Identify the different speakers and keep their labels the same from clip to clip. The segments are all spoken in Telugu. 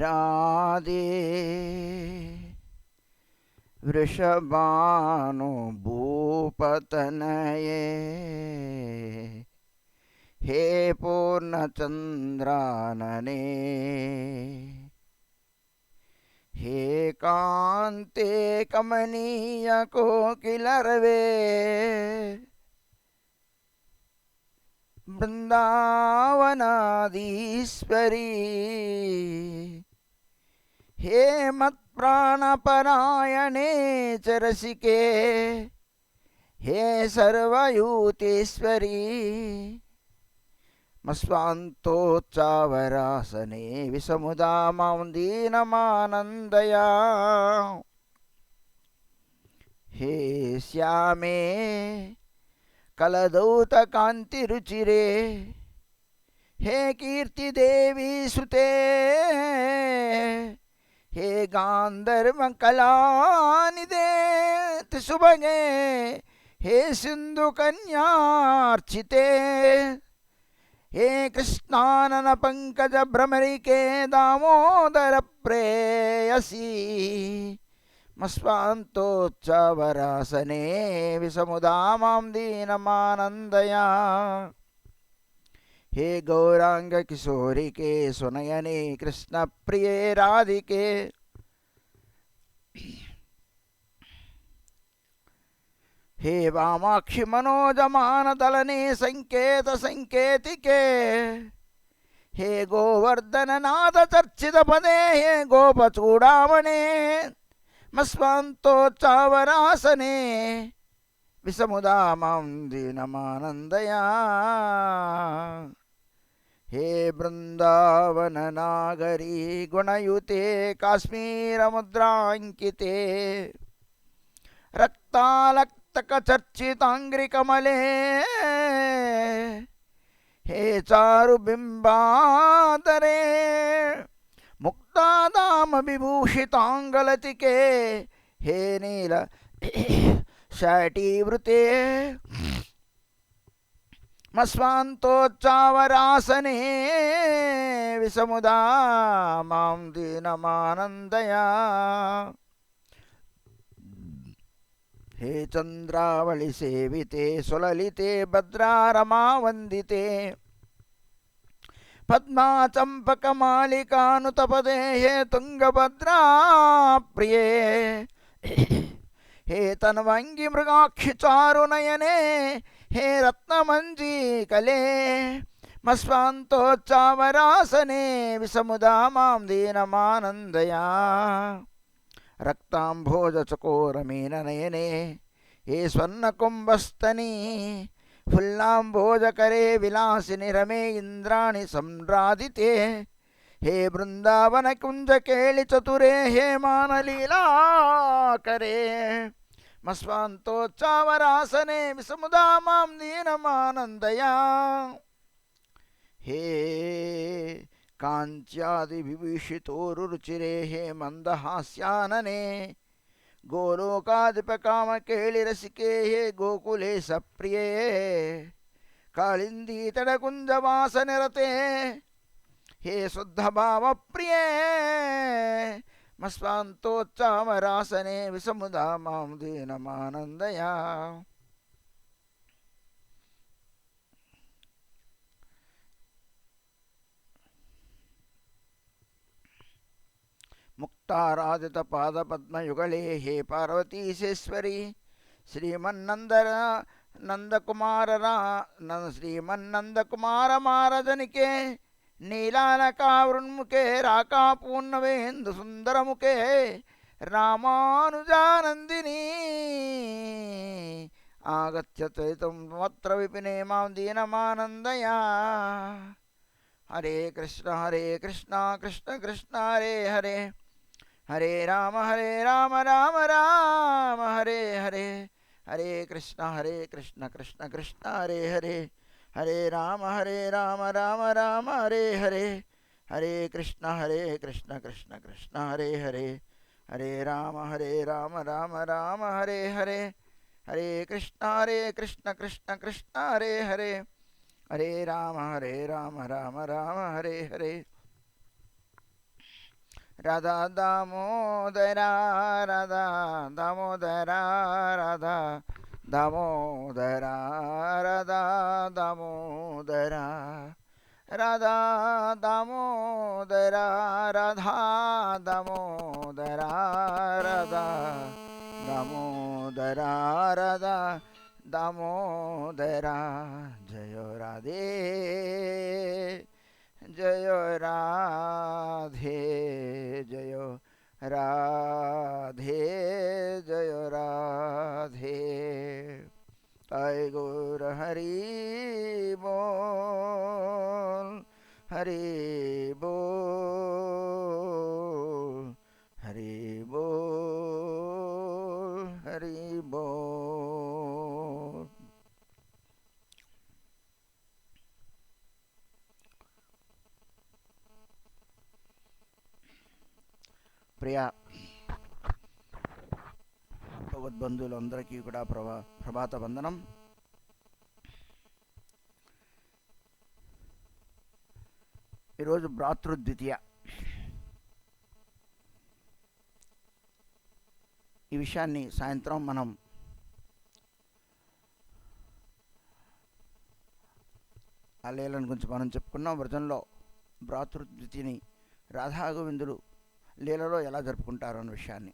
Speaker 1: राधे वृषभानुभूपतनये हे पूर्णचंद्रानने हे कांते कमनीय कोकिलरवे वृंदावनाधीश्वरी हे मत्प्राणपरायणे च रसिके हे सर्वयूतेश्वरी मस्वान्तोच्चावरासने विसमुदा मां दीनमानन्दया हे श्यामे कलदौतकान्तिरुचिरे हे कीर्तिदेवी सुते हे गान्धर्वकलानिधे सुभगे हे सिन्धुकन्यार्चिते हे कृष्णानन पंकज भ्रमरिके दामोदर प्रेयसी मस्वान्तोच्चावरासने विसमुदा मां दीनमानन्दया हे गौरांग किशोरिके सुनयने कृष्ण प्रिये राधिके हे वामाक्षि मनोजमान दलने संकेत संकेतिके हे गोवर्धन नाद चर्चित पदे हे गोपचूड़ामणे मस्वान्तोच्चावरासने विसमुदा मां दीनमानन्दया हे वृंदावन नागरी गुणयुते काश्मीर मुद्रांकिते रक्तालक्तकचर्चितांग्रिकमले हे चारुबिम्बादरे मुक्तादाम विभूषितांगलतिके हे नील शाटीवृते मस्वान्तोच्चावरासने विसमुदा मां दीनमानन्दया हे चंद्रावळि सेविते सुललिते भद्रारमा वंदिते पद्मा चंपकमालिकानुतपदे हे तुंगभद्रा प्रिये हे तन्वंगी मृगाक्षि चारुनयने हे रत्नमंजीकले मस्वान्तोच्चावरासने विसमुदा मां दीनमानन्दया रक्तांभोजचकोरमीननयने हे स्वर्णकुम्भस्तनी फुल्लांभोजकरे विलासिनि रमे इन्द्राणि सम्रादिते हे वृंदावन कुंज केळि चतुरे हे मानलीला करे मस्वान्तोच्चावरासने विसमुदा मां दीनमानन्दया हे कांच्यादि विभीषितोरुचिरे हे मंदहास्यानने गोलोकाधिपकामकेळिरसिके हे गोकुले सप्रिये कालिंदी तटकुंजवासनिरते हे शुद्धभाव प्रिये मस्वान्तोच्चावरासने विसमुदा मां दीनमानन्दया मुक्ताराधित पाद पद्म युगले हे पार्वतीशेश्वरी श्रीमन्नंदर श्रीमन्नंदकुमार मारजनिके नीलालकावृन्मुखे राकापूर्णवेन्दु सुंदरमुखे रामानुजानन्दिनी आगत्य त्वं वक्त्र विपिने मां दीनमानन्दया हरे कृष्ण कृष्ण कृष्ण हरे हरे हरे राम राम राम हरे हरे हरे कृष्ण कृष्ण कृष्ण हरे हरे हरे राम राम राम हरे हरे हरे कृष्ण कृष्ण कृष्ण हरे हरे हरे राम राम राम हरे हरे हरे कृष्ण कृष्ण कृष्ण हरे हरे हरे राम राम राम हरे हरे రాధా దామోదర రాధా దామోదర రాధా దామోదర రాధా దామోదర రాధా దామోదర రాధా దామోదర రాధా దామోదర రాధా దామోదర జయ రాధే जय राधे जय राधे जय राधे जय गौर हरि बोल हरि बोल हरि बोल हरि बोल। ప్రియ భగవద్బంధువులందరికీ కూడా ప్రభాత వందనం. ఈరోజు భ్రాతృద్వితీయ. ఈ విషయాన్ని సాయంత్రం మనం ఆ లీలను గురించి మనం చెప్పుకున్నాం. వ్రతంలో భ్రాతృద్వితీయని రాధాగోవిందులు లీలలో ఎలా జరుపుకుంటారు అన్న విషయాన్ని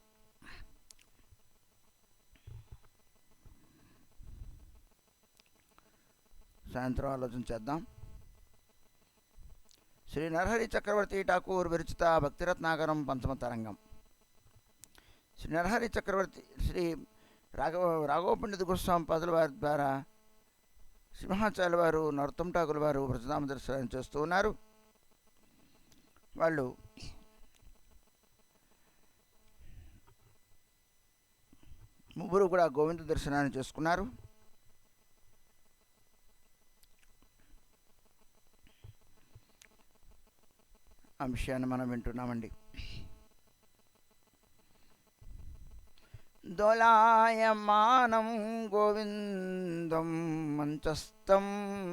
Speaker 1: సాయంత్రం ఆలోచన చేద్దాం. శ్రీ నరహరి చక్రవర్తి ఠాకూర్ విరచిత భక్తిరత్నాకరం పంచమ తరంగం. శ్రీ నరహరి చక్రవర్తి శ్రీ రాఘవ పండిత గోస్వామి పాదుల వారి ద్వారా సింహాచార్య వారు నరోత్తమ ఠాకూర్ వారు వ్రతధామ దర్శనం చేస్తూ ఉన్నారు. వాళ్ళు ముగ్గురు కూడా గోవింద దర్శనాన్ని చేసుకున్నారు. ఆ విషయాన్ని మనం వింటున్నామండి. దోలాయమానం గోవిందం మంచస్థం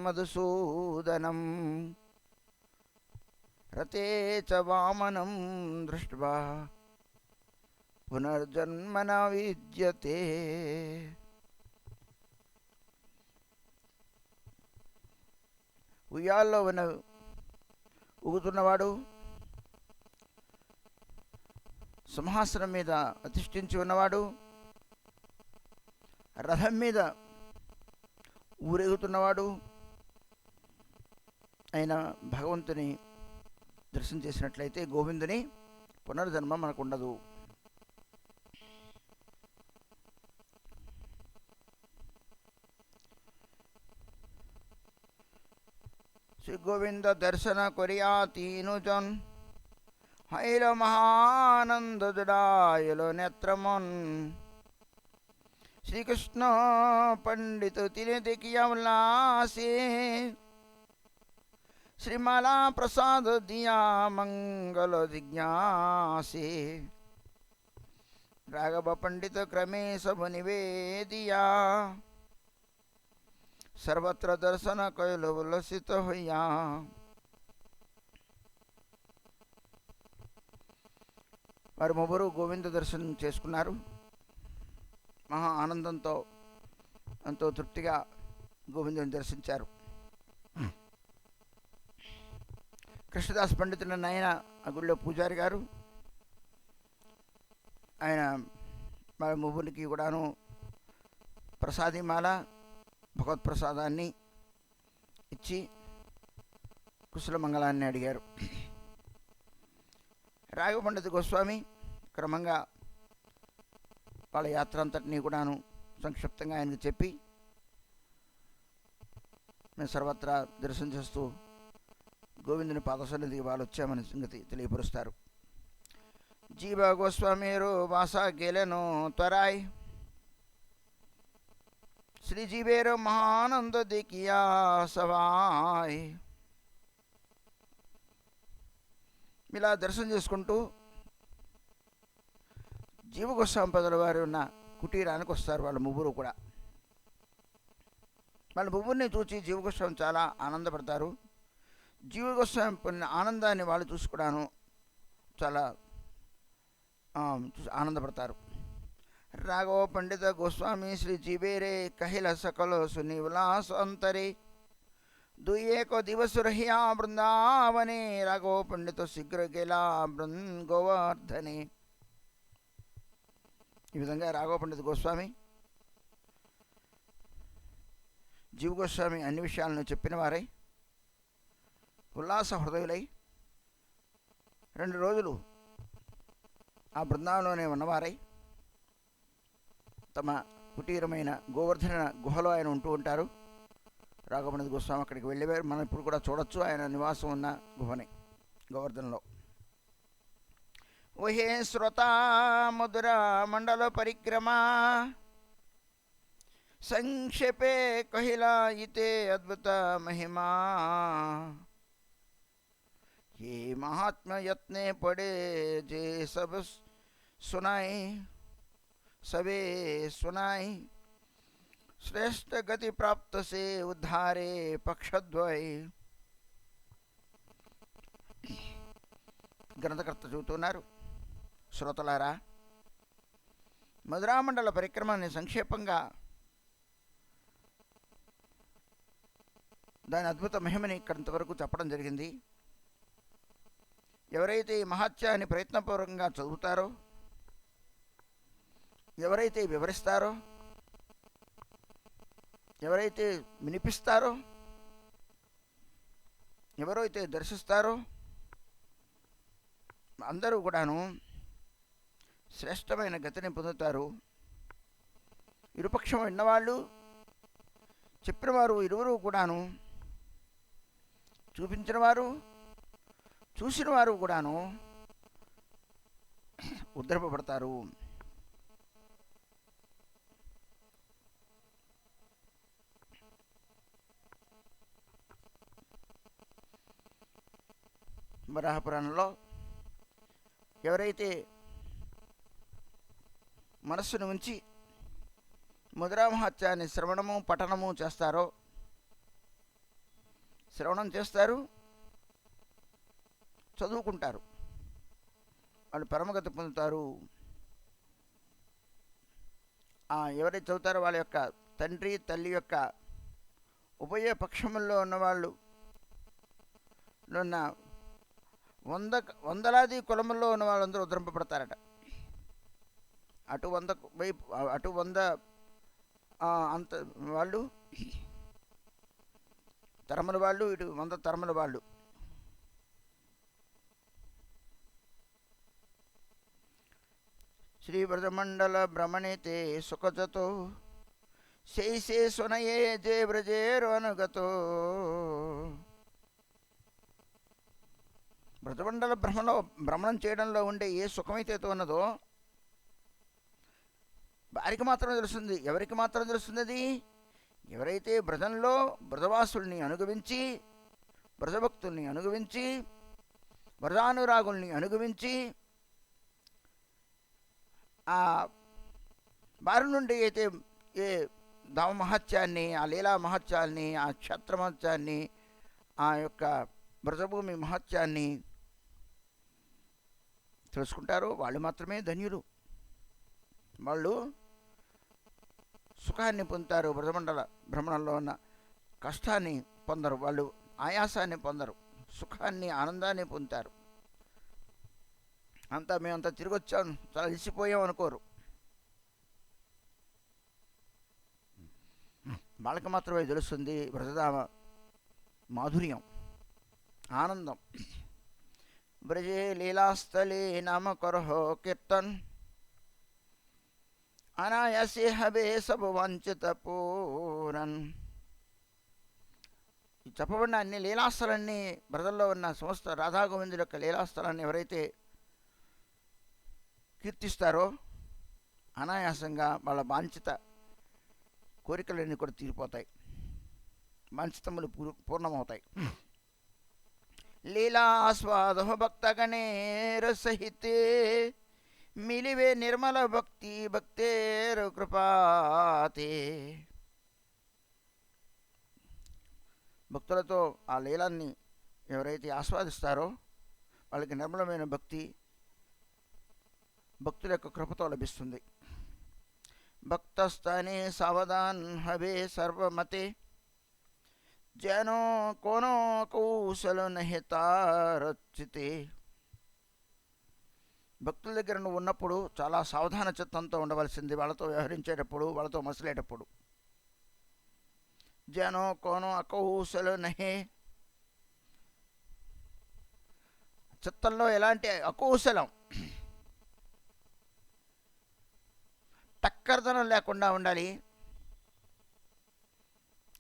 Speaker 1: మధుసూదనం రతే చ వామనం దృష్ట్వా పునర్జన్మన విద్యతే. ఉయ్యాల్లో ఊగుతున్నవాడు, సింహాసనం మీద అధిష్ఠించి ఉన్నవాడు, రథం మీద ఊరేగుతున్నవాడు అయిన భగవంతుని దర్శనం చేసినట్లయితే గోవిందుని పునర్జన్మ మనకు ఉండదు. శ్రీ గోవింద దర్శన కొరియాతీనుజన్ హైల మహానంద జడాయలో నేత్రమన్ శ్రీకృష్ణ పండిత తినే देखिया उल्लासे श्रीमाला प्रसाद दिया मंगल जिज्ञासे राघव पंडित क्रमे सब निवेदिया सर्वत्र दर्शन कैल उल्लसित होया. వారు ముగ్గురు గోవింద దర్శనం చేసుకున్నారు. మహా ఆనందంతో ఎంతో తృప్తిగా గోవిందుని దర్శించారు. కృష్ణదాస్ పండితుడు ఆయన ఆ గుడిలో పూజారి గారు, ఆయన వాళ్ళ ముగ్గురికి కూడాను ప్రసాదిమాల భగవత్ప్రసాదాన్ని ఇచ్చి కుశల మంగళాన్ని అడిగారు. రాఘవ పండిత గోస్వామి క్రమంగా వాళ్ళ యాత్ర అంతటినీ కూడాను సంక్షిప్తంగా ఆయనకు చెప్పి మేము సర్వత్రా దర్శనం చేస్తూ గోవిందుని పాదసన్నిధికి వాళ్ళు వచ్చామని సంగతి తెలియపరుస్తారు. జీవ గోస్వామిరు వాసా గేలెను త్వరాయ్ శ్రీజీవేరు మహానంద దికియా సవాయ్. ఇలా దర్శనం చేసుకుంటూ జీవ గోస్వామి పదుల వారు ఉన్న కుటీరానికి వస్తారు వాళ్ళ ముగ్గురు కూడా. వాళ్ళ ముగ్గురిని చూసి జీవ గోస్వామి చాలా ఆనందపడతారు. జీవ గోస్వామి పొందిన ఆనందాన్ని వాళ్ళు చూసుకోవడాను చాలా చూసి ఆనందపడతారు. రాఘవ పండిత గోస్వామి శ్రీ జీవేరే కహిల సకల సుని ఉల్లాస అంతరే दुए को दिवस रहिया वृंदावने राघव पंडित शीघ्र गेला गोवर्धने. ఈ విధంగా రాఘవ పండిత గోస్వామి జీవ గోస్వామి అన్ని విషయాలను చెప్పిన వారై ఉల్లాస హృదయులై 2 రోజులు ఆ బృందావనంలోనే ఉన్నవారై తమ కుటీరమైన గోవర్ధన గుహలో ఆయన ఉంటూ ఉంటారు. రాఘవ పండిత గోస్వామి అక్కడికి వెళ్ళేవారు. మనం ఇప్పుడు కూడా చూడొచ్చు ఆయన నివాసం ఉన్న గుహని గోవర్ధనలో. ఓహే శ్రోత మధుర మండల పరిక్రమ संक्षेपे कहिला इते अद्भुत महिमा ये महात्मा यत्ने पड़े जे सब सुनाई सबे सुनाई श्रेष्ठ गति प्राप्त से उद्धारे पक्षद्वय. గ్రంథకర్త చెబుతున్నారు, శ్రోతలారా, మధురామండల పరిక్రమాన్ని సంక్షేపంగా దాని అద్భుత మహిమని ఇక్కడంతవరకు చెప్పడం జరిగింది. ఎవరైతే ఈ మహాత్యాన్ని ప్రయత్నపూర్వకంగా చదువుతారో, ఎవరైతే వివరిస్తారో, ఎవరైతే వినిపిస్తారో, ఎవరైతే దర్శిస్తారో అందరూ కూడాను శ్రేష్టమైన గతిని పొందుతారు. ఇరుపక్షం విన్నవాళ్ళు చెప్పిన వారు ఇరువురు కూడాను, చూపించిన వారు చూసిన వారు కూడాను ఉద్ధరింపబడతారు. వరాహపురాణంలో ఎవరైతే మనస్సును ఉంచి మధురామహత్యాన్ని శ్రవణము పఠనము చేస్తారో, శ్రవణం చేస్తారు, చదువుకుంటారు, వాళ్ళు పరమగతి పొందుతారు. ఎవరైతే చదువుతారో వాళ్ళ యొక్క తండ్రి తల్లి యొక్క ఉభయ పక్షముల్లో ఉన్నవాళ్ళు ఉన్న వందలాది కులముల్లో ఉన్న వాళ్ళందరూ ఉద్ధరింపబడతారట. అటు 100 అంత వాళ్ళు తరముల వాళ్ళు, ఇటు 100 తరముల వాళ్ళు. శ్రీ బ్రజమండల భ్రమణితే సుఖజతో శైసే సునయే జే బ్రజేరు అనుగతో. బ్రజమండల భ్రమణం చేయడంలో ఉండే ఏ సుఖమైతే ఉన్నదో వారికి మాత్రం తెలుస్తుంది. ఎవరికి మాత్రం తెలుస్తుంది అది? ఎవరైతే బ్రజంలో బ్రజవాసుల్ని అనుగమించి, బ్రజభక్తుల్ని అనుగమించి, బ్రజానురాగుల్ని అనుగమించి, ఆ వారి నుండి అయితే ఏ ధామ మహత్యాన్ని, ఆ లీలా మహత్యాన్ని, ఆ క్షేత్ర మహత్యాన్ని, ఆ యొక్క బ్రజభూమి మహత్యాన్ని తెలుసుకుంటారో వాళ్ళు మాత్రమే ధన్యులు. వాళ్ళు సుఖాన్ని పొందుతారు. బ్రజమండల భ్రమణంలో ఉన్న కష్టాన్ని పొందరు, వాళ్ళు ఆయాసాన్ని పొందరు, సుఖాన్ని ఆనందాన్ని పొందుతారు. మేమంతా తిరిగి వచ్చాం, చాలా అలసిపోయాం అనుకోరు. వాళ్ళకి మాత్రమే తెలుస్తుంది బ్రజధామ మాధుర్యం, ఆనందం. బ్రజే లీలాస్థలే నామ కరహో కీర్తన్ అనాయాసే హవే సబ్ వంచిత పూరన్. ఈ చెప్పబడిన అన్ని లీలాస్థలన్నీ, బ్రజల్లో ఉన్న సమస్త రాధాగోవిందుల యొక్క లీలాస్థలాన్ని ఎవరైతే కీర్తిస్తారో అనాయాసంగా వాళ్ళ వాంఛిత కోరికలన్నీ కూడా తీరిపోతాయి, వాంఛితములు పూర్ణమవుతాయి. లీలాస్వాద భక్తగణేర సహితే మిలివే నిర్మల భక్తి భక్తేరు కృపాతే. భక్తులతో ఆ లీలాన్ని ఎవరైతే ఆస్వాదిస్తారో వాళ్ళకి నిర్మలమైన భక్తి భక్తుల యొక్క కృపతో లభిస్తుంది. భక్తస్థానే సావధాన్ హవే సర్వమతే జనో కోనో కౌశల నహితారచితే. భక్తుల దగ్గర నువ్వు ఉన్నప్పుడు చాలా సావధాన చిత్తంతో ఉండవలసింది, వాళ్ళతో వ్యవహరించేటప్పుడు, వాళ్ళతో మసలేటప్పుడు. జనో కోనో అకౌశల నహే, చిత్తంలో ఎలాంటి అకౌశలం, టక్కరదనం లేకుండా ఉండాలి.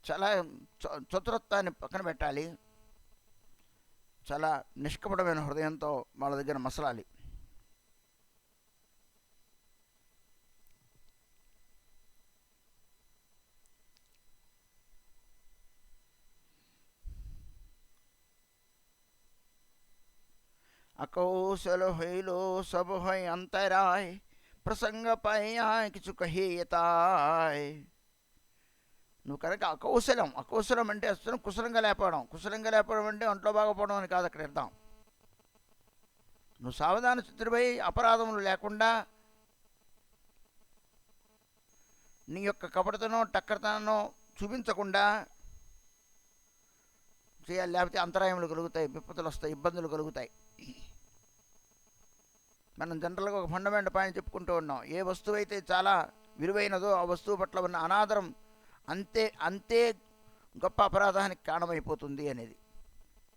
Speaker 1: చాలా చతురత్వాన్ని పక్కన పెట్టాలి. చాలా నిష్కపటమైన హృదయంతో వాళ్ళ దగ్గర మసలాలి. अकौशल होइलो सब है अंतराय प्रसंग पाया किचु कहियताय. నువ్వు కనుక అకౌశలం అంటే అసలు కుశలంగా లేకపోవడం అంటే ఒంట్లో బాగపోవడం అని కాదు అక్కడ అర్థం. నువ్వు సావధాన చిత్తుడిపై అపరాధములు లేకుండా నీ యొక్క కపటతనో టక్కరతనో చూపించకుండా చేయాలి. లేకపోతే అంతరాయములు కలుగుతాయి, విపత్తులు వస్తాయి, ఇబ్బందులు కలుగుతాయి. మనం జనరల్గా ఒక ఫండమెంటల్ పాయింట్ చెప్పుకుంటూ ఉన్నాం. ఏ వస్తువు అయితే చాలా విలువైనదో ఆ వస్తువు పట్ల ఉన్న అనాదరం అంతే గొప్ప అపరాధానికి కారణమైపోతుంది అనేది.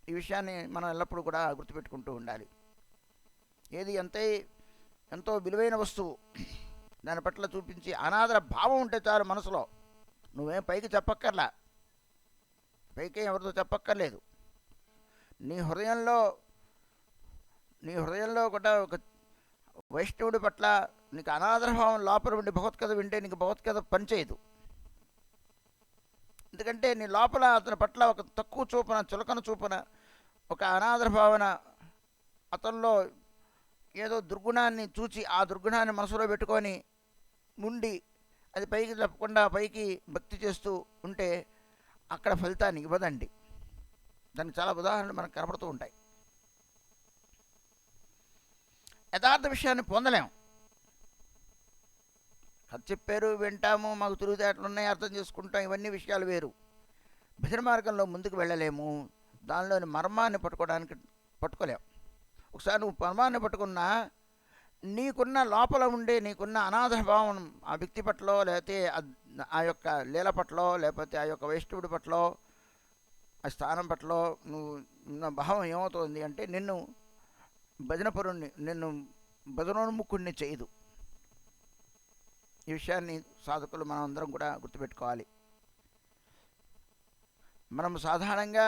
Speaker 1: ఈ విషయాన్ని మనం ఎల్లప్పుడూ కూడా గుర్తుపెట్టుకుంటూ ఉండాలి. ఏది ఎంతో విలువైన వస్తువు దాని పట్ల చూపించి అనాదర భావం ఉంటే చాలు మనసులో. నువ్వేం పైకి చెప్పక్కర్లా, పైకి ఎవరితో చెప్పక్కర్లేదు. నీ హృదయంలో కూడా ఒక వైష్ణవుడి పట్ల నీకు అనాదరభావం లోపల ఉండి భగవద్గీత వింటే నీకు భగవద్గీత పనిచేయదు. ఎందుకంటే నీ లోపల అతని పట్ల ఒక తక్కువ చూపున, చులకన చూపున, ఒక అనాదర భావన, అతనిలో ఏదో దుర్గుణాన్ని చూచి ఆ దుర్గుణాన్ని మనసులో పెట్టుకొని ఉండి అది పైకి చెప్పకుండా పైకి భక్తి చేస్తూ ఉంటే అక్కడ ఫలితాన్ని ఇవ్వదండి. దానికి చాలా ఉదాహరణలు మనకు కనపడుతూ ఉంటాయి. యథార్థ విషయాన్ని పొందలేం. కథ చెప్పారు, వింటాము, మాకు తిరుగుతేటలు ఉన్నాయి, అర్థం చేసుకుంటాం, ఇవన్నీ విషయాలు వేరు. భజన మార్గంలో ముందుకు వెళ్ళలేము. దానిలోని మర్మాన్ని పట్టుకోలేము. ఒకసారి నువ్వు మర్మాన్ని పట్టుకున్నా నీకున్న లోపల ఉండే నీకున్న అనాదర భావం ఆ వ్యక్తి పట్ల, లేకపోతే ఆ యొక్క లీల పట్ల, లేకపోతే ఆ యొక్క వైష్ణవుడి పట్ల, ఆ స్థానం పట్ల నువ్వు ఉన్న భావం ఏమవుతుంది అంటే నిన్ను భజనోన్ముఖుణ్ణి చేయదు. ఈ విషయాన్ని సాధకులు మనం అందరం కూడా గుర్తుపెట్టుకోవాలి. మనం సాధారణంగా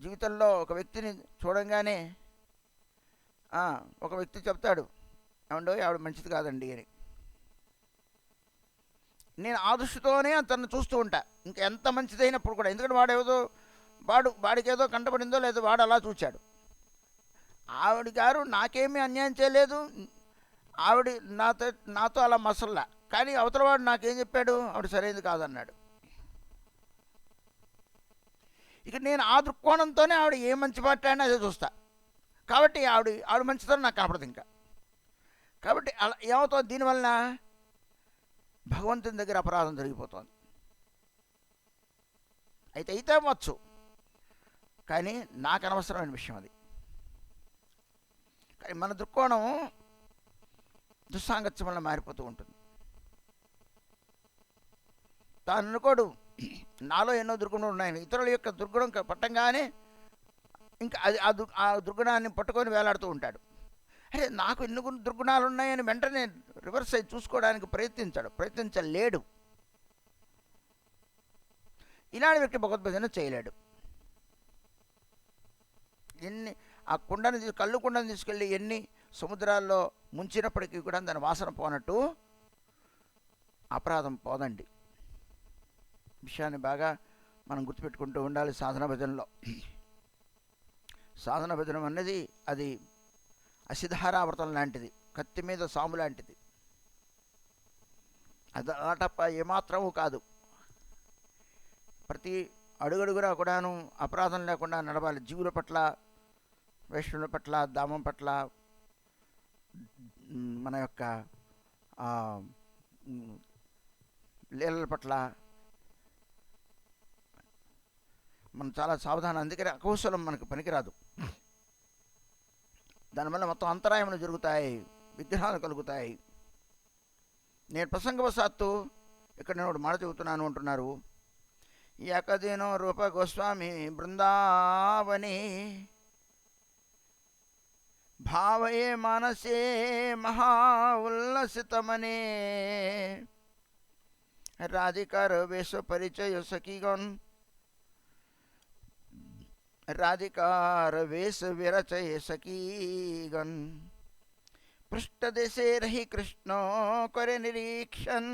Speaker 1: జీవితంలో ఒక వ్యక్తిని చూడంగానే ఒక వ్యక్తి చెప్తాడు, ఏమండో ఆవిడ మంచిది కాదండి అని. నేను ఆ దృష్టితోనే అతన్ని చూస్తూ ఉంటా, ఇంకా ఎంత మంచిదైనప్పుడు కూడా. ఎందుకంటే వాడికేదో కంటపడిందో లేదో వాడు అలా చూచాడు. ఆవిడ గారు నాకేమీ అన్యాయం చేయలేదు, ఆవిడ నాతో అలా మసల్లా, కానీ అవతలవాడు నాకేం చెప్పాడు, ఆవిడ సరైనది కాదన్నాడు. ఇక నేను ఆ దృక్కోణంతోనే ఆవిడ ఏ మంచి మాట్లాడినా అదే చూస్తా. కాబట్టి ఆవిడ మంచితనం నాకు కనపడదు ఇంకా. కాబట్టి అలా ఏమవుతుంది, దీనివలన భగవంతుని దగ్గర అపరాధం జరిగిపోతుంది. అయితే అవ్వచ్చు, కానీ నాకు అనవసరమైన విషయం అది. కానీ మన దృక్కోణం దుస్సాంగత్యం వల్ల మారిపోతూ ఉంటుంది. తాను అనుకోడు నాలో ఎన్నో దుర్గుణాలు ఉన్నాయని. ఇతరుల యొక్క దుర్గుణం పట్టంగానే ఇంకా ఆ దుర్గుణాన్ని పట్టుకొని వేలాడుతూ ఉంటాడు. అరే నాకు ఎన్ని దుర్గుణాలు ఉన్నాయని వెంటనే రివర్స్ అయి చూసుకోవడానికి ప్రయత్నించలేడు. ఇలాంటి వ్యక్తి భగవద్భజన చేయలేడు. కళ్ళు కుండను తీసుకెళ్ళి ఎన్ని సముద్రాల్లో ముంచినప్పటికీ కూడా దాని వాసన పోనట్టు అపరాధం పోదండి. విషయాన్ని బాగా మనం గుర్తుపెట్టుకుంటూ ఉండాలి. సాధన భజనం అన్నది అది అసిధారావ్రతం లాంటిది, కత్తి మీద సాము లాంటిది. అది ఆటప్ప ఏమాత్రము కాదు. ప్రతి అడుగడుగునా కూడాను అపరాధం లేకుండా నడవాలి. జీవుల పట్ల, వైష్ణవుల పట్ల, ధామం పట్ల, మన యొక్క ఆ, మ్, లీలల పట్ల మనం చాలా సావధానం. అందుకని అకౌశలం మనకు పనికిరాదు. దానివల్ల మొత్తం అంతరాయములు జరుగుతాయి, విగ్రహాలు కలుగుతాయి. నేను ప్రసంగవశాత్తు ఇక్కడ నేను ఒకటి మాట చెబుతున్నాను అంటున్నారు. ఏకదినో రూప గోస్వామి బృందావని భావయే మానసే మహా ఉల్లసితమనే రాధికార వేష పరిచయ సఖీగన్ राधिकार वेश विरचय सकीगन पृष्ठ देशे रही कृष्ण करे निरीक्षण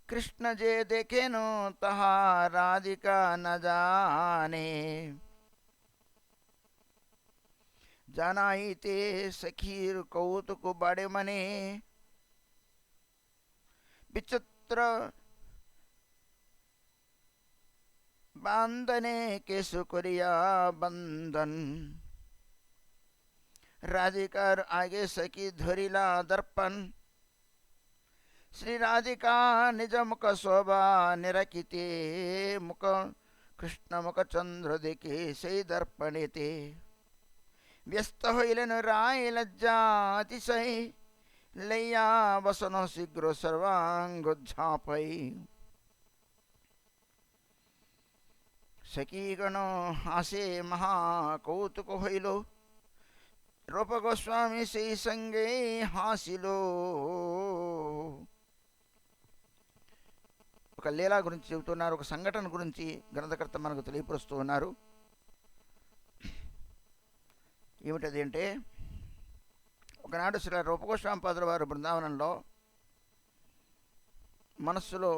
Speaker 1: कृष्ण जे देखे नो तहा राधिका न जाने जानाई ते सखीर कौतुक बड़े मने विचित्र बांधने केसु कुरिया बंधन राधिकार आगे सखी धरिला दर्पण श्री राधिका निज मुख शोभा निरकिते मुख कृष्ण मुख चंद्र देखे से दर्पणेते व्यस्त होइलन राय लज्जा अतिशय लैया वसनो शीघ्र सर्वांग झापई सखीगण हासे महाकौतुक होइलो रूप गोस्वामी से संगे हासिलो. ఒక లీలా గురించి చెబుతున్నారు, ఒక సంఘటన గురించి గ్రంథకర్త మనకు తెలియపరుస్తూ ఉన్నారు. ఏమిటది అంటే, ఒకనాడు శ్రీ రూపగోస్వామి పాదుల వారు బృందావనంలో మనస్సులో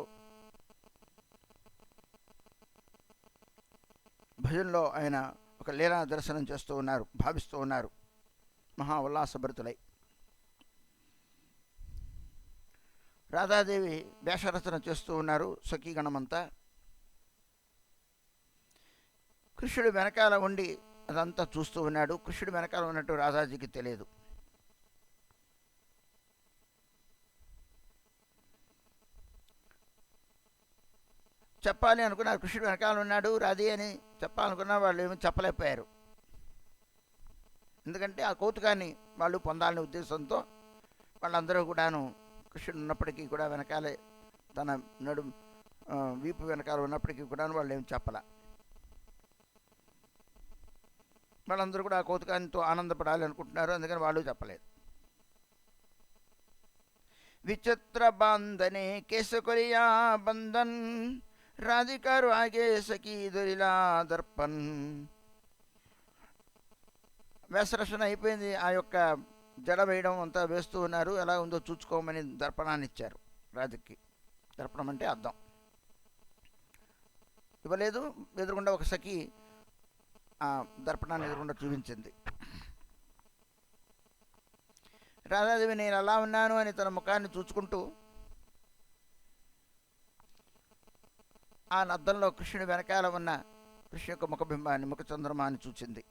Speaker 1: భజనలో ఆయన ఒక లీలా దర్శనం చేస్తూ ఉన్నారు, భావిస్తూ ఉన్నారు. మహా ఉల్లాసభరితులై రాధాదేవి వేషరచన చేస్తూ ఉన్నారు. సఖీగణమంతా కృష్ణుడు వెనకాల ఉండి అదంతా చూస్తూ ఉన్నాడు. కృష్ణుడు వెనకాల ఉన్నట్టు రాధాజీకి తెలియదు. చెప్పాలి అనుకున్నారు, కృష్ణుడు వెనకాల ఉన్నాడు రాధే అని చెప్పాలనుకున్న వాళ్ళు ఏమీ చెప్పలేకపోయారు. ఎందుకంటే ఆ కౌతుకాన్ని వాళ్ళు పొందాలనే ఉద్దేశంతో వాళ్ళందరూ కూడాను కృష్ణుడు ఉన్నప్పటికీ కూడా వెనకాలే తన వీపు వెనకాల ఉన్నప్పటికీ కూడా వాళ్ళు ఏమి చెప్పాల. వాళ్ళందరూ కూడా ఆ కౌతుకాంతో ఆనందపడాలి అనుకుంటున్నారు, అందుకని వాళ్ళు చెప్పలేదు. విచిత్ర బాంధనే కేశకొరియా బంధన్ రాధికారు ఆగే సఖీ దొరిలా దర్పన్. వేసరక్షణ అయిపోయింది, ఆ యొక్క జడ వేయడం అంతా వేస్తూ ఉన్నారు. ఎలా ఉందో చూసుకోమని దర్పణాన్ని ఇచ్చారు రాధికి. దర్పణం అంటే అద్దం. ఇవ్వలేదు, ఎదురుగుండా ఒక సఖి ఆ దర్పణాన్ని ఎదురుగుండా చూపించింది. రాధాదేవి నేను అలా ఉన్నాను అని తన ముఖాన్ని చూచుకుంటూ ఆ అద్దంలో కృష్ణుడి వెనకాల ఉన్న కృష్ణు యొక్క ముఖబింబాన్ని, ముఖ చంద్రమాన్ని చూచింది.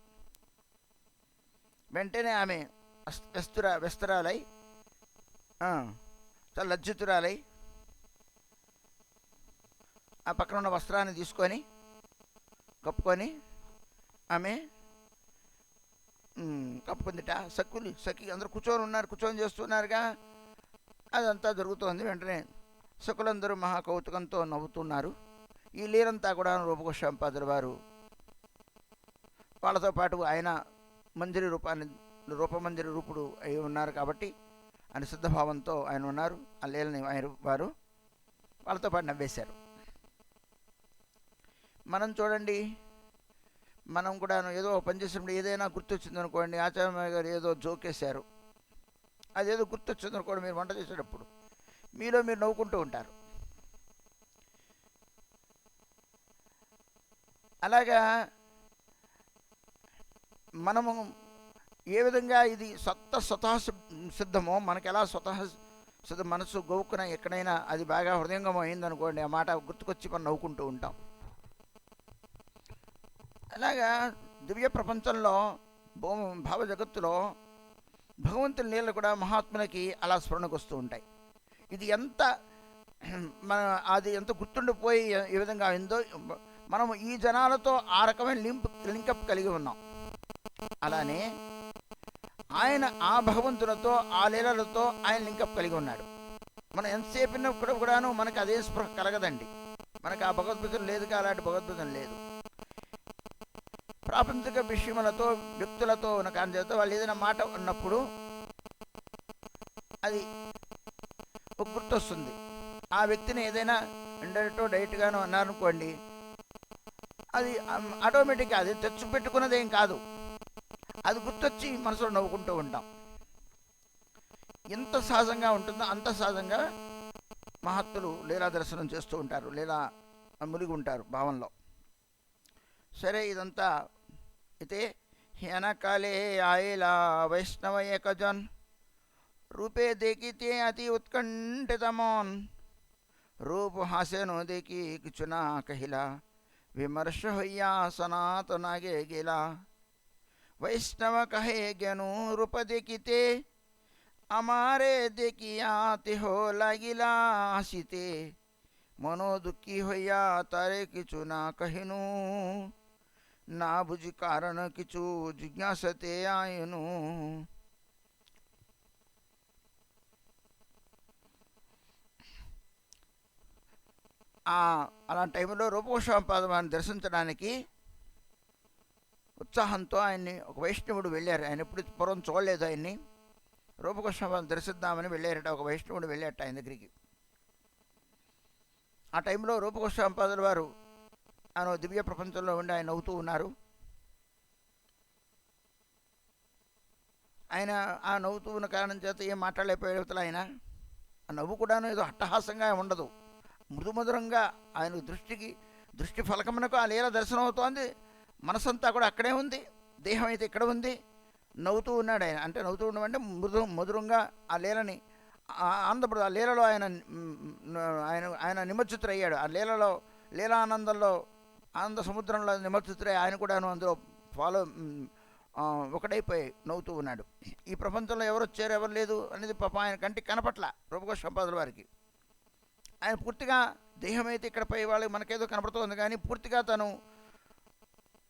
Speaker 1: వెంటనే ఆమె వ్యస్తరాలై చాలా లజ్జితురాలై ఆ పక్కన ఉన్న వస్త్రాన్ని తీసుకొని కప్పుకొని ఆమె కప్పుకుందిట. సఖి అందరూ కూర్చొని చేస్తున్నారుగా, అదంతా జరుగుతోంది. వెంటనే సఖులందరూ మహాకౌతుకంతో నవ్వుతున్నారు. ఈ లీలంతా కూడా రూపగోస్వామి పాదుల వారు వాళ్ళతో పాటు ఆయన రూపమంజరి రూపుడు అయి ఉన్నారు కాబట్టి ఆయన సిద్ధభావంతో ఆయన ఉన్నారు. ఆ లీలని ఆయన వారు వాళ్ళతో పాటు నవ్వేశారు. మనం చూడండి, మనం కూడా ఏదో పని చేసినప్పుడు ఏదైనా గుర్తొచ్చిందనుకోండి, ఆచార్య గారు ఏదో జోకేశారు, అదేదో గుర్తొచ్చిందనుకోండి, మీరు వంట చేసేటప్పుడు మీలో మీరు నవ్వుకుంటూ ఉంటారు. అలాగా మనము ఏ విధంగా ఇది స్వతః సిద్ధమో, మనకి ఎలా స్వతః సిద్ధ మనసు గోవుకున ఎక్కడైనా అది బాగా హృదయంగం అయిందనుకోండి, ఆ మాట గుర్తుకొచ్చి మనం నవ్వుకుంటూ ఉంటాం. అలాగా దివ్య ప్రపంచంలో భావ జగత్తులో భగవంతుని నీళ్ళు కూడా మహాత్ములకి అలా స్మరణకు వస్తూ ఉంటాయి. ఇది ఎంత మన అది ఎంత గుర్తుండిపోయి ఏ విధంగా అయిందో మనం ఈ జనాలతో ఆ రకమైన లింకప్ కలిగి ఉన్నాం. అలానే ఆయన ఆ భగవంతులతో ఆ లీలలతో ఆయన లింకప్ కలిగి ఉన్నాడు. మనం ఎంతసేపు కూడాను మనకు అదే స్పృహ కలగదండి. మనకు ఆ భగవద్గీతం లేదు, అలాంటి భగవద్గీతం లేదు. ప్రాపంచిక విషయములతో వ్యక్తులతో ఉన్న కారణం చేత వాళ్ళు ఏదైనా మాట ఉన్నప్పుడు అది ఒక గుర్తొస్తుంది. ఆ వ్యక్తిని ఏదైనా ఇండైరెక్టో డైరెక్ట్గానో అన్నారనుకోండి, అది ఆటోమేటిక్గా అది తెచ్చు పెట్టుకున్నదేం కాదు, అది గుర్తొచ్చి మనసులో నవ్వుకుంటూ ఉంటాం. ఎంత సహజంగా ఉంటుందో అంత సహజంగా మహత్తులు లీలా దర్శనం చేస్తూ ఉంటారు, లీలా మునిగి ఉంటారు భావంలో. సరే, ఇదంతా అయితే ह्यानाकाले आयला वैष्णव एक जन रूपे देखीते अति उत्कंठित मौन रूप हासे नो देखी किचुना कहिला विमर्श होया सनातन आगे गेला वैष्णव कहे ज्ञानु रूप देखीते अमारे देखिया ते हो लागिला हसीते मनो दुखी होया तारे किचुना कहिनु ना बुझी कारण किचु जिज्ञासते आयनु. అలాంటి టైంలో రూపగోస్వామిపాదవాన్ని దర్శించడానికి ఉత్సాహంతో ఆయన్ని ఒక వైష్ణవుడు వెళ్ళారు. ఆయన ఎప్పుడు పూర్వం చూడలేదు ఆయన్ని. రూపగోస్వామిపాదం దర్శిద్దామని వెళ్ళారట, ఒక వైష్ణవుడు వెళ్ళారట ఆయన దగ్గరికి. ఆ టైంలో రూపగోస్వామిపాదుల వారు ఆయన దివ్య ప్రపంచంలో ఉండి ఆయన నవ్వుతూ ఉన్నారు. ఆయన ఆ నవ్వుతూ ఉన్న కారణం చేత ఏం మాట్లాడలేకపోయేవతల ఆయన. ఆ నవ్వు కూడాను ఏదో అట్టహాసంగా ఉండదు, మృదుమధురంగా ఆయన దృష్టి ఫలకమునకు ఆ లీల దర్శనం అవుతోంది. మనసంతా కూడా అక్కడే ఉంది, దేహం అయితే ఇక్కడ ఉంది. నవ్వుతూ ఉన్నాడు ఆయన. అంటే నవ్వుతూ ఉండమంటే మధురంగా ఆ లీలని ఆనందపడు. ఆ లీలలో ఆయన ఆయన ఆయన నిమజ్జితుడయ్యాడు. ఆ లీలలో లీలానందంలో ఆనంద సముద్రంలో నిమజ్జితుడై ఆయన కూడాను అందులో ఒకడైపోయి నవ్వుతూ ఉన్నాడు. ఈ ప్రపంచంలో ఎవరు వచ్చారు ఎవరు లేదు అనేది పాపం ఆయన కంటికి కనపట్ల రూపగోస్వామిపాదుల వారికి. ఆయన పూర్తిగా దేహం అయితే ఇక్కడపై వాళ్ళకి మనకేదో కనపడుతుంది, కానీ పూర్తిగా తను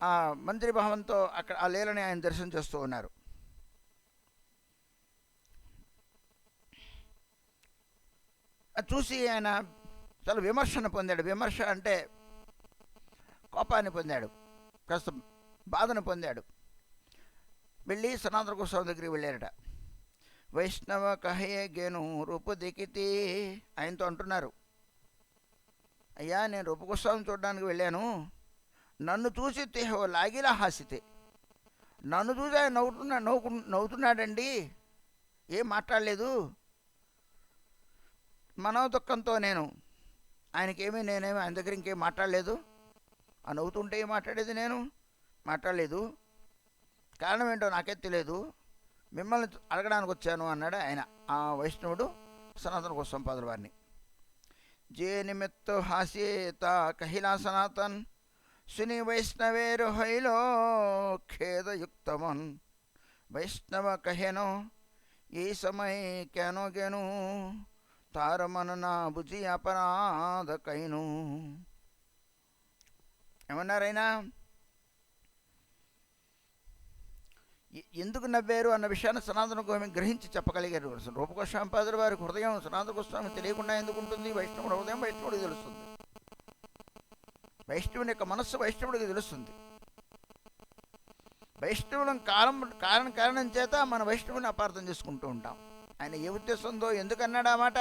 Speaker 1: ఆ మంత్రి భావంతో అక్కడ ఆ లీలని ఆయన దర్శనం చేస్తూ ఉన్నారు. అది చూసి ఆయన చాలా విమర్శను పొందాడు. విమర్శ అంటే కోపాన్ని పొందాడు, కాస్త బాధను పొందాడు. వెళ్ళి సనాతన గోస్వామి దగ్గరికి వెళ్ళారట. వైష్ణవ కహే గేను రూపు దికితే ఆయనతో అంటున్నారు, అయ్యా నేను రూపగోస్వామిని చూడడానికి వెళ్ళాను, నన్ను చూసి తేహో లాగిలా హాసితే, నన్ను చూసి ఆయన నవ్వుతున్నాడండి, ఏం మాట్లాడలేదు. మనోదుఖంతో నేను నేనేమి ఆయన దగ్గర ఇంకేం మాట్లాడలేదు. ఆ నవ్వుతుంటే ఏం మాట్లాడేది, నేను మాట్లాడలేదు. కారణం ఏంటో నాకే తెలియదు, మిమ్మల్ని అడగడానికి వచ్చాను అన్నాడు ఆయన, ఆ వైష్ణవుడు సనాతన గోస్వామిపాదుల వారిని. जे निमित्त हास्यता कहिला सनातन सुनी वैष्णवेर हईलो खेद युक्त मन वैष्णव कहेनो ये समय क्यानो गेनु तार मन ना बुझी अपराध कैनु. ఏమన్నారైనా ఎందుకు నవ్వారు అన్న విషయాన్ని సనాతన గోస్వామి గ్రహించి చెప్పగలిగారు. రూపగోస్వామిపాదుల వారికి హృదయం సనాతన గోస్వామి తెలియకుండా ఎందుకు ఉంటుంది? వైష్ణవుడు హృదయం వైష్ణవుడికి తెలుస్తుంది, వైష్ణవుని యొక్క మనస్సు వైష్ణవుడికి తెలుస్తుంది. వైష్ణవులం కారణం చేత మన వైష్ణవుని అపార్థం చేసుకుంటూ ఉంటాం. ఆయన ఏ ఉద్దేశంతో ఎందుకన్నాడు ఆ మాట?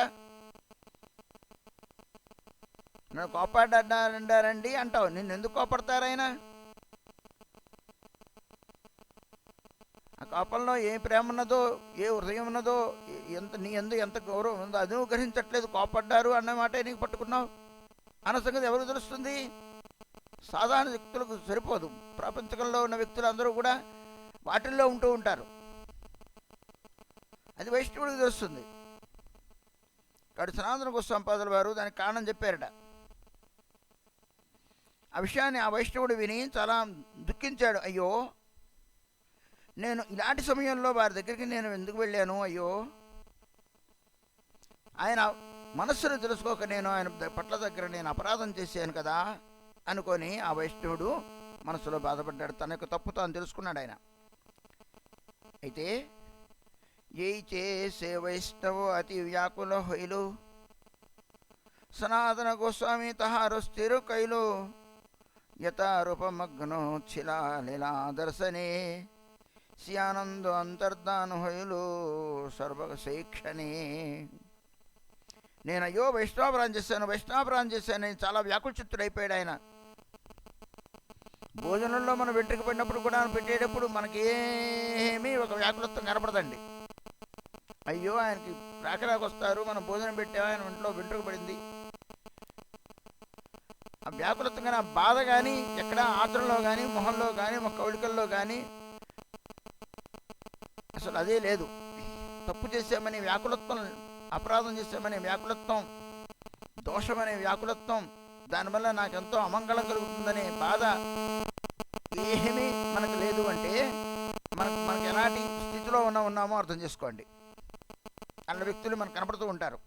Speaker 1: నన్ను కోపాడారండి అంటావు, నిన్ను ఎందుకు కోపడతారైనా? ఆ కోపంలో ఏ ప్రేమ ఉన్నదో, ఏ హృదయం ఉన్నదో, నీ ఎంత గౌరవం ఉందో అది నువ్వు గ్రహించట్లేదు. కోపడ్డారు అన్న మాట నీకు పట్టుకున్నావు అన్న సంగతి ఎవరికి తెలుస్తుంది? సాధారణ వ్యక్తులకు సరిపోదు. ప్రపంచంలో ఉన్న వ్యక్తులు అందరూ కూడా వాటిల్లో ఉంటూ ఉంటారు, అది వైష్ణవుడికి తెలుస్తుంది. కాబట్టి సనాతన గోస్వామిపాదుల వారు దానికి కారణం చెప్పారట. ఆ విషయాన్ని ఆ వైష్ణవుడు విని చాలా దుఃఖించాడు. అయ్యో, నేను ఇలాంటి సమయంలో వారి దగ్గరికి నేను ఎందుకు వెళ్ళాను, అయ్యో ఆయన మనస్సును తెలుసుకోక నేను ఆయన పట్ల దగ్గర నేను అపరాధం చేశాను కదా అనుకొని ఆ వైష్ణవుడు మనసులో బాధపడ్డాడు. తన యొక్క తప్పు తాను తెలుసుకున్నాడు ఆయన. అయితే ఏ చేసే వైష్ణవు అతి వ్యాకుల హొయిలు సనాతన గోస్వామి తహారు స్థిరు కైలు యథారూపమగ్నో ఛిలా లీలా దర్శనే శ్యానందో అంతర్ధాన హొయిలు సర్వశేక్షణే. నేను అయ్యో వైష్ణవాపరాధం చేశాను నేను చాలా వ్యాకులచిత్తుడైపోయాడు ఆయన. భోజనంలో మనం వెంట్రుక పడినప్పుడు కూడా పెట్టేటప్పుడు మనకేమీ ఒక వ్యాకులత్వం కనపడదండి. అయ్యో ఆయనకి రాకరాకొస్తారు, మనం భోజనం పెట్టాము, ఆయన ఒంట్లో వెంట్రుక పడింది, ఆ వ్యాకులత్వం కానీ ఆ బాధ కానీ ఎక్కడ ఆచరణలో కానీ మొహంలో కానీ మా కౌలికల్లో కానీ అసలు అదే లేదు. తప్పు చేసామని వ్యాకులత్వం, అపరాధం చేసామనే వ్యాకులత్వం, దోషమనే వ్యాకులత్వం, దానివల్ల నాకెంతో అమంగళం కలుగుతుందనే బాధ ఏమీ మనకు లేదు అంటే మనకు ఎలాంటి స్థితిలో ఉన్నామో అర్థం చేసుకోండి. అన్న వ్యక్తులు మనకు కనపడుతూ ఉంటారు.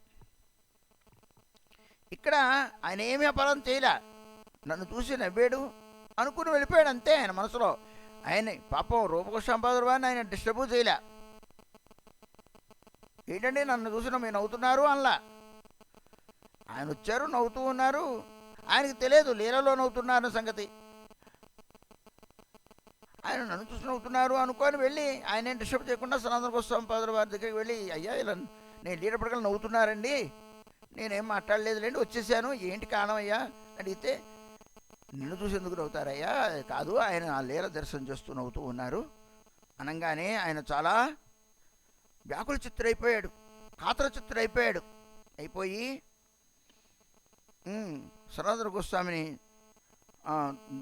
Speaker 1: ఇక్కడ ఆయన ఏమీ అపరాధం చేయలే, నన్ను చూసి నవ్వాడు అనుకుని వెళ్ళిపోయాడు అంతే. ఆయన మనసులో ఆయన పాపం రూపగోస్వామి వారిని ఆయన డిస్టర్బ్ చేయలే. ఏంటంటే నన్ను చూసిన మీరు నవ్వుతున్నారు అనలా. ఆయన వచ్చారు, నవ్వుతూ ఉన్నారు, ఆయనకి తెలియదు లీలలో నవ్వుతున్నారు సంగతి. ఆయన నన్ను చూసి నవ్వుతున్నారు అనుకొని వెళ్ళి ఆయన డిస్టర్బ్ చేయకుండా సనాతన గోస్వామి పాదుల వారి దగ్గరికి వెళ్ళి, అయ్యా ఇలా నేను లీల పడకలు నవ్వుతున్నారండి, నేనేం మాట్లాడలేదులేండి, వచ్చేసాను, ఏంటి కారణం అయ్యా అడిగితే, నిన్ను చూసి ఎందుకు నవ్వుతారయ్యా, కాదు ఆయన ఆ లీల దర్శనం చేస్తూ నవ్వుతూ ఉన్నారు అనగానే ఆయన చాలా వ్యాకుల చిత్తుడైపోయాడు, కాతర చిత్తుడైపోయాడు. అయిపోయి సనాతన గోస్వామిని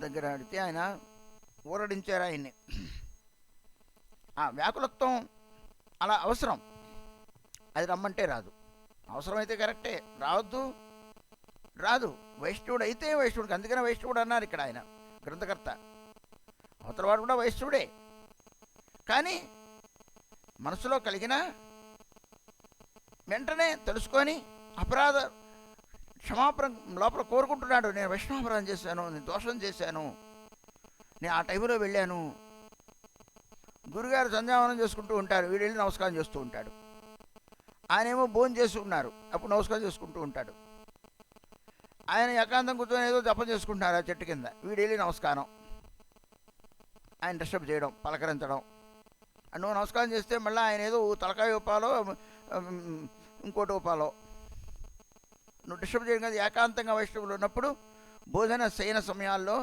Speaker 1: దగ్గర అడిగితే ఆయన ఊరడించారు ఆయన్ని. ఆ వ్యాకులత్వం అలా అవసరం, అది రమ్మంటే రాదు, అవసరమైతే కరెక్టే, రాదు. వైష్ణవుడు అయితే వైష్ణవుడికి, అందుకనే వైష్ణవుడు అన్నారు ఇక్కడ ఆయన గ్రంథకర్త. అవతలవాడు కూడా వైష్ణవుడే, కానీ మనసులో కలిగిన వెంటనే తెలుసుకొని అపరాధ క్షమాపణ లోపల కోరుకుంటున్నాడు. నేను వైష్ణవాపరాధం చేశాను, నేను దోషం చేశాను, నేను ఆ టైంలో వెళ్ళాను. గురుగారు సంధ్యావనం చేసుకుంటూ ఉంటారు, వీడు వెళ్ళి నమస్కారం చేస్తూ ఉంటాడు. ఆయనేమో భోజనం చేస్తూ ఉన్నారు, అప్పుడు నమస్కారం చేసుకుంటూ ఉంటాడు. ఆయన ఏకాంతం కూర్చొని ఏదో జపం చేసుకుంటున్నారు ఆ చెట్టు కింద, వీడు వెళ్ళి నమస్కారం, ఆయన డిస్టర్బ్ చేయడం, పలకరించడం. నువ్వు నమస్కారం చేస్తే మళ్ళీ ఆయన ఏదో తలకాయ ఉపాలో ఇంకోటి ఉపాలో నువ్వు డిస్టర్బ్ చేయడం కదా. ఏకాంతంగా వైష్ణవులు ఉన్నప్పుడు భోజన శయన సమయాల్లో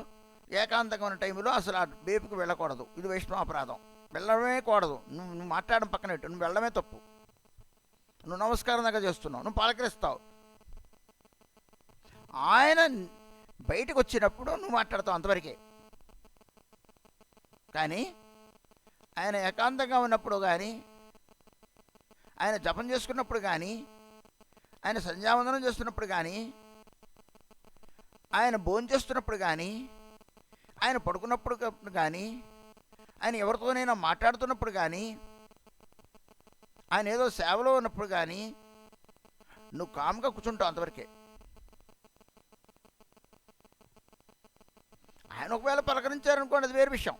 Speaker 1: ఏకాంతంగా ఉన్న టైంలో అసలు ఆ వేపుకి వెళ్ళకూడదు, ఇది వైష్ణవ అపరాధం. వెళ్ళడమే కూడదు, నువ్వు మాట్లాడడం పక్కన పెట్టు, నువ్వు వెళ్ళడమే తప్పు. నువ్వు నమస్కారం దాకా చేస్తున్నావు, నువ్వు పలకరిస్తావు, ఆయన బయటకు వచ్చినప్పుడు నువ్వు మాట్లాడతావు అంతవరకే. కానీ ఆయన ఏకాంతంగా ఉన్నప్పుడు కానీ, ఆయన జపం చేసుకున్నప్పుడు కానీ, ఆయన సంధ్యావందనం చేస్తున్నప్పుడు కానీ, ఆయన భోజనం చేస్తున్నప్పుడు కానీ, ఆయన పడుకున్నప్పుడు కానీ, ఆయన ఎవరితోనైనా మాట్లాడుతున్నప్పుడు కానీ, ఆయన ఏదో సేవలో ఉన్నప్పుడు కానీ నువ్వు కామ్గా కూర్చుంటావు అంతవరకే. ఆయన ఒకవేళ పలకరించారనుకోండి, అది వేరే విషయం.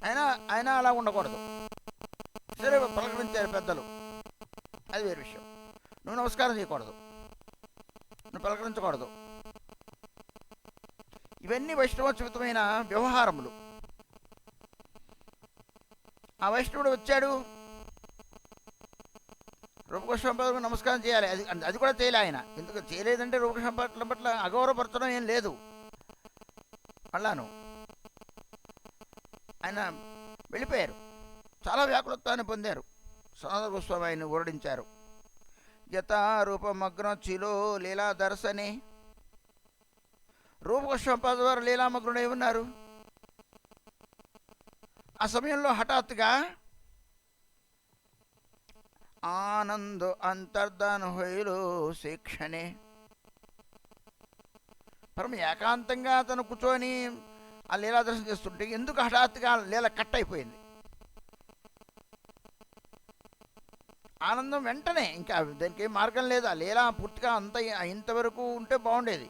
Speaker 1: ఆయన అలా ఉండకూడదు. సరే పలకరించారు పెద్దలు, అది వేరే విషయం. నువ్వు నమస్కారం చేయకూడదు, నువ్వు పలకరించకూడదు. ఇవన్నీ వైష్ణవోచితమైన వ్యవహారములు. ఆ వైష్ణవుడు వచ్చాడు, రూపగోస్వామి నమస్కారం చేయాలి, అది కూడా చేయలే ఆయన. ఎందుకు చేయలేదంటే రూపగోస్వామి పట్ల అగౌరవపరచడం ఏం లేదు. అట్లాను ఆయన వెళ్ళిపోయారు, చాలా వ్యాకులత్వాన్ని పొందారు. సనాతన గోస్వామి ఆయన్ని ఊరడించారు. యథారూపమగ్న చిలో లీలా దర్శనే. రూపగోస్వామి వారు లీలామగ్నుడై ఉన్నారు. ఆ సమయంలో హఠాత్తుగా ఆనందో అంతర్ధాన హొయిలు శిక్షణే. పరమ ఏకాంతంగా అతను కూర్చొని ఆ లీలా దర్శనం చేస్తుంటే ఎందుకు హఠాత్తుగా లీల కట్ అయిపోయింది. ఆనందం వెంటనే, ఇంకా దానికి ఏం మార్గం లేదు. ఆ లీల పూర్తిగా అంత ఇంతవరకు ఉంటే బాగుండేది.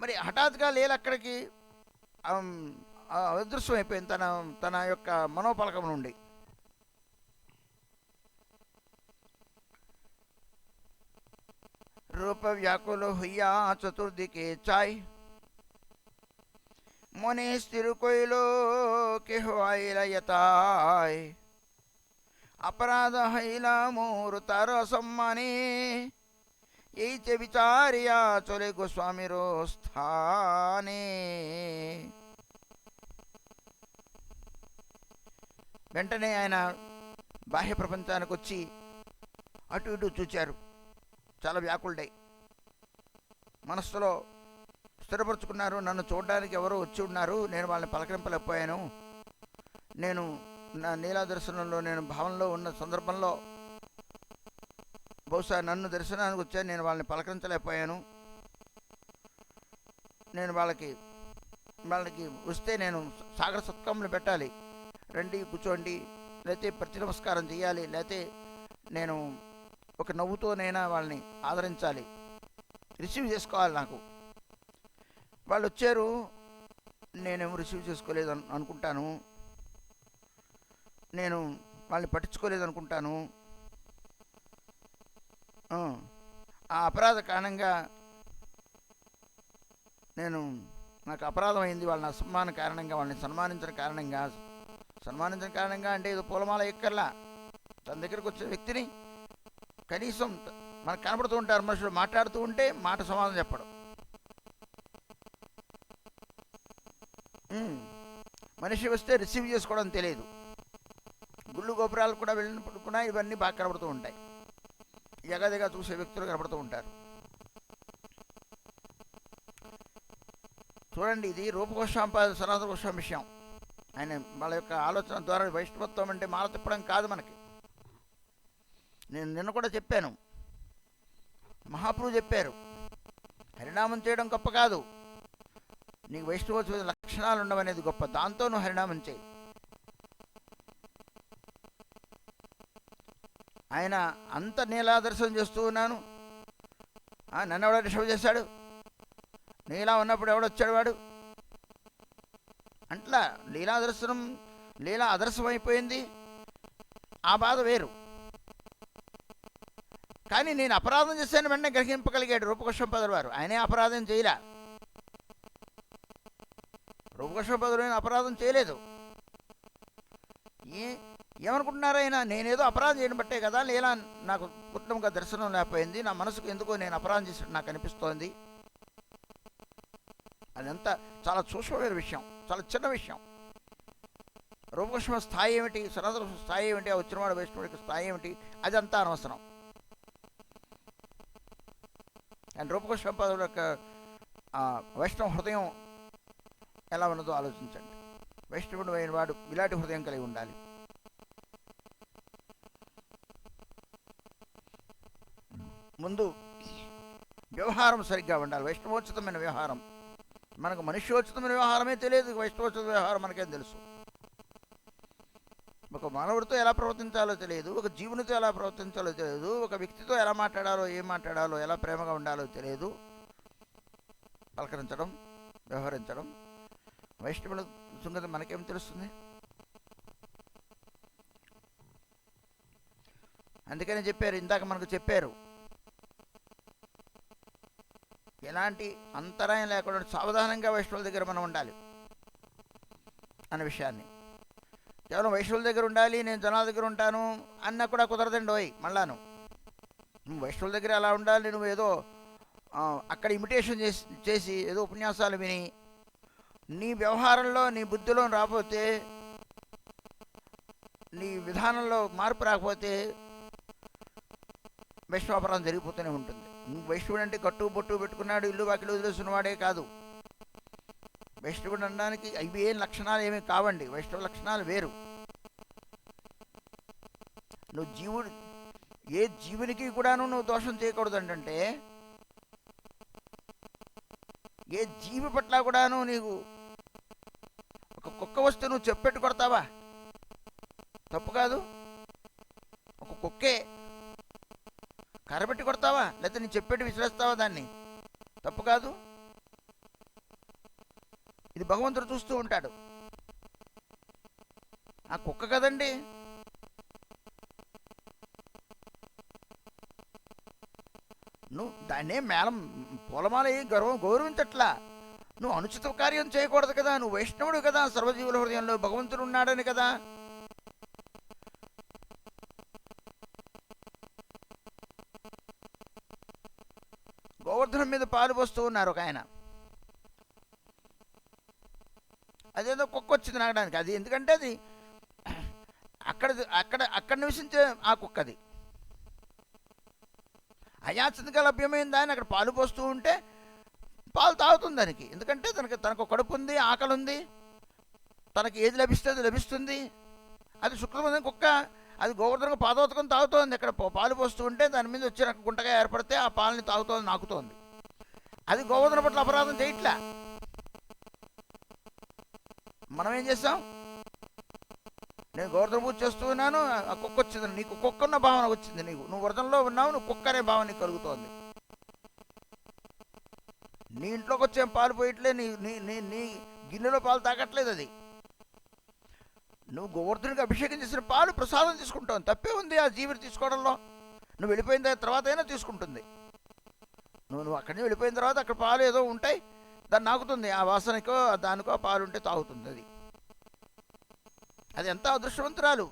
Speaker 1: మరి హఠాత్తుగా లీల అక్కడికి ఆమ్, అదృశ్యం అయిపోయింది తన తన యొక్క మనోపలకం నుండి. రూప వ్యాకుల హుయ్యా చతుర్దికే చాయ్ মনে স্থির কইল কেহ আইলা యతాయ్ అపరాధ হইলা মোর তার সম্মানে এই যে বিচারিয়া চলে গোস্বামীর స్థానే. వెంటనే ఆయన బాహ్య ప్రపంచానికి వచ్చి అటు ఇటు చూచారు. చాలా వ్యాకులుడై మనస్సులో స్థిరపరుచుకున్నారు. నన్ను చూడడానికి ఎవరో వచ్చి ఉన్నారు, నేను వాళ్ళని పలకరింపలేకపోయాను. నేను నా నీలా దర్శనంలో నేను భావనలో ఉన్న సందర్భంలో బహుశా నన్ను దర్శనానికి వచ్చాను, నేను వాళ్ళని పలకరించలేకపోయాను. నేను వాళ్ళకి వస్తే నేను సాగర సత్కములు పెట్టాలి, రండి కూర్చోండి, లేకపోతే ప్రతి నమస్కారం చేయాలి, లేకపోతే నేను ఒక నవ్వుతోనైనా వాళ్ళని ఆదరించాలి, రిసీవ్ చేసుకోవాలి. నాకు వాళ్ళు వచ్చారు, నేనేమో రిసీవ్ చేసుకోలేదు అనుకుంటాను, నేను వాళ్ళని పట్టించుకోలేదు అనుకుంటాను. ఆ అపరాధ కారణంగా నాకు అపరాధం అయింది. వాళ్ళని అసమ్మాన కారణంగా, వాళ్ళని సన్మానించిన కారణంగా అంటే ఏదో పూలమాల ఎక్కర్లా. తన దగ్గరకు వచ్చిన వ్యక్తిని కనీసం మనకు కనపడుతూ ఉంటారు మనుషులు, మాట్లాడుతూ ఉంటే మాట సమాధానం చెప్పడం. మనిషి వస్తే రిసీవ్ చేసుకోవడం తెలియదు. గుళ్ళు గోపురాలు కూడా వెళ్ళినప్పుడు కూడా ఇవన్నీ బాగా కనబడుతూ ఉంటాయి. ఎగదిగా చూసే వ్యక్తులు కనబడుతూ ఉంటారు. చూడండి, ఇది రూపగోస్వామి సనాతన గోస్వామి విషయం. ఆయన వాళ్ళ యొక్క ఆలోచన ద్వారా వైష్ణవత్వం అంటే మాల తిప్పడం కాదు మనకి. నేను నిన్న కూడా చెప్పాను, మహాప్రభు చెప్పారు, హరినామం చేయడం గొప్ప కాదు, నీకు వైష్ణవ లక్షణాలు ఉండవనేది గొప్ప. దాంతో నువ్వు హరినామం చేయి. ఆయన అంత నీలాదర్శనం చేస్తూ ఉన్నాను, నన్ను ఎవడో రిషవ్ చేశాడు, నీలా ఉన్నప్పుడు ఎవడొచ్చాడు వాడు అంట్లా. లీలా అదర్శనం అయిపోయింది, ఆ బాధ వేరు. కానీ నేను అపరాధం చేశాను వెంటనే గ్రహింపగలిగాడు రూపగోస్వామి వారు. ఆయనే అపరాధం చేయలే, రూపగోస్వామి అపరాధం చేయలేదు. ఏమనుకుంటున్నారు ఆయన, నేనేదో అపరాధం చేయడం బట్టే కదా లీలా నాకు పూర్ణంగా దర్శనం లేకపోయింది, నా మనసుకు ఎందుకో నేను అపరాధం చేసినట్టు నాకు అనిపిస్తోంది. అదంతా చాలా సూక్ష్మమైన విషయం, చాలా చిన్న విషయం. రూపగోస్వామి స్థాయి ఏమిటి, సనాతన స్థాయి ఏమిటి, ఆ వచ్చినవాడు వైష్ణవుడికి స్థాయి ఏమిటి, అదంతా అనవసరం. అండ్ రూపగోస్వామి యొక్క వైష్ణవ హృదయం ఎలా ఉన్నదో ఆలోచించండి. వైష్ణవుడు అయిన వాడు ఇలాంటి హృదయం కలిగి ఉండాలి. ముందు వ్యవహారం సరిగ్గా ఉండాలి, వైష్ణవోచితమైన వ్యవహారం. మనకు మనుష్యోచితమైన వ్యవహారమే తెలియదు, వైష్ణవోచిత వ్యవహారం మనకేం తెలుసు. ఒక మానవుడితో ఎలా ప్రవర్తించాలో తెలియదు, ఒక జీవునితో ఎలా ప్రవర్తించాలో తెలియదు, ఒక వ్యక్తితో ఎలా మాట్లాడాలో, ఏం మాట్లాడాలో, ఎలా ప్రేమగా ఉండాలో తెలియదు. పలకరించడం, వ్యవహరించడం, వైష్ణవుల సంగతి మనకేం తెలుస్తుంది? అందుకని చెప్పారు, ఇందాక మనకు చెప్పారు, ఎలాంటి అంతరాయం లేకుండా సావధానంగా వైష్ణవుల దగ్గర మనం ఉండాలి అనే విషయాన్ని. కేవలం వైష్ణవుల దగ్గర ఉండాలి, నేను జనాల దగ్గర ఉంటాను అన్న కూడా కుదరదండి. పోయి మళ్ళాను నువ్వు వైష్ణవుల దగ్గర ఎలా ఉండాలి, నువ్వు ఏదో అక్కడ ఇమిటేషన్ చేసి ఏదో ఉపన్యాసాలు విని నీ వ్యవహారంలో నీ బుద్ధిలో రాకపోతే, నీ విధానంలో మార్పు రాకపోతే వైష్ణవాపరాధం జరిగిపోతూనే ఉంటుంది. వైష్ణవుడు అంటే కట్టు బొట్టు పెట్టుకున్నాడు, ఇల్లు వాకిలు వదిలేస్తున్నవాడే కాదు. వైష్ణవుడు అనడానికి ఇవి ఏం లక్షణాలు ఏమీ కావండి, వైష్ణవ లక్షణాలు వేరు. నువ్వు ఏ జీవునికి కూడాను నువ్వు దోషం చేయకూడదు అంటే, ఏ జీవి పట్ల కూడాను నీకు కుక్క వస్తే నువ్వు చెప్పెట్టు కొడతావా? తప్పు కాదు. ఒక కుక్కే కర్రబెట్టి కొడతావా, లేకపోతే నీ చెప్పెట్టు విసిరేస్తావా దాన్ని? తప్పు కాదు. ఇది భగవంతుడు చూస్తూ ఉంటాడు. ఆ కుక్క కదండి. నువ్వు దాన్నే మేళం పూలమాల గౌరవించట్లా. నువ్వు అనుచిత కార్యం చేయకూడదు కదా. నువ్వు వైష్ణవుడు కదా, సర్వజీవుల హృదయంలో భగవంతుడు ఉన్నాడని కదా. గోవర్ధనం మీద పాలు పోస్తూ ఉన్నారు ఒక ఆయన. అదేదో కుక్క వచ్చింది నాగడానికి. అది ఎందుకంటే అది అక్కడ అక్కడ అక్కడ నివసించే ఆ కుక్కది. అయాచనగా లభ్యమైన దాన్ని అక్కడ పాలు పోస్తూ ఉంటే పాలు తాగుతుంది దానికి. ఎందుకంటే తనకు కడుపు ఉంది, ఆకలి ఉంది, తనకి ఏది లభిస్తే అది లభిస్తుంది. అది శుక్రమైన కుక్క. అది గోవర్ధనకు పాదోతకం తాగుతోంది. అక్కడ పాలు పోస్తూ ఉంటే దాని మీద వచ్చి నాకు గుంటగా ఏర్పడితే ఆ పాలని తాగుతోంది, నాకుతోంది. అది గోవర్ధన పట్ల అపరాధం చేయట్లా. మనం ఏం చేస్తాం? నేను గోవర్ధన పూజ చేస్తూ ఉన్నాను, ఆ కుక్క వచ్చింది. నీకు కుక్క ఉన్న భావన వచ్చింది. నువ్వు వరదంలో ఉన్నావు, నువ్వు కుక్క అనే భావన నీకు కలుగుతోంది. నీ ఇంట్లోకి వచ్చే పాలు పోయట్లే, నీ నీ నీ నీ గిన్నెలో పాలు తాగట్లేదు. అది నువ్వు గోవర్ధనుడికి అభిషేకం చేసిన పాలు ప్రసాదం తీసుకుంటావు. తప్పే ఉంది ఆ జీవిని తీసుకోవడంలో. నువ్వు వెళ్ళిపోయిన తర్వాత అయినా తీసుకుంటుంది. నువ్వు అక్కడి నుంచి వెళ్ళిపోయిన తర్వాత అక్కడ పాలు ఏదో ఉంటాయి, దాన్ని నాకుతుంది. ఆ వాసనకో దానికో ఆ పాలు ఉంటే తాగుతుంది. అది ఎంత అదృష్టవంతురాలు.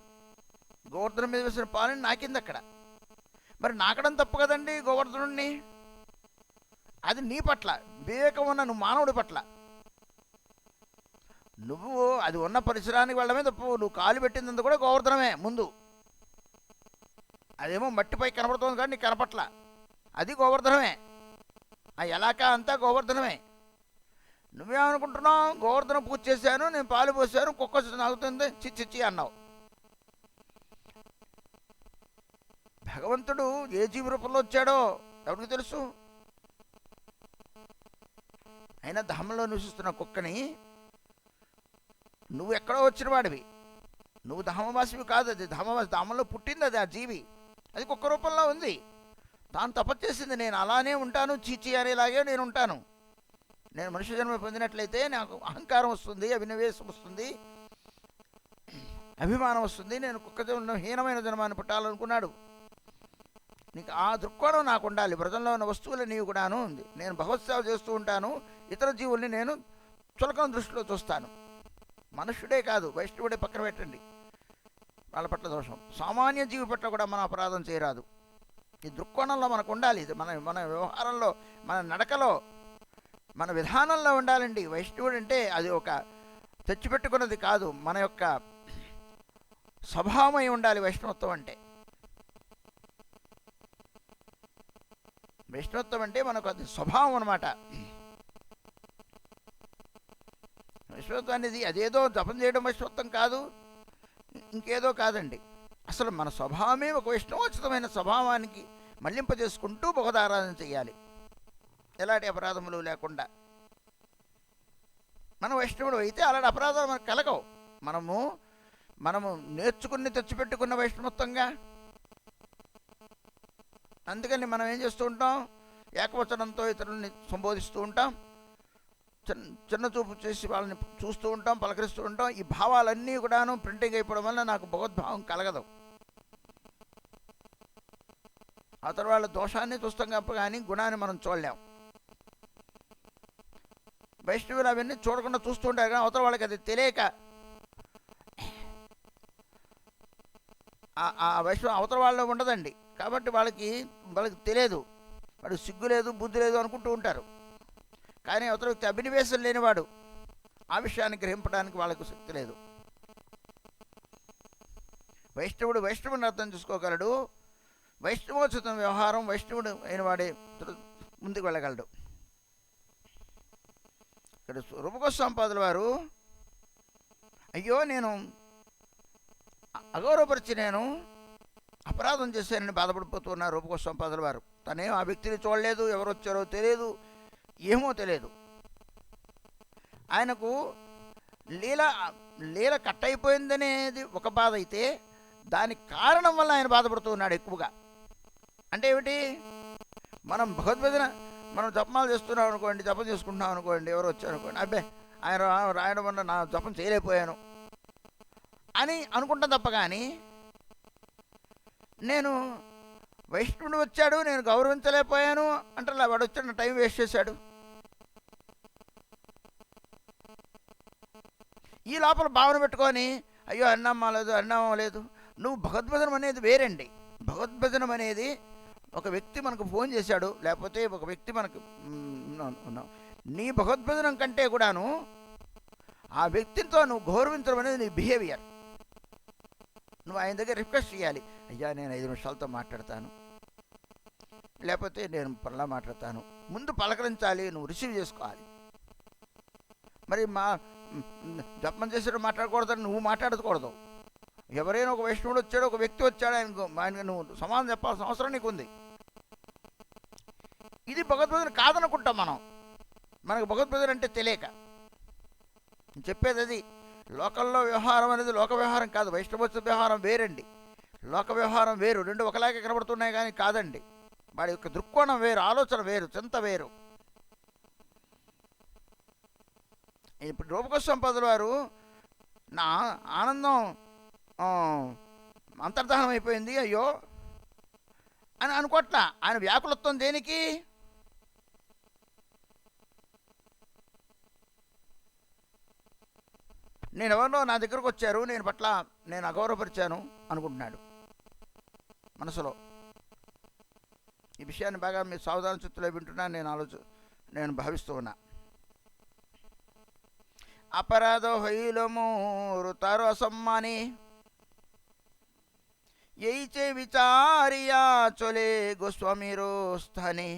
Speaker 1: గోవర్ధనం మీద వేసిన పాలని నాకింది అక్కడ. మరి నాకడం తప్పు కదండి గోవర్ధనుడిని. అది నీ పట్ల వివేకం ఉన్న నువ్వు మానవుడి పట్ల. నువ్వు అది ఉన్న పరిసరానికి వెళ్ళడమే తప్పు. నువ్వు కాలు పెట్టిందంత కూడా గోవర్ధనమే ముందు. అదేమో మట్టిపై కనపడుతుంది కానీ నీకు కనపట్ల. అది గోవర్ధనమే. ఆ ఎలాకా అంతా గోవర్ధనమే. నువ్వేమనుకుంటున్నావు? గోవర్ధన పూజ చేశాను, నేను పాలు పోసాను, కుక్క నాగుతుంది, చిచ్చి అన్నావు. భగవంతుడు ఏ జీవి రూపంలో వచ్చాడో ఎవరికి తెలుసు? అయినా ధామంలో నివసిస్తున్న కుక్కని నువ్వు ఎక్కడో వచ్చిన వాడివి. నువ్వు ధామవాసివి కాదు. అది ధామంలో పుట్టింది. అది ఆ జీవి. అది కుక్క రూపంలో ఉంది. తాను తపస్సు చేసింది. నేను అలానే ఉంటాను, చీచి అనేలాగే నేను ఉంటాను. నేను మనుష్య జన్మ పొందినట్లయితే నాకు అహంకారం వస్తుంది, అభినవేశం వస్తుంది, అభిమానం వస్తుంది. నేను కుక్క జన్మ హీనమైన జన్మాన్ని పుట్టాలనుకున్నాడు. నీకు ఆ దృక్కోణం నాకు ఉండాలి. వ్రతంలో ఉన్న వస్తువులు నీవు కూడాను ఉంది. నేను భగవత్సేవ చేస్తూ ఉంటాను, ఇతర జీవుల్ని నేను చులకన దృష్టిలో చూస్తాను. మనుష్యుడే కాదు, వైష్ణవుడే పక్కన పెట్టండి, వాళ్ళ పట్ల దోషం. సామాన్య జీవి పట్ల కూడా మనం అపరాధం చేయరాదు. ఈ దృక్కోణంలో మనకు ఉండాలి. ఇది మన వ్యవహారంలో, మన నడకలో, మన విధానంలో ఉండాలండి. వైష్ణవుడు అంటే అది ఒక తెచ్చిపెట్టుకున్నది కాదు, మన యొక్క స్వభావమై ఉండాలి వైష్ణవత్వం అంటే. వైష్ణవత్వం అంటే మనకు అది స్వభావం అన్నమాట. వైష్ణవత్వం అనేది అదేదో జపం చేయడం వైష్ణవత్వం కాదు, ఇంకేదో కాదండి. అసలు మన స్వభావమే ఒక వైష్ణవోచితమైన స్వభావానికి మళ్లింపజేసుకుంటూ భగవదారాధన చేయాలి, ఎలాంటి అపరాధములు లేకుండా. మనం వైష్ణవుడు అయితే అలాంటి అపరాధాలు మనకు కలగవు. మనము నేర్చుకుని తెచ్చిపెట్టుకున్న వైష్ణవత్వంగా. అందుకని మనం ఏం చేస్తూ ఉంటాం? ఏకవచనంతో ఇతరుల్ని సంబోధిస్తూ ఉంటాం, చిన్న చూపు చేసి వాళ్ళని చూస్తూ ఉంటాం, పలకరిస్తూ ఉంటాం. ఈ భావాలన్నీ కూడాను ప్రింటింగ్ అయిపోవడం వల్ల నాకు భగవద్భావం కలగదు. అవతల వాళ్ళ దోషాన్ని చూస్తాం కానీ గుణాన్ని మనం చూడలేం. వైష్ణవులు అవన్నీ చూడకుండా చూస్తూ ఉంటారు కానీ అవతల వాళ్ళకి అది తెలియక ఆ వైష్ణవం అవతల వాళ్ళు ఉండదండి. కాబట్టి వాళ్ళకి తెలియదు, వాడు సిగ్గు లేదు, బుద్ధి లేదు అనుకుంటూ ఉంటారు. కానీ అవతల వ్యక్తి అభినవేశం లేనివాడు, ఆ విషయాన్ని గ్రహింపడానికి వాళ్ళకు శక్తి లేదు. వైష్ణవుడిని అర్థం చేసుకోగలడు. వైష్ణవోచితం వ్యవహారం వైష్ణవుడు అయిన వాడే ముందుకు వెళ్ళగలడు. ఇక్కడ రూపగోస్వామిపాదుల వారు, అయ్యో నేను అగౌరవపరిచి నేను అపరాధం చేశానని బాధపడిపోతున్నారు రూపగోస్వామిపాదుల వారు. తనేం ఆ వ్యక్తిని చూడలేదు, ఎవరు వచ్చారో తెలియదు, ఏమో తెలియదు. ఆయనకు లీల లీల కట్ అయిపోయిందనేది ఒక బాధ అయితే, దానికి కారణం వల్ల ఆయన బాధపడుతూ ఉన్నాడు ఎక్కువగా. అంటే ఏమిటి? మనం భగవద్గీత మనం జపమాలు చేస్తున్నాం అనుకోండి, జపం చేసుకుంటున్నాం అనుకోండి, ఎవరు వచ్చారు అనుకోండి, అబ్బే ఆయన రాయడం వల్ల నా జపం చేయలేకపోయాను అని అనుకుంటాం తప్ప కానీ, నేను వైష్ణవుడు వచ్చాడు నేను గౌరవించలేకపోయాను అంటే వాడు వచ్చాడు నా టైం వేస్ట్ చేశాడు. ఈ లోపల భావన పెట్టుకొని అయ్యో అన్నమ్మ లేదు అన్నమ్మ లేదు. నువ్వు భగవద్భజనం అనేది వేరండి. భగవద్భజనం అనేది ఒక వ్యక్తి మనకు ఫోన్ చేశాడు, లేకపోతే ఒక వ్యక్తి మనకు నీ భగవద్భజనం కంటే కూడాను ఆ వ్యక్తితో నువ్వు గౌరవించడం అనేది నీ బిహేవియర్. నువ్వు ఆయన దగ్గర రిక్వెస్ట్ చేయాలి, అయ్యా నేను 5 నిమిషాలతో మాట్లాడతాను, లేకపోతే నేను పర్లా మాట్లాడతాను. ముందు పలకరించాలి, నువ్వు రిసీవ్ చేసుకోవాలి. మరి జపం చేసాడు మాట్లాడకూడదని నువ్వు మాట్లాడకూడదు. ఎవరైనా ఒక వైష్ణవుడు వచ్చాడు, ఒక వ్యక్తి వచ్చాడు, ఆయనకు నువ్వు సమాధానం చెప్పాల్సిన అవసరం నీకు ఉంది. ఇది భగవద్భజన కాదనుకుంటాం మనం. మనకు భగవద్భజన అంటే తెలియక చెప్పేది అది. లోకల్లో వ్యవహారం అనేది లోక వ్యవహారం కాదు, వైష్ణవోత్సవ వ్యవహారం వేరండి. లోక వ్యవహారం వేరు, రెండు ఒకలాగే కనబడుతున్నాయి కానీ కాదండి. వాడి యొక్క దృక్కోణం వేరు, ఆలోచన వేరు, చింత వేరు. ఇప్పుడు రూపగోస్వామి పంతులు వారు నా ఆనందం అంతర్ధానం అయిపోయింది అయ్యో అని అనుకోట్లా. ఆయన వ్యాకులత్వం దేనికి? నేను ఎవరినో నా దగ్గరకు వచ్చారు, నేను అగౌరవపరిచాను అనుకుంటున్నాడు మనసులో. ఈ విషయాన్ని బాగా మీరు సావధాన చిత్తులో వింటున్నాను, నేను భావిస్తూ ఉన్నా. అపరాధ హైలము రుతారు అసమ్మాని এইচে విచారియా చొలే గోస్వామిరో స్థాని.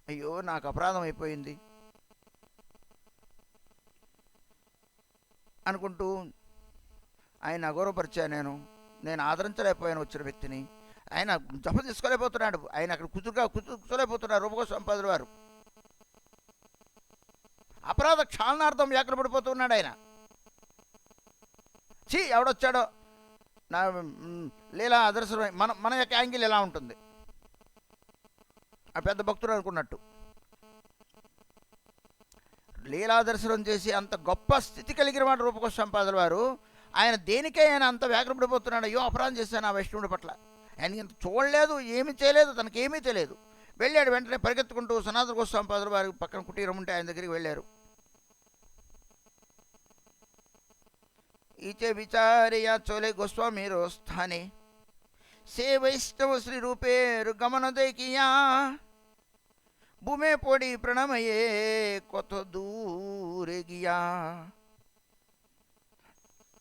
Speaker 1: అయ్యో నాకు అపరాధం అయిపోయింది అనుకుంటూ ఆయన అగౌరవపరిచా. నేను ఆదరించలేకపోయాను వచ్చిన వ్యక్తిని. ఆయన జపం తీసుకోలేకపోతున్నాడు, ఆయన అక్కడ కూర్చోలేకపోతున్నాడు రూపగోస్వామి పంతులు వారు. అపరాధ క్షాళనార్థం వ్యాఖ్యలు పడిపోతున్నాడు ఆయన. ఎవడొచ్చాడో నా లీలా దర్శనం మన యొక్క యాంగిల్ ఎలా ఉంటుంది, ఆ పెద్ద భక్తుడు అనుకున్నట్టు. లీలా దర్శనం చేసి అంత గొప్ప స్థితి కలిగిన వాడు రూపగోస్వామి పంతులు వారు. ఆయన దేనికే ఆయన అంత వ్యాఖ్యలు పడిపోతున్నాడు. అయ్యో అపరాధం చేశాను ఆ వైష్ణవుడి పట్ల. ఆయనకి ఇంత చూడలేదు, ఏమీ చేయలేదు, తనకేమీ తెలియదు. వెళ్ళాడు వెంటనే పరిగెత్తుకుంటూ సనాతన గోస్వామి పంతులు వారి పక్కన కుటీరం ఉంటే ఆయన దగ్గరికి వెళ్ళారు. ఈచే విచారియా చోలే గోస్వామిరో స్థానే సే వైష్ణవ శ్రీ రూపేరు గమన దేకియా భూమే పొడి ప్రణమయే కొత్త దూరే గియా.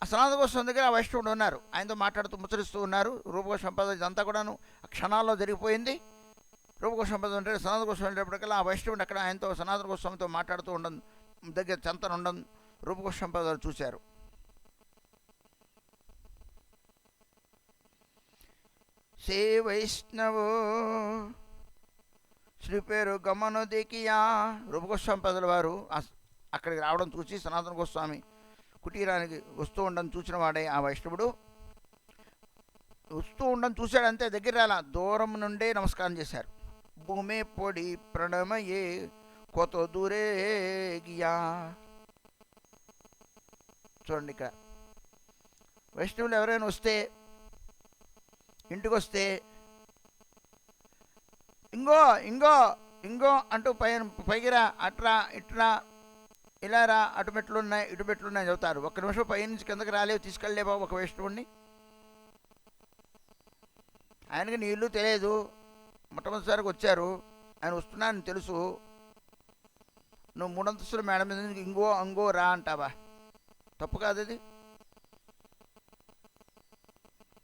Speaker 1: సనాతన గోస్వామి దగ్గర ఆ వైష్ణవుడు ఉన్నారు, ఆయనతో మాట్లాడుతూ ముచ్చరిస్తూ ఉన్నారు. రూపగోస్వామి పంతులు ఇదంతా కూడాను క్షణాల్లో జరిగిపోయింది. రూపగోస్వామి పంతులు అంటే సనాతన గోస్వామి వెళ్ళేప్పటికల్లా ఆ వైష్ణవుడు అక్కడ ఆయనతో సనాతన గోస్వామితో మాట్లాడుతూ ఉండదు, దగ్గర చెంతన ఉండదు. రూపగోస్వామి పంతులు చూశారు. సే వైష్ణవో శ్రీ పేరు గమను దేకియా. రూపగోస్వామి పంతులు వారు అక్కడికి రావడం చూసి సనాతన గోస్వామి కుటీరానికి వస్తూ ఉండడం చూసిన వాడే ఆ వైష్ణవుడు. వస్తూ ఉండడం చూశాడంతే, దగ్గర రాలా, దూరం నుండే నమస్కారం చేశారు. భూమే పొడి ప్రణమయే కొత్త దూరే గియా. చూడండి, ఇక్కడ వైష్ణవులు ఎవరైనా వస్తే, ఇంటికి వస్తే ఇంగో ఇంగో ఇంగో అంటూ పైకి రా, అట్రా ఇట్రా, ఇలా రా, అటు మెట్లున్నాయి ఇటు మెట్లున్నాయి చెబుతారు. ఒక్క నిమిషం పైనుంచి కిందకి రాలేవు, తీసుకెళ్ళలేవా ఒక వైష్ణవుడిని? ఆయనకి నీళ్ళు తెలియదు, మొట్టమొదటిసారికి వచ్చారు, ఆయన వస్తున్నానని తెలుసు. నువ్వు 3 అంతస్తుల మేడ మీద ఇంగో అంగో రా అంటావా? తప్పు కాదు అది.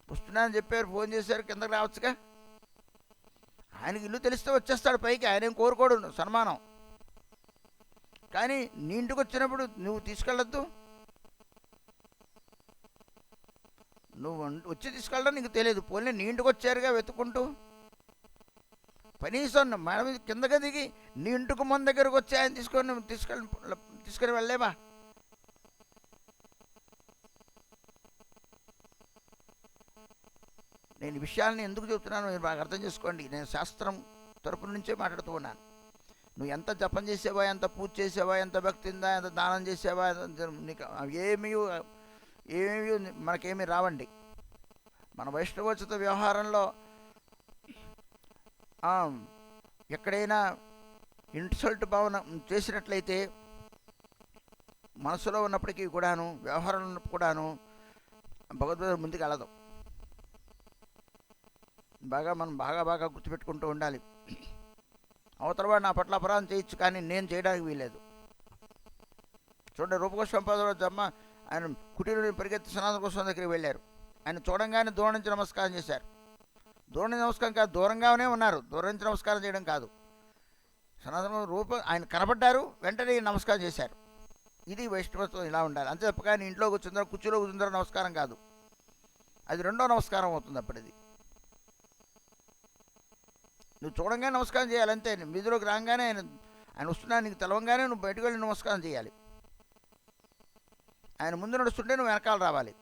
Speaker 1: వస్తున్నానని చెప్పారు, ఫోన్ చేశారు, కిందకి రావచ్చుగా. ఆయనకి ఇల్లు తెలిస్తే వచ్చేస్తాడు పైకి, ఆయనేం కోరుకోడు సన్మానం. కానీ నీ ఇంటికి వచ్చినప్పుడు నువ్వు తీసుకెళ్ళొద్దు. నువ్వు వచ్చి తీసుకెళ్ళడం నీకు తెలియదు, పోనీ నీ ఇంటికి వచ్చారుగా వెతుక్కుంటూ. కనీసం మేడం కిందగా దిగి నీ ఇంటికి మన దగ్గరకు వచ్చి ఆయన తీసుకొని వెళ్ళలేవా? నేను ఈ విషయాలని ఎందుకు చెబుతున్నాను మీరు బాగా అర్థం చేసుకోండి. నేను శాస్త్రం తరపు నుంచే మాట్లాడుతూ ఉన్నాను. నువ్వు ఎంత జపం చేసావా, ఎంత పూజ చేసావా, ఎంత భక్తి ఉందా, ఎంత దానం చేసావా, నీకు ఏమీ ఏమీ మనకేమీ రావండి. మన వైష్ణవోచిత వ్యవహారంలో ఎక్కడైనా ఇన్సల్ట్ భావన చేసినట్లయితే మనసులో ఉన్నప్పటికీ కూడాను, వ్యవహారంలో ఉన్నప్పుడు కూడాను భగవద్గీత ముందుకు వెళ్ళదు. మనం బాగా గుర్తుపెట్టుకుంటూ ఉండాలి. అవతలవాడు నా పట్ల అపరాధం చేయొచ్చు, కానీ నేను చేయడానికి వీలేదు. చూడండి, రూపగోస్వామి జమ్మ ఆయన కుటీరుని పరిగెత్తి సనాతన గోస్వామి దగ్గరికి వెళ్ళారు. ఆయన చూడంగానే దూరం నుంచి నమస్కారం చేశారు. దూరం నుంచి నమస్కారం కాదు, దూరంగానే ఉన్నారు, దూరం నుంచి నమస్కారం చేయడం కాదు. సనాతన ఆయన కనపడ్డారు, వెంటనే నమస్కారం చేశారు. ఇది వైష్ణవత్వం, ఇలా ఉండాలి. అంతే తప్ప కానీ ఇంట్లో కూర్చుందరో కుర్చీలో కూర్చుందరో నమస్కారం కాదు, అది రెండో నమస్కారం అవుతుంది. అప్పటిది నువ్వు చూడంగానే నమస్కారం చేయాలి, అంతే. వీధిలోకి రాగానే ఆయన వస్తున్నా నీకు తెలవంగానే నువ్వు బయటకు వెళ్ళి నమస్కారం చేయాలి. ఆయన ముందు నడుస్తుంటే నువ్వు వెనకాల రావాలి.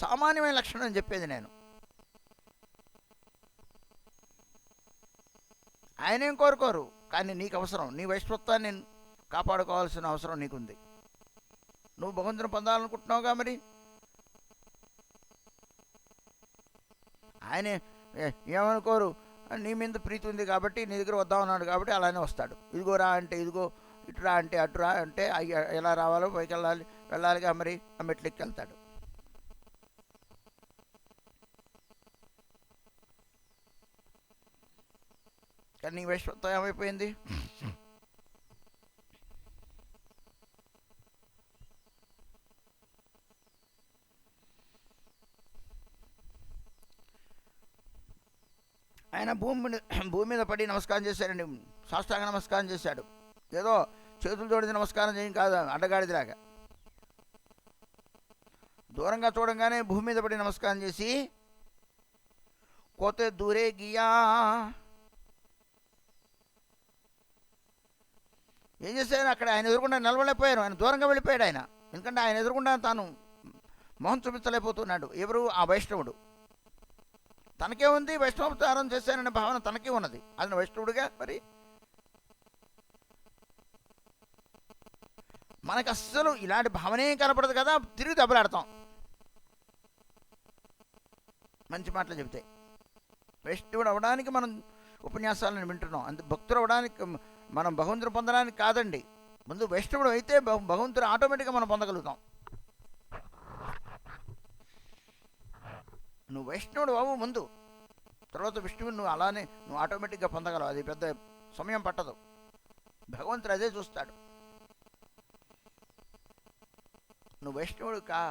Speaker 1: సామాన్యమైన లక్షణం అని చెప్పేది నేను. ఆయనేం కోరుకోరు, కానీ నీకు అవసరం. నీ వైష్ణవత్వాన్ని కాపాడుకోవాల్సిన అవసరం నీకుంది. నువ్వు భగవంతుని పొందాలనుకుంటున్నావుగా, మరి ఆయనే ఏమనుకోరు. నీ మీద ప్రీతి ఉంది కాబట్టి నీ దగ్గర వద్దామన్నాడు కాబట్టి అలానే వస్తాడు. ఇదిగో రా అంటే ఇదిగో, ఇటు రా అంటే అటు రా అంటే ఎలా రావాలో పైకి వెళ్ళాలిగా, మరి ఆ మెట్లెక్కి వెళ్తాడు. కానీ నీ వైష్ణవత్వం ఏమైపోయింది? ఆయన భూమి మీద పడి నమస్కారం చేశాడండి, సాష్టాంగ నమస్కారం చేశాడు. ఏదో చేతులు జోడించి నమస్కారం చేయడం కాదు, అడ్డగాడిదిలాగా దూరంగా చూడంగానే భూమి మీద పడి నమస్కారం చేసి కోతే దూరే గియా ఏం చేశారు, అక్కడ ఆయన ఎదురుకుండా నిలబడలేకపోయారు. ఆయన దూరంగా వెళ్ళిపోయాడు ఆయన. ఎందుకంటే ఆయన ఎదురుకుండా తాను మొహం చూపించలేకపోతున్నాడు. ఎవరు? ఆ వైష్ణవుడు. తనకే ఉంది, వైష్ణవోపచారం చేశాననే భావన తనకే ఉన్నది. అది వైష్ణవుడిగా. మరి మనకు అస్సలు ఇలాంటి భావనే కనపడదు కదా, తిరిగి దెబ్బలాడతాం మంచి మాటలు చెబితే. వైష్ణవుడు అవ్వడానికి మనం ఉపన్యాసాలను వింటున్నాం, అంతే. భక్తుడు అవ్వడానికి, మనం భగవంతుడు పొందడానికి కాదండి. ముందు వైష్ణవుడు అయితే భగవంతుడు ఆటోమేటిక్గా మనం పొందగలుగుతాం. నువ్వు వైష్ణవుడు అవ్వు ముందు, తర్వాత విష్ణువుని నువ్వు అలానే నువ్వు ఆటోమేటిక్గా పొందగలవు. అది పెద్ద సమయం పట్టదు. భగవంతుడు అదే చూస్తాడు. నువ్వు వైష్ణవుడు కా,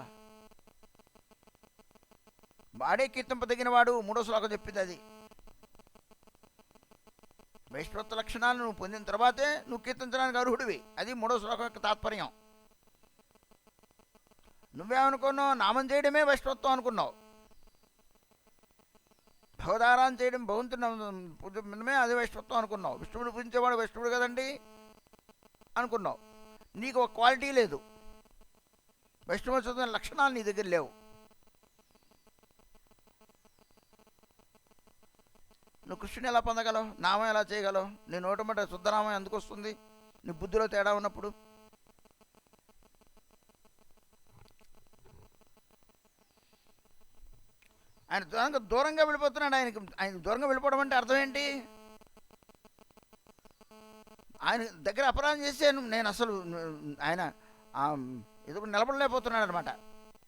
Speaker 1: వాడే కీర్తింపదగిన వాడు. 3వ శ్లోకం చెప్పింది అది. వైష్ణవత్వ లక్షణాలు నువ్వు పొందిన తర్వాతే నువ్వు కీర్తించడానికి అర్హుడివి. అది 3వ శ్లోకం యొక్క తాత్పర్యం. నువ్వేమనుకున్నావు? నామం చేయడమే వైష్ణవత్వం అనుకున్నావు. భగవదారాధన చేయడం, భగవంతుని పూజమే అది వైష్ణవత్వం అనుకున్నావు. విష్ణువుని పూజించేవాడు వైష్ణవుడు కదండి అనుకున్నావు. నీకు ఒక క్వాలిటీ లేదు, వైష్ణవ లక్షణాలు నీ దగ్గర లేవు. నువ్వు కృష్ణుని ఎలా పొందగలవు? నామం ఎలా చేయగలవు? నీ నోటమట శుద్ధనామం ఎందుకు వస్తుంది? నీ బుద్ధిలో తేడా ఉన్నప్పుడు. ఆయన దూరంగా వెళ్ళిపోతున్నాడు. ఆయన దూరంగా వెళ్ళిపోవడం అంటే అర్థం ఏంటి? ఆయన దగ్గర అపరాధం చేశాను నేను, అసలు ఆయన ఎదుగు నిలబడలేకపోతున్నాడు అనమాట.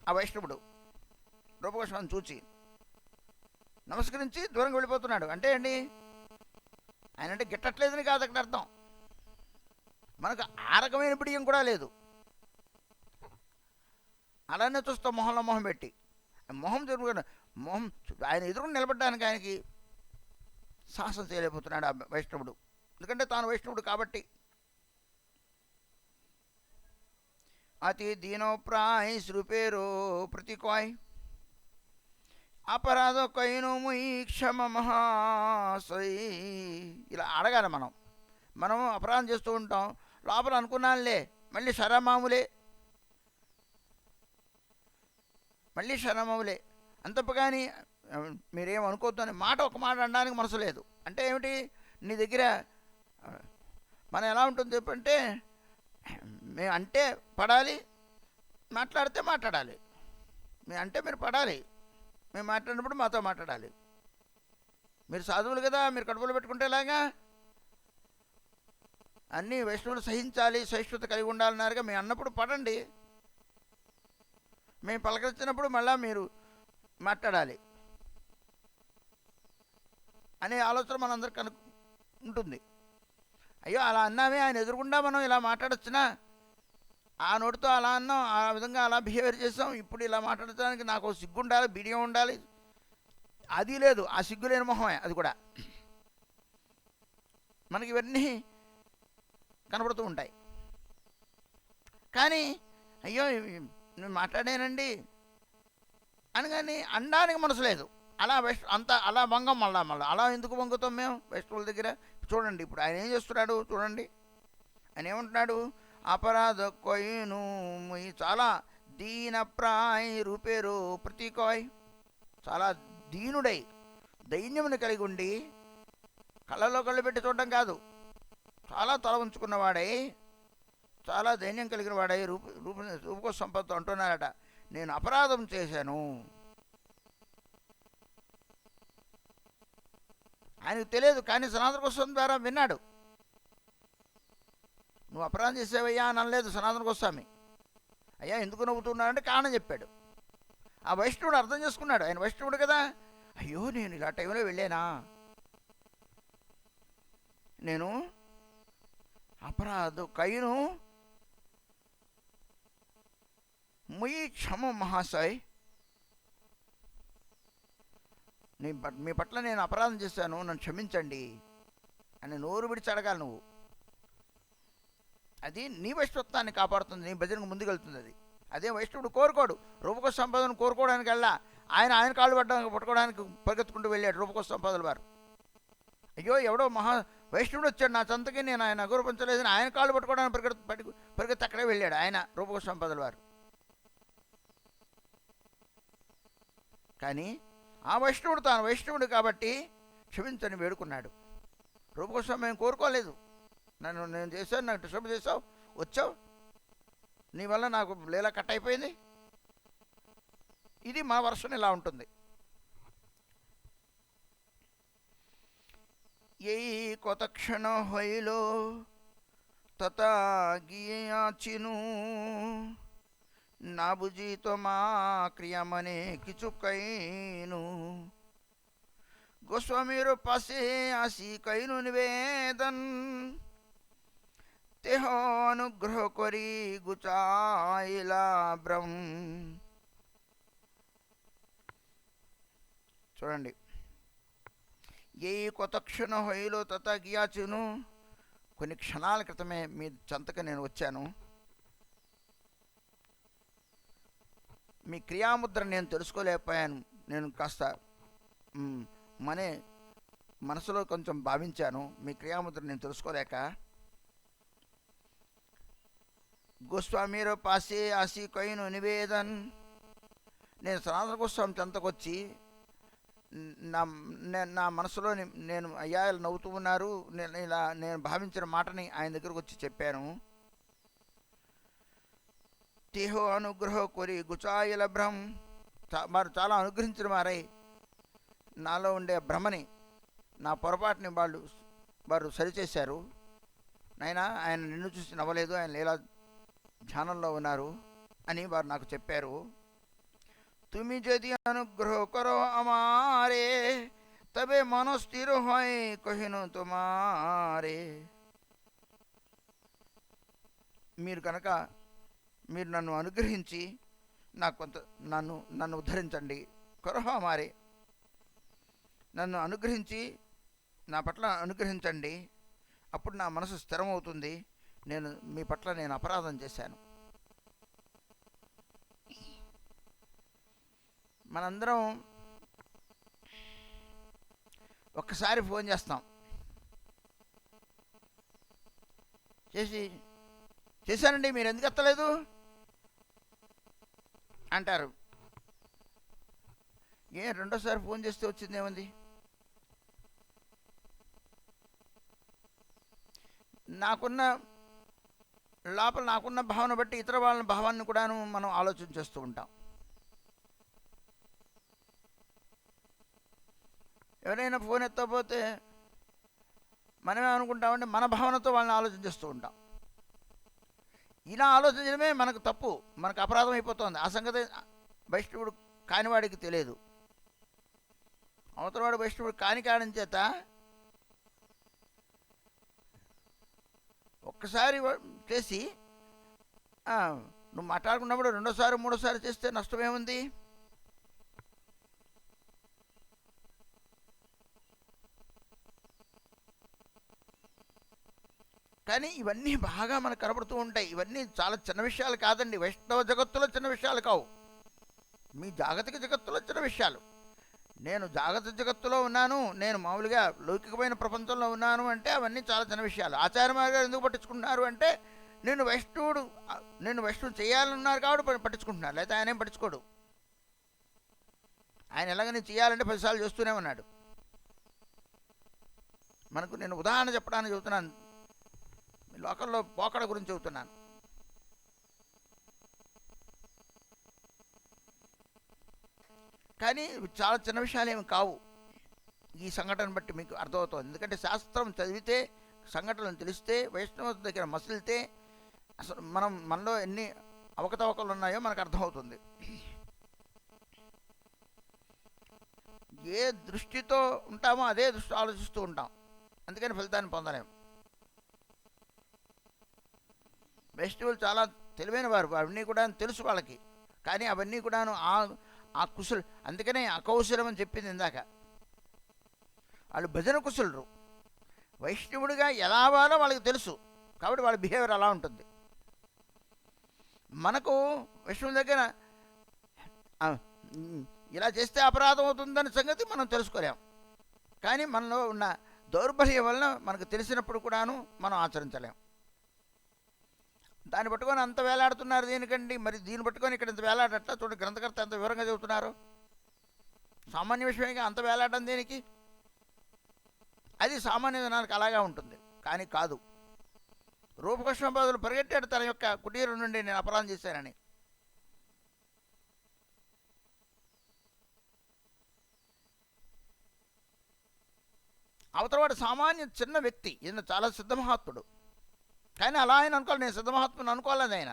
Speaker 1: ఆ వైష్ణవుడు రూపగోస్వామిని చూచి నమస్కరించి దూరంగా వెళ్ళిపోతున్నాడు. అంటే ఏంటి? ఆయన అంటే గిట్టట్లేదని కాదు అక్కడ అర్థం. మనకు ఆ రకమైన బిడియం కూడా లేదు. అలానే చూస్తాం మొహంలో మొహం పెట్టి. మొహం మొహం ఆయన ఎదురుని నిలబడడానికి ఆయనకి సాహసం చేయలేకపోతున్నాడు ఆ వైష్ణవుడు. ఎందుకంటే తాను వైష్ణవుడు కాబట్టి. అతి దీనోప్రాయ్ శ్రుపేరో ప్రతికాయ్ అపరాధ కైనోముయి క్షమ మహాశై. ఇలా అడగాలి మనం అపరాధం చేస్తూ ఉంటాం, లోపల అనుకున్నానులే, మళ్ళీ శరమాములే. అంతప్పగాని మీరేం అనుకోవద్దు అని మాట ఒక మాట అనడానికి మనసు లేదు అంటే ఏమిటి నీ దగ్గర ఆ, మనం ఎలా ఉంటుంది చెప్పంటే మేము అంటే పడాలి మాట్లాడితే మాట్లాడాలి మేము అంటే మీరు పడాలి మేము మాట్లాడినప్పుడు మాతో మాట్లాడాలి మీరు సాధువులు కదా మీరు కడుపులో పెట్టుకుంటే ఎలాగా అన్నీ వైష్ణవులు సహించాలి సహిష్ణుత కలిగి ఉండాలన్నారుగా మేము అన్నప్పుడు పడండి మేము పలకరించినప్పుడు మళ్ళీ మీరు మాట్లాడాలి అనే ఆలోచన మనందరికి ఉంటుంది అయ్యో అలా అన్నామే ఆయన ఎదురుగుండా మనం ఇలా మాట్లాడొచ్చునా ఆ నోటితో అలా అన్నాం ఆ విధంగా అలా బిహేవియర్ చేసాం ఇప్పుడు ఇలా మాట్లాడటానికి నాకు సిగ్గు ఉండాలి బిడియం ఉండాలి అది లేదు ఆ సిగ్గు లేని మొహమే అది కూడా మనకి ఇవన్నీ కనబడుతూ ఉంటాయి కానీ అయ్యో నేను మాట్లాడానండి అని కానీ అనడానికి మనసు లేదు అలా అంత అలా వంగం మళ్ళా అలా ఎందుకు వంగుతాం మేము వైష్ణవుల దగ్గర చూడండి ఇప్పుడు ఆయన ఏం చేస్తున్నాడు చూడండి ఆయన ఏమంటున్నాడు అపరాధ కొయ్యను చాలా దీన ప్రాయ్ రూపేరు ప్రతీకోయ్ చాలా దీనుడై దైన్యమును కలిగి ఉండి కళ్ళలో కళ్ళు పెట్టి చూడడం కాదు చాలా తల ఉంచుకున్నవాడై చాలా దైన్యం కలిగిన వాడై రూపకో సంపత్తో అంటున్నాడట నేను అపరాధం చేశాను ఆయనకు తెలియదు కానీ సనాతన గోస్వామి ద్వారా విన్నాడు నువ్వు అపరాధం చేసావయ్యా అని అనలేదు సనాతన గోస్వామి అయ్యా ఎందుకు నవ్వుతున్నాడంటే కారణం చెప్పాడు ఆ వైష్ణవుడు అర్థం చేసుకున్నాడు ఆయన వైష్ణవుడు కదా అయ్యో నేను ఇలా టైంలో వెళ్ళానా నేను అపరాధ కయ్యను ముయి క్షమ మహాశయ్ మీ పట్ల నేను అపరాధం చేశాను నన్ను క్షమించండి అని నోరు విడిచి అడగాలి నువ్వు అది నీ వైష్ణవత్వాన్ని కాపాడుతుంది నీ భజనకు ముందుకెళ్తుంది అది అదే వైష్ణవుడు కోరుకోడు రూపకో సంపదను కోరుకోవడానికి వెళ్ళా ఆయన కాళ్ళు పట్టుకోవడానికి పరిగెత్తుకుంటూ వెళ్ళాడు రూపకో సంపదల వారు అయ్యో ఎవడో మహా వైష్ణవుడు వచ్చాడు నా సంతకి నేను ఆయన గౌరవించలేదని ఆయన కాళ్ళు పట్టుకోవడానికి పరిగెత్తి అక్కడే వెళ్ళాడు ఆయన రూపకో సంపదల వారు కానీ ఆ వైష్ణవుడు తాను వైష్ణవుడు కాబట్టి క్షమించని వేడుకున్నాడు రూపగోస్వామి మేము కోరుకోలేదు నేను చేశాను నాకు డిస్టర్బ్ చేసావు వచ్చావు నీ వల్ల నాకు లీలా కట్ అయిపోయింది ఇది మా వర్షన్ ఇలా ఉంటుంది এই কতক্ষণ হইল তথা গিয়াছিনু না বুঝি তোমা ক্রিয়া মানে কিছু কইনু গোস্বামীর পাশে আসি কইনু নিবেদন তেহ অনুগ্রহ করি গুচাইলা ব্রহ্ম చూడండి ఏ కొత్త క్షణం హైలో తత గియాచును కొన్ని క్షణాల క్రితమే మీ చెంతకు నేను వచ్చాను మీ క్రియాముద్ర నేను తెలుసుకోలేకపోయాను నేను కాస్త మనసులో కొంచెం భావించాను మీ క్రియాముద్ర నేను తెలుసుకోలేక గోస్వామీరో పాసే ఆసి కొయిను నివేదన్ నేను సనాతన గోస్వామి చెంతకొచ్చి నా మనసులో నేను అయ్యా నవ్వుతూ ఉన్నారు నేను భావించిన మాటని ఆయన దగ్గరకు వచ్చి చెప్పాను తేహో అనుగ్రహ కోరి గుచాయిల భ్రమ్ వారు చాలా అనుగ్రహించిన వారై నాలో ఉండే భ్రమని నా పొరపాటుని వారు సరిచేశారు నైనా ఆయన నిన్ను చూసి నవ్వలేదు ఆయన లీలా ధ్యానంలో ఉన్నారు అని వారు నాకు చెప్పారు তুমি যদি অনুগ্রহ করো আমারে তবে মন স্থির হয় কহিনু তোমারে మీరు నన్ను అనుగ్రహించి నాకు కొంత నన్ను ఉద్ధరించండి కరో అమారే నన్ను అనుగ్రహించి నా పట్ల అనుగ్రహించండి అప్పుడు నా మనసు స్థిరమవుతుంది మీ పట్ల నేను అపరాధం చేశాను మనందరం ఒక్కసారి ఫోన్ చేస్తాం చేశానండి మీరు ఎందుకు ఎత్తలేదు అంటారు రెండోసారి ఫోన్ చేస్తే వచ్చింది ఏముంది? నాకున్న లోపల నాకున్న భావన బట్టి ఇతర వాళ్ళ భావాన్ని కూడాను మనం ఆలోచన చేస్తూ ఉంటాం. ఎవరైనా ఫోన్ ఎత్తకపోతే మనమే అనుకుంటామంటే మన భావనతో వాళ్ళని ఆలోచన చేస్తూ ఉంటాం. ఇలా ఆలోచించడమే మనకు తప్పు, మనకు అపరాధం అయిపోతుంది. ఆ సంగతి వైష్ణవుడు కానివాడికి తెలియదు. అవతలవాడు వైష్ణవుడు కాని కారణం చేత ఒక్కసారి చేసి నువ్వు మాట్లాడుకున్నప్పుడు రెండోసారి మూడోసారి చేస్తే నష్టమేముంది? కానీ ఇవన్నీ బాగా మనకు కనబడుతూ ఉంటాయి. ఇవన్నీ చాలా చిన్న విషయాలు కాదండి. వైష్ణవ జగత్తులో చిన్న విషయాలు కావు, మీ జాగతిక జగత్తులో చిన్న విషయాలు. నేను జాగతిక జగత్తులో ఉన్నాను, నేను మామూలుగా లౌకికమైన ప్రపంచంలో ఉన్నాను అంటే అవన్నీ చాలా చిన్న విషయాలు. ఆచార్యమార్ గారు ఎందుకు పట్టించుకుంటున్నారు అంటే నేను వైష్ణవుడు చేయాలన్నారు కాబట్టి పట్టించుకుంటున్నారు, లేకపోతే ఆయన ఏం పట్టించుకోడు. ఆయన ఎలాగని చేయాలంటే 10 సార్లు చేస్తూనే ఉన్నాడు. మనకు నేను ఉదాహరణ చెప్పడానికి చెబుతున్నాను, లోకల్లో పోకడ గురించి చెబుతున్నాను. కానీ చాలా చిన్న విషయాలు ఏమి కావు. ఈ సంఘటన బట్టి మీకు అర్థమవుతుంది. ఎందుకంటే శాస్త్రం చదివితే, సంఘటనలు తెలిస్తే, వైష్ణవ దగ్గర మసిలితే అసలు మనలో ఎన్ని అవకతవకలు ఉన్నాయో మనకు అర్థమవుతుంది. ఏ దృష్టితో ఉంటామో అదే దృష్టి ఆలోచిస్తూ ఉంటాం, అందుకని ఫలితాన్ని పొందలేము. వైష్ణవులు చాలా తెలివైన వారు, అవన్నీ కూడా తెలుసు వాళ్ళకి. కానీ అవన్నీ కూడాను ఆ కుశలు, అందుకనే అకౌశలం అని చెప్పింది ఇందాక. వాళ్ళు భజన కుశలురు. వైష్ణవుడిగా ఎలా అవ్వాలో వాళ్ళకి తెలుసు, కాబట్టి వాళ్ళ బిహేవియర్ అలా ఉంటుంది. మనకు వైష్ణవుడి దగ్గర ఇలా చేస్తే అపరాధం అవుతుందనే సంగతి మనం తెలుసుకోలేం. కానీ మనలో ఉన్న దౌర్బల్యం వలన మనకు తెలిసినప్పుడు కూడాను మనం ఆచరించలేం. దాన్ని పట్టుకొని అంత వేలాడుతున్నారు దేనికండి? మరి దీన్ని పట్టుకొని ఇక్కడ ఇంత వేలాడట్లా చూడండి, గ్రంథకర్త ఎంత వివరంగా చెబుతున్నారు. సామాన్య విషయంగా అంత వేలాడడం దేనికి? అది సామాన్య జనానికి అలాగా ఉంటుంది, కానీ కాదు. రూపకృష్ణపాదులు పరిగెట్టాడు తన యొక్క కుటీరం నుండి నేను అపరాధం చేశానని. అవతలవాడు సామాన్య చిన్న వ్యక్తి, ఈయన చాలా సిద్ధమహాత్ముడు. కానీ అలా ఆయన అనుకోవాలి, నేను సిద్ధమహాత్ముని అనుకోలేదు ఆయన.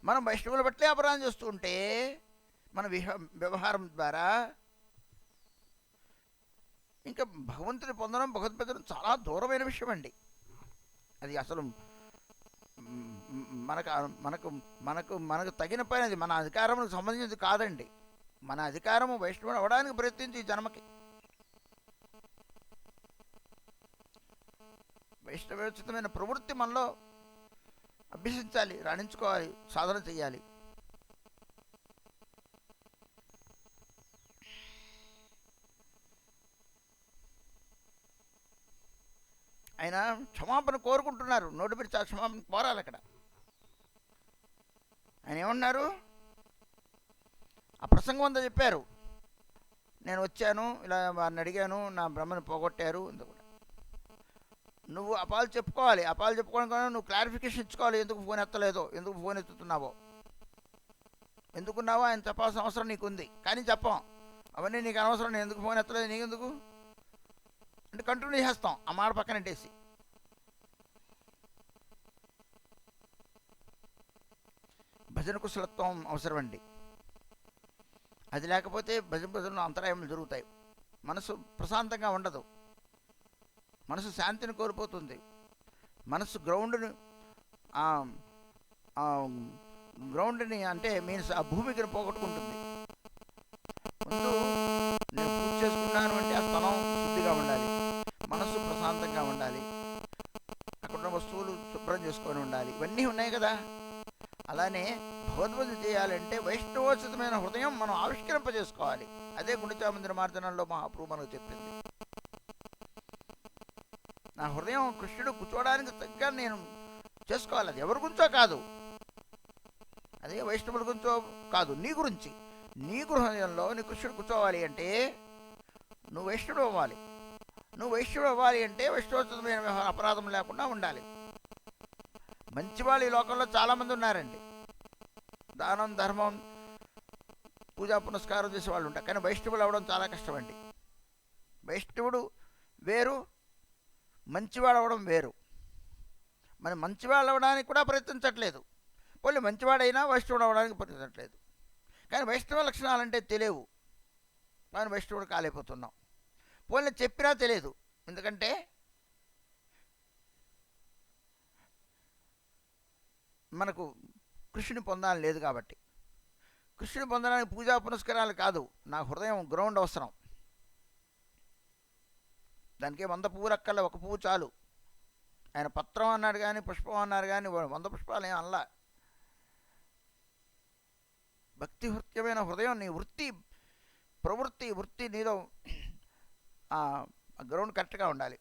Speaker 1: మనం వైష్ణవుల బట్లే అపరాధం చేస్తూ ఉంటే మన వ్యవహారం ద్వారా ఇంకా భగవంతుని పొందడం, భగవద్భజనం చాలా దూరమైన విషయం అండి. అది అసలు మనకు మనకు మనకు మనకు తగిన పని, అది మన అధికారములకు సంబంధించింది కాదండి. మన అధికారము వైష్ణవుడు అవ్వడానికి ప్రయత్నించి ఈ జన్మకి వైష్ణవోచితమైన ప్రవృత్తి మనలో అభ్యసించాలి, రాణించుకోవాలి, సాధన చేయాలి. ఆయన క్షమాపణ కోరుకుంటున్నారు, నోటి పెట్టి చాలా క్షమాపణ కోరాలి. అక్కడ ఆయన ఏమన్నారు? ఆ ప్రసంగం అంతా చెప్పారు. నేను వచ్చాను, ఇలా వారిని అడిగాను, నా బ్రహ్మను పోగొట్టారు. ఇంత కూడా నువ్వు అపాలు చెప్పుకోవాలి. అపాలు చెప్పుకోవడం కానీ నువ్వు క్లారిఫికేషన్ ఇచ్చుకోవాలి. ఎందుకు ఫోన్ ఎత్తలేదో, ఎందుకు ఫోన్ ఎత్తుతున్నావో, ఎందుకున్నావో ఆయన చెప్పాల్సిన అవసరం నీకుంది. కానీ చెప్పాం, అవన్నీ నీకు అనవసరం, నేను ఎందుకు ఫోన్ ఎత్తలేదు, నీకెందుకు అంటే కంటిన్యూ చేస్తాం ఆ మాట పక్కనట్టేసి. భజన కుశలత్వం అవసరం అండి. అది లేకపోతే భజనలో అంతరాయములు జరుగుతాయి. మనసు ప్రశాంతంగా ఉండదు, మనసు శాంతిని కోల్పోతుంది, మనసు గ్రౌండ్ని అంటే మీన్స్ ఆ భూమికి పోగొట్టుకుంటుంది. ముందు నేను పూజ చేసుకున్నాను అంటే ఆ స్థలం శుద్ధిగా ఉండాలి, మనస్సు ప్రశాంతంగా ఉండాలి, అక్కడ ఉన్న వస్తువులు శుభ్రం చేసుకొని ఉండాలి. ఇవన్నీ ఉన్నాయి కదా. అలానే భగవద్భజన చేయాలంటే వైష్ణవోచితమైన హృదయం మనం ఆవిష్కరింపజేసుకోవాలి. అదే గుండిచామందిర మార్జనంలో మహాప్రభు మనకు చెప్పింది. నా హృదయం కృష్ణుడు కూర్చోవడానికి తగ్గ నేను చేసుకోవాలి. అది ఎవరి గురించో కాదు, అదే వైష్ణవుల గురించో కాదు, నీ గురించి. నీ గృహంలో నీ కృష్ణుడు కూర్చోవాలి అంటే నువ్వు వైష్ణవుడు అవ్వాలి. నువ్వు వైష్ణవుడు అవ్వాలి అంటే వైష్ణవోచితమైన వ్యవహారం అపరాధం లేకుండా ఉండాలి. మంచి వాళ్ళు ఈ లోకంలో చాలామంది ఉన్నారండి. దానం ధర్మం పూజా పునస్కారం చేసే వాళ్ళు ఉంటారు, కానీ వైష్ణవులు అవ్వడం చాలా కష్టమండి. వైష్ణవుడు వేరు, మంచివాడు అవ్వడం వేరు. మనం మంచివాళ్ళు అవ్వడానికి కూడా ప్రయత్నించట్లేదు, పోనీ మంచివాడైనా వైష్ణవుడు అవ్వడానికి ప్రయత్నించట్లేదు. కానీ వైష్ణవ లక్షణాలంటే తెలియవు, కానీ వైష్ణవుడు కాలేకపోతున్నాం. పోనీ చెప్పినా తెలియదు, ఎందుకంటే మనకు కృష్ణుని పొందాలని లేదు కాబట్టి. కృష్ణుని పొందడానికి పూజా పునస్కారాలు కాదు, నా హృదయం గ్రౌండ్ అవసరం. దానికి 100 పువ్వులు అక్కర్లే, ఒక పువ్వు చాలు. ఆయన పత్రం అన్నాడు కానీ పుష్పం అన్నారు కానీ 100 పుష్పాలు ఏం అనలా. భక్తి హృత్యమైన హృదయం, నీ వృత్తి వృత్తి నీలో గ్రౌండ్ కరెక్ట్గా ఉండాలి.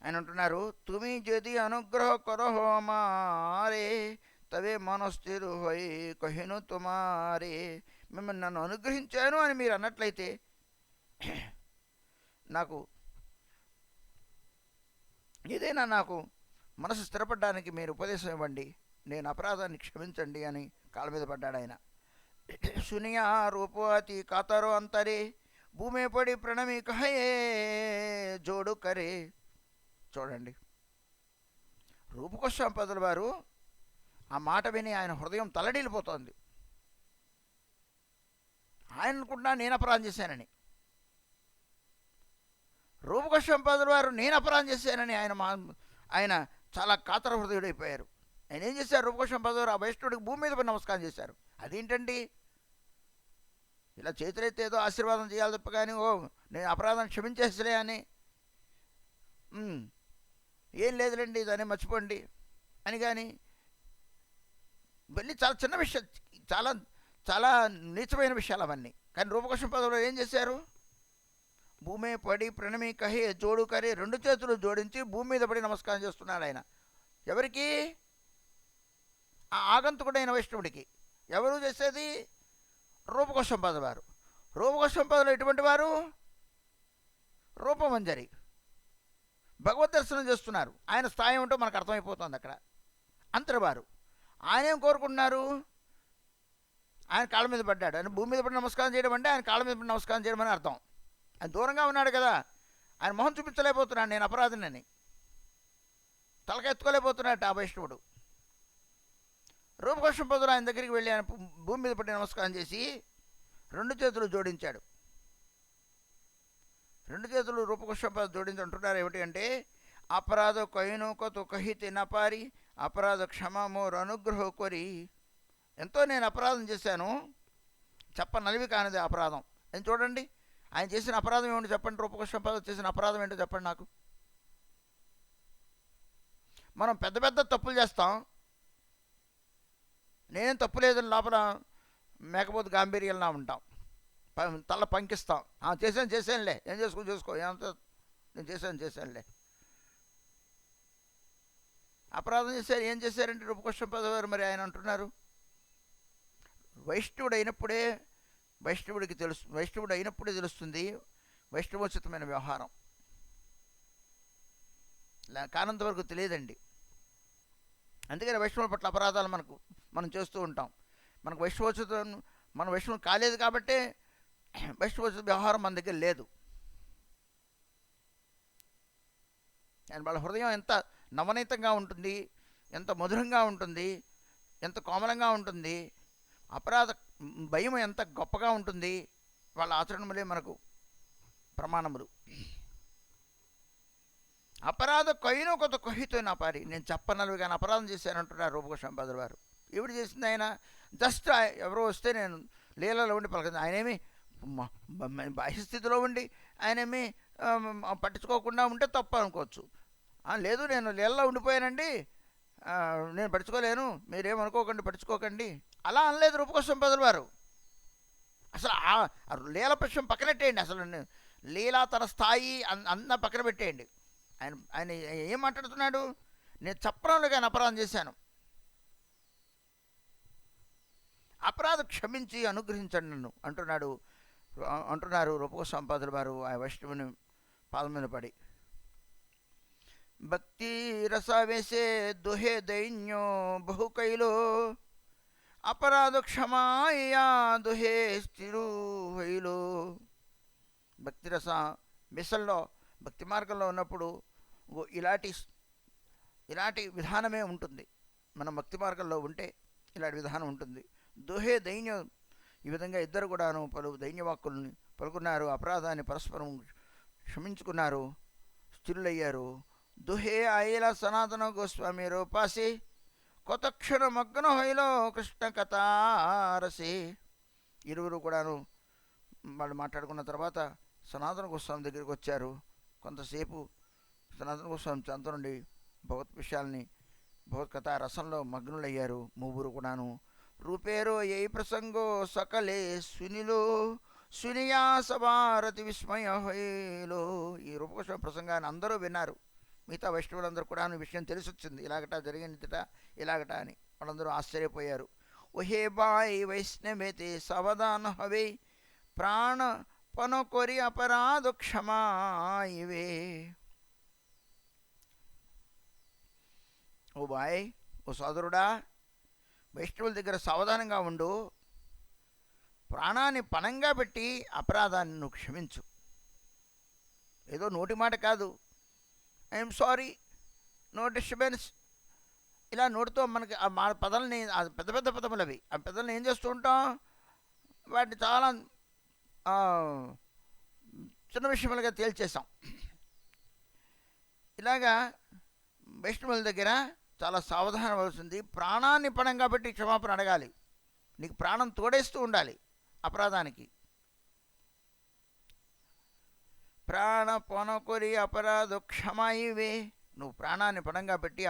Speaker 1: ఆయన అంటున్నారు, తుమి যদি అనుగ్రహ করহ మారే తవే మనస్థిర హోయి కహిను తుమారే. మిమ్మల్ని నన్ను అనుగ్రహించాను అని మీరు అన్నట్లయితే నాకు ఏదైనా నాకు మనసు స్థిరపడడానికి మీరు ఉపదేశం ఇవ్వండి, నేను అపరాధాన్ని క్షమించండి అని కాళ్ళ మీద పడ్డాడు ఆయన. సునియా రూపవతి కాతరో అంతరే భూమే పడి ప్రణమి కహయే జోడు కరే. చూడండి, రూపకోశంపదుల వారు ఆ మాట విని ఆయన హృదయం తల్లడిల్లిపోతోంది. ఆయన అనుకుంటున్నా నేను అపరాధం చేశానని. రూపకోశంపదుల వారు నేను అపరాధం చేశానని ఆయన చాలా కాతర హృదయుడైపోయారు. ఆయన ఏం చేశారు? రూపకోశంపదుల వారు ఆ వైష్ణవుడికి భూమి మీద పడి నమస్కారం చేశారు. అదేంటండి, ఇలా చేతులైతే ఏదో ఆశీర్వాదం చేయాలి తప్ప కానీ నేను అపరాధం క్షమించేసలే అని ఏం లేదులేండి దాన్ని మర్చిపోండి అని కానీ వెళ్ళి చాలా చిన్న విషయం, చాలా చాలా నీచమైన విషయాలు అవన్నీ. కానీ రూపకోశంపదులు ఏం చేశారు? భూమి పడి ప్రణమి కహే జోడు కరే, 2 చేతులు జోడించి భూమి మీద పడి నమస్కారం చేస్తున్నాడు ఆయన. ఎవరికి? ఆ ఆగంతుకుడైన వైష్ణవుడికి. ఎవరు చేసేది? రూపకోశంపదుల వారు. రూపకోశంపదులు ఎటువంటి వారు? రూపమంజరి, భగవద్ దర్శనం చేస్తున్నారు. ఆయన స్థాయి ఉంటో మనకు అర్థమైపోతుంది అక్కడ. అంతర్వారు ఆయన ఏం కోరుకుంటున్నారు? ఆయన కాళ్ళ మీద పడ్డాడు. ఆయన భూమి మీద పడి నమస్కారం చేయడం అంటే ఆయన కాళ్ళ మీద పడి నమస్కారం చేయడం అని అర్థం. ఆయన దూరంగా ఉన్నాడు కదా, ఆయన మొహం చూపించలేకపోతున్నాడు నేను అపరాధినని, తలక ఎత్తుకోలేకపోతున్నాడు ఆ వైష్ణవుడు. రూపకోశంపదులు ఆయన దగ్గరికి వెళ్ళి ఆయన భూమి మీద పడి నమస్కారం చేసి 2 చేతులు జోడించాడు. 2 చేతులు రూపకోశంపదులు జోడించి అంటున్నారు ఏమిటి అంటే, అపరాధ కహిను కతు కహితి నపారి అపరాధ క్షమ మోర్ అనుగ్రహ కొరి. ఎంతో నేను అపరాధం చేశాను, చెప్పనలివి కానిది అపరాధం. అని చూడండి, ఆయన చేసిన అపరాధం ఏమిటో చెప్పండి. రూపకోశంపదులు చేసిన అపరాధం ఏంటో చెప్పండి నాకు. మనం పెద్ద పెద్ద తప్పులు చేస్తాం, నేనేం తప్పు లేదని లోపల మేకపోతే గాంభీర్యంలా ఉంటాం, తల పంకిస్తాం. చేశానులే, ఏం చేసుకో ఏమంత నేను చేశానులే. అపరాధం చేశారు. ఏం చేశారంటే రూపకోశంపదుల వారు మరి ఆయన అంటున్నారు, వైష్ణవుడు అయినప్పుడే తెలుస్తుంది వైష్ణవోచితమైన వ్యవహారం. కానంత వరకు తెలియదండి. అందుకని వైష్ణవుల పట్ల అపరాధాలు మనం చేస్తూ ఉంటాం. మనకు మన వైష్ణవం కాలేదు కాబట్టి వైష్ణవోచిత వ్యవహారం మన దగ్గర లేదు. అండ్ వాళ్ళ హృదయం ఎంత నవనీతంగా ఉంటుంది, ఎంత మధురంగా ఉంటుంది, ఎంత కోమలంగా ఉంటుంది, అపరాధ భయం ఎంత గొప్పగా ఉంటుంది. వాళ్ళ ఆచరణములే మనకు ప్రమాణములు. అపరాధ కొయ్యను కొత్త కొహితో నా పారి, నేను చెప్పనలుగా కానీ అపరాధం చేశానంటున్నారు రూపకోశంపదుల వారు. ఎవడు చేసింది? ఆయన జస్ట్ ఎవరో వస్తే నేను లీలలో ఉండి పలకదు. ఆయనేమి బాహ్యస్థితిలో ఉండి ఆయనేమి పట్టించుకోకుండా ఉంటే తప్పు అనుకోవచ్చు. లేదు నేను లీలలో ఉండిపోయానండి, నేను పట్టించుకోలేను, మీరేమనుకోకండి, పట్టించుకోకండి అలా అనలేదు రూపకోశంపదుల వారు. అసలు ఆ లీల పక్షం పక్కనెట్టేయండి, అసలు లీలా తన స్థాయి అన్న పక్కన పెట్టేయండి. ఆయన ఆయన ఏం మాట్లాడుతున్నాడు? నేను చప్పరంలోగా అపరాధం చేశాను, అపరాధం క్షమించి అనుగ్రహించండి నన్ను అంటున్నారు రూపగోస్వామి పాదుల వారు ఆ వైష్ణవుని పాదం మీద పడి. భక్తి రసవేశే దుహే దైన్యో బహుకైలో అపరాధ క్షమాయా దుహే స్థిరు హైలో. భక్తి రస మిసల్లో భక్తి మార్గంలో ఉన్నప్పుడు ఇలాంటి విధానమే ఉంటుంది. మనం భక్తి మార్గంలో ఉంటే ఇలాంటి విధానం ఉంటుంది. దుహే దైన్యం, ఈ విధంగా ఇద్దరు కూడాను దైన్యవాక్కుల్ని పలుకున్నారు, అపరాధాన్ని పరస్పరం క్షమించుకున్నారు, స్థిరులయ్యారు. దుహే ఆయిల సనాతన గోస్వామి రూపాసి కొతక్షణ మగ్న హైలో కృష్ణ కథారసి. ఇరువురు కూడాను వాళ్ళు మాట్లాడుకున్న తర్వాత సనాతన గోస్వామి దగ్గరికి వచ్చారు. కొంతసేపు సనాతన గోస్వామి చెంత నుండి భగవత్ విషయాల్ని భగవత్కథా రసంలో మగ్నులయ్యారు ముగ్గురు కూడాను. రూపేరో ఏ ప్రసంగో సకలే సునిలో సునియా సభారతి విస్మయ హైలో. ఈ రూపగోస్వామి ప్రసంగాన్ని అందరూ విన్నారు. మిగతా వైష్ణవులందరూ కూడా ఈ విషయం తెలిసొచ్చింది, ఇలాగట జరిగిందిట ఇలాగట అని. వాళ్ళందరూ ఆశ్చర్యపోయారు. ఓహే బాయ్ వైష్ణవేతే సవధాన హవే ప్రాణ పనొకొరి అపరాధ క్షమాయివే. ఓ బాయ్, ఓ సోదరుడా, వైష్ణవుల దగ్గర సావధానంగా ఉండు, ప్రాణాన్ని పణంగా పెట్టి అపరాధాన్ని నువ్వు క్షమించు. ఏదో నోటి మాట కాదు, ఐఎమ్ సారీ, నో డిస్టర్బెన్స్, ఇలా నోటితో మనకి ఆ పదాలని, పెద్ద పెద్ద పదములు అవి, ఆ పదాలను ఏం చేస్తూ ఉంటాం, వాటిని చాలా చిన్న విషయములుగా తేల్చేసాం. ఇలాగా వైష్ణవుల దగ్గర చాలా సావధానం అవలసింది. ప్రాణాన్ని పణంగా పెట్టి క్షమాపణ అడగాలి. నీకు ప్రాణం తోడేస్తూ ఉండాలి అపరాధానికి. ప్రాణ పొనకొరి అపరాధ క్షమాయివే. నువ్వు ప్రాణాన్ని పణంగా పెట్టి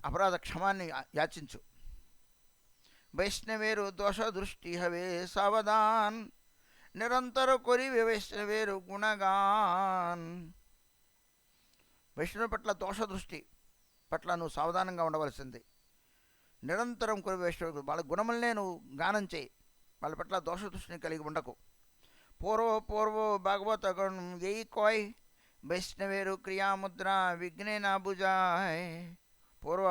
Speaker 1: అపరాధ క్షమాన్ని యాచించు. వైష్ణవేరు దోష దృష్టి హవే సావధాన్ నిరంతర కొరివే వైష్ణవేరు గుణగాన్. వైష్ణవ పట్ల దోష దృష్టి పట్ల నువ్వు సావధానంగా ఉండవలసింది. నిరంతరం కొరివి వైష్ణవ వాళ్ళ గుణములనే నువ్వు గానం చేయి, వాళ్ళ పట్ల దోష దృష్టిని కలిగి ఉండకు. పూర్వో భాగవత గణం యై కోయ్ వైష్ణవేరు క్రియాముద్ర విఘ్నేన భుజాయ్. పూర్వ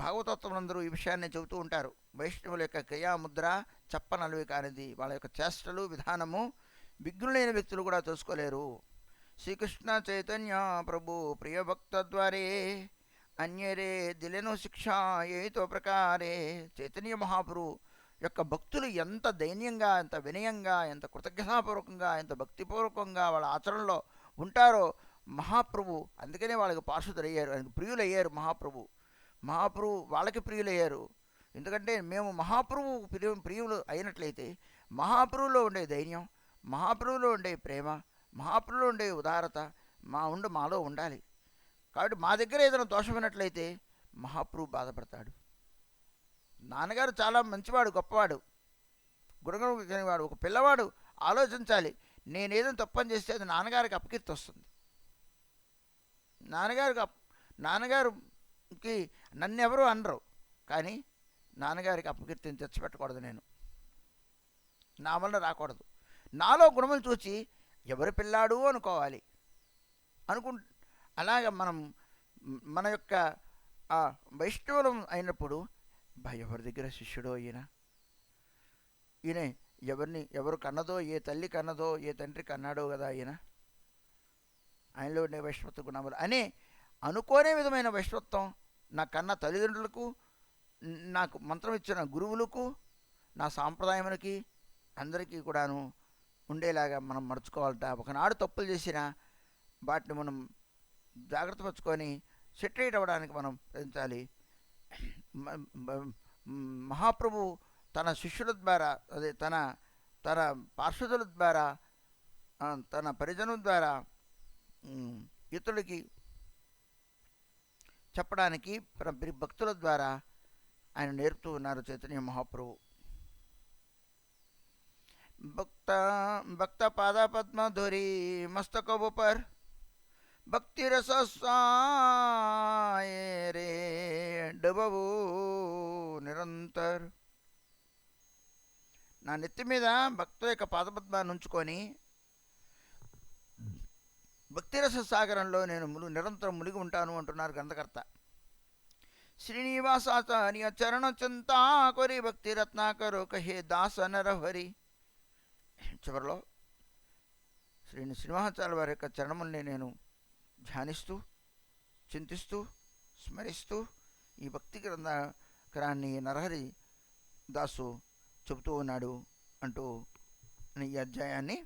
Speaker 1: భాగవతోత్తములందరూ ఈ విషయాన్ని చెబుతూ ఉంటారు. వైష్ణవుల యొక్క క్రియాముద్ర చెప్పనలవి కానిది. వాళ్ళ యొక్క చేష్టలు విధానము విఘ్నులైన వ్యక్తులు కూడా తెలుసుకోలేరు. శ్రీకృష్ణ చైతన్య ప్రభు ప్రియభక్త ద్వారే అన్యరే దిలెను శిక్ష ఏతో ప్రకారే. చైతన్య మహాప్రభు యొక్క భక్తులు ఎంత దైన్యంగా, ఎంత వినయంగా, ఎంత కృతజ్ఞతాపూర్వకంగా, ఎంత భక్తిపూర్వకంగా వాళ్ళ ఆచరణలో ఉంటారో మహాప్రభు అందుకనే వాళ్ళకి పార్షదులయ్యారు, ఆయనకు ప్రియులయ్యారు. మహాప్రభు వాళ్ళకి ప్రియులయ్యారు. ఎందుకంటే మేము మహాప్రభు ప్రియులు అయినట్లయితే మహాప్రభులో ఉండే ధైర్యం, మహాప్రభులో ఉండే ప్రేమ, మహాప్రభులో ఉండే ఉదారత మాలో ఉండాలి. కాబట్టి మా దగ్గర ఏదైనా దోషమైనట్లయితే మహాప్రభు బాధపడతాడు. నాన్నగారు చాలా మంచివాడు, గొప్పవాడు, గుణగణం కలిగినవాడు. ఒక పిల్లవాడు ఆలోచించాలి, నేనేదో తప్పని చేస్తే అది నాన్నగారికి అపకీర్తి వస్తుంది. నాన్నగారికి నన్నెవరూ అనరు, కానీ నాన్నగారికి అపకీర్తిని తెచ్చిపెట్టకూడదు. నేను నా వల్ల రాకూడదు. నాలో గుణములు చూచి ఎవరి పిల్లాడు అనుకోవాలి. అలాగ మన యొక్క వైష్ణవులం అయినప్పుడు ఎవరి దగ్గర శిష్యుడో ఈయన ఎవరు కన్నదో, ఏ తల్లి కన్నదో, ఏ తండ్రి కన్నాడో కదా ఆయనలో ఉండే వైష్ణవత్వ గుణములు అనే అనుకోనే విధమైన వైష్ణవత్వం నా కన్న తల్లిదండ్రులకు, నాకు మంత్రం ఇచ్చిన గురువులకు, నా సాంప్రదాయములకి అందరికీ కూడాను ఉండేలాగా మనం మర్చుకోవాలట. ఒకనాడు తప్పులు చేసినా వాటిని మనం జాగ్రత్త పరుచుకొని సెటిల్ అవ్వడానికి మనం ప్రయత్నించాలి. మహాప్రభు తన శిష్యుల ద్వారా, అదే తన పార్షదుల ద్వారా, తన పరిజనుల ద్వారా ఇతరులకి చెప్పడానికి భక్తుల ద్వారా ఆయన నేర్పుతూ ఉన్నారు చైతన్య మహాప్రభు. भक्त भक्त पादा पद्म धोरी मस्तक ऊपर भक्ति रस स्वाए रे डबवो నిరంతర్. నా నెత్తి మీద భక్తుల యొక్క పాదపద్మాన్ని ఉంచుకొని భక్తిరస సాగరంలో నేను నిరంతరం మునిగి ఉంటాను అంటున్నారు గ్రంథకర్త. శ్రీనివాసాచార్య చరణ చింతా కొరి భక్తి రత్నాకరో కహే దాస నరహరి. చివరిలో శ్రీనివాసాచార్య వారి యొక్క చరణముల్ని నేను ధ్యానిస్తూ చింతిస్తూ స్మరిస్తూ ఈ భక్తి గ్రంథకరాన్ని నరహరి దాసు చెబుతూ ఉన్నాడు అంటూ ఈ అధ్యాయాన్ని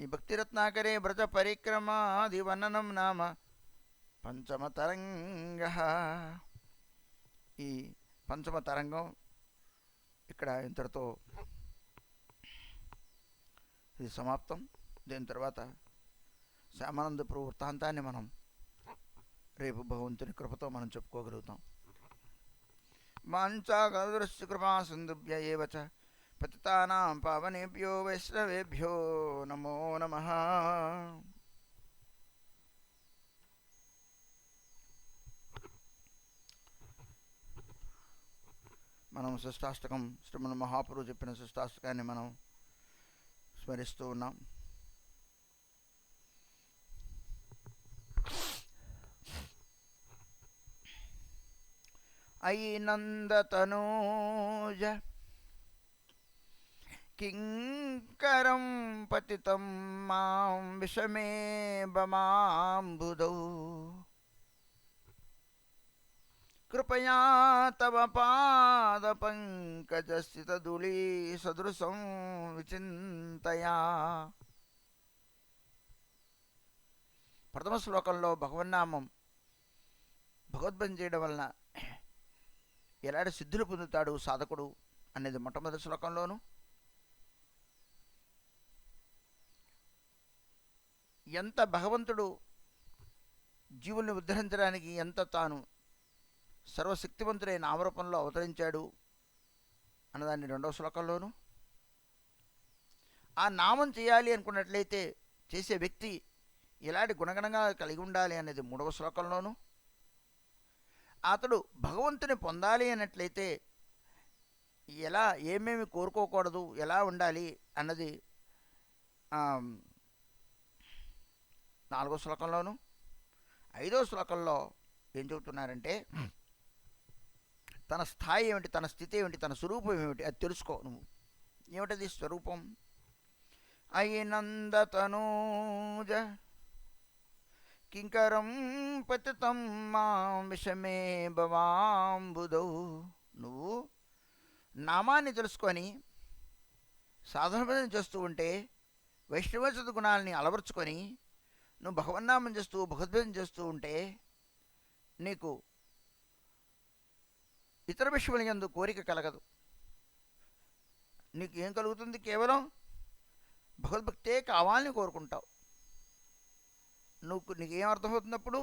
Speaker 1: ఈ భక్తిరత్నాకరే వ్రత పరిక్రమాది వర్ణనం నామ పంచమ తరంగ. ఈ పంచమ తరంగం ఇక్కడ ఇంతటితో ఇది సమాప్తం. దీని తర్వాత శ్యామానందపుర వృత్తాంతాన్ని మనం రేపు భగవంతుని కృపతో మనం చెప్పుకోగలుగుతాం. వాంఛాకల్పతరుశ్చ కృపా సింధుభ్య ఏవ చ పతితానాం పావనేభ్యో వైష్ణవేభ్యో నమో నమః. మనం షష్టాష్టకం శ్రీమన్ మహాపురు చెప్పిన షష్టాష్టకాన్ని మనం స్మరిస్తూ ఉన్నాం. అయి నందతనూజ కింకరం పతితం మాం విషమే బమాంబుదౌ కృపయా తవ పాద పంకజ స్థితధూళీ సదృశం విచింతయా. ప్రథమ శ్లోకంలో భగవన్నామం భగవద్భజన చేయడం వలన ఎలాంటి సిద్ధులు పొందుతాడు సాధకుడు అనేది మొట్టమొదటి శ్లోకంలోను, ఎంత భగవంతుడు జీవుల్ని ఉద్ధరించడానికి ఎంత తాను సర్వశక్తివంతుడైన నామరూపంలో అవతరించాడు అన్నదాన్ని రెండవ శ్లోకంలోను, ఆ నామం చేయాలి అనుకున్నట్లయితే చేసే వ్యక్తి ఎలాంటి గుణగణంగా కలిగి ఉండాలి అనేది మూడవ శ్లోకంలోను, అతడు భగవంతుని పొందాలి అన్నట్లయితే ఎలా ఏమేమి కోరుకోకూడదు ఎలా ఉండాలి అన్నది నాలుగో శ్లోకంలోను, ఐదో శ్లోకంలో ఏం చెబుతున్నారంటే తన స్థాయి ఏమిటి, తన స్థితి ఏమిటి, తన స్వరూపం ఏమిటి అది తెలుసుకో. నువ్వు ఏమిటది స్వరూపం? అయి నందతనూజ కింకరం పతితం మాం విషమే భవాంబుదౌ. నువ్వు నామాన్ని తెలుసుకొని సాధన చేస్తూ ఉంటే వైష్ణవ గుణాలని అలవర్చుకొని నువ్వు భగవన్నామం చేస్తూ భగవద్భజన చేస్తూ ఉంటే నీకు ఇతర విషయముల యందు కోరిక కలగదు. నీకు ఏం కలుగుతుంది? కేవలం భగవద్భక్తే కావాలని కోరుకుంటావు. నీకేం అర్థమవుతున్నప్పుడు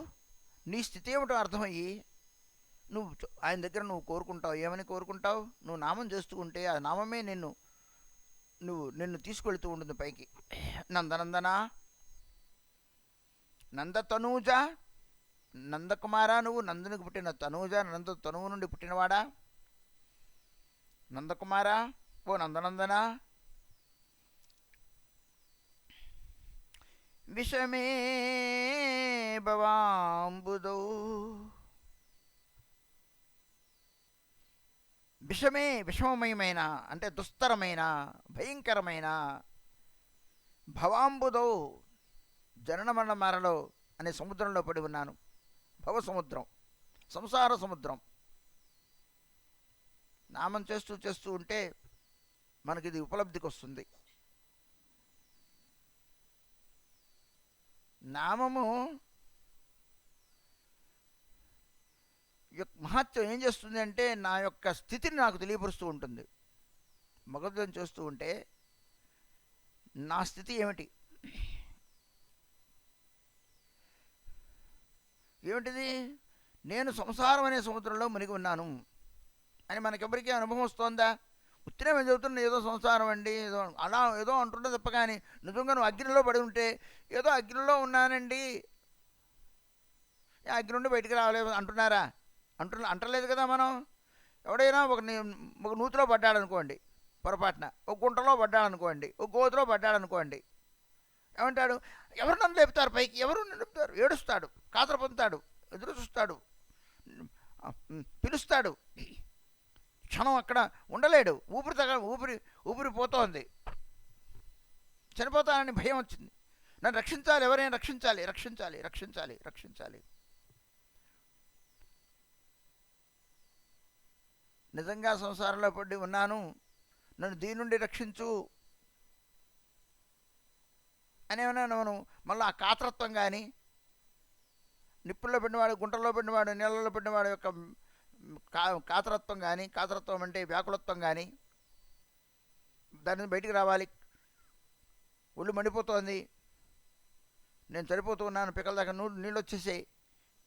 Speaker 1: నీ స్థితి ఏమిటో అర్థమయ్యి నువ్వు ఆయన దగ్గర నువ్వు కోరుకుంటావు. ఏమని కోరుకుంటావు? నువ్వు నామం చేస్తూ ఉంటే ఆ నామమే నిన్ను తీసుకెళ్తూ ఉంటుంది పైకి. నందనందన నందతనూజ, నందకుమార, నువ్వు నందునికి పుట్టిన తనూజ, నంద తనువు నుండి పుట్టినవాడా నందకుమార, ఓ నందనందన. విషమే భవాంబుదౌ, విషమే విషమమయమైన అంటే దుస్తరమైన భయంకరమైన భవాంబుదౌ జనన మరణ మారలో అనే సముద్రంలో పడి ఉన్నాను. భవ సముద్రం, సంసార సముద్రం. నామం చేస్తూ చేస్తూ ఉంటే మనకిది ఉపలబ్ధికి వస్తుంది. నామము మహత్యం ఏం చేస్తుంది అంటే నా యొక్క స్థితిని నాకు తెలియపరుస్తూ ఉంటుంది. భగవద్గీత చేస్తూ ఉంటే నా స్థితి ఏమిటి, ఏమిటిది? నేను సంసారం అనే సముద్రంలో మునిగి ఉన్నాను అని మనకెవరికీ అనుభవం వస్తోందా? ఉత్తినే మేము చెబుతున్నా ఏదో సంసారం అండి ఏదో అలా ఏదో అంటుంటే తప్ప కానీ నిజంగా నువ్వు అగ్నిలో పడి ఉంటే ఏదో అగ్నిలో ఉన్నానండి అగ్ని నుండి బయటికి రావలేదు అంటున్నారా? అంటలేదు కదా మనం. ఎవడైనా ఒక నూతిలో పడ్డాడనుకోండి, పొరపాటున ఒక గుంటలో పడ్డాడనుకోండి, ఒక గోతులో పడ్డాడనుకోండి, ఏమంటాడు? ఎవరు నన్ను లేపుతారు పైకి, ఎవరు నన్ను లేపుతారు? ఏడుస్తాడు, కాతర పొందుతాడు, ఎదురు చూస్తాడు, పిలుస్తాడు. క్షణం అక్కడ ఉండలేడు, ఊపిరి పోతోంది, చనిపోతానని భయం వచ్చింది. నన్ను రక్షించాలి, ఎవరైనా రక్షించాలి, రక్షించాలి, రక్షించాలి, రక్షించాలి. నిజంగా సంసారంలో పడి ఉన్నాను, నన్ను దీని నుండి రక్షించు అనేమన్నా మనం మళ్ళీ ఆ కాతరత్వం కానీ, నిప్పుల్లో పెట్టినవాడు, గుంటల్లో పెట్టినవాడు, నీళ్ళలో పెట్టినవాడు యొక్క కాతరత్వం కానీ, కాతరత్వం అంటే వ్యాకులత్వం కానీ, దాని నుంచి బయటికి రావాలి. ఒళ్ళు మండిపోతోంది, నేను చనిపోతూ ఉన్నాను, పిక్కల దాకా నీళ్ళు వచ్చేసాయి,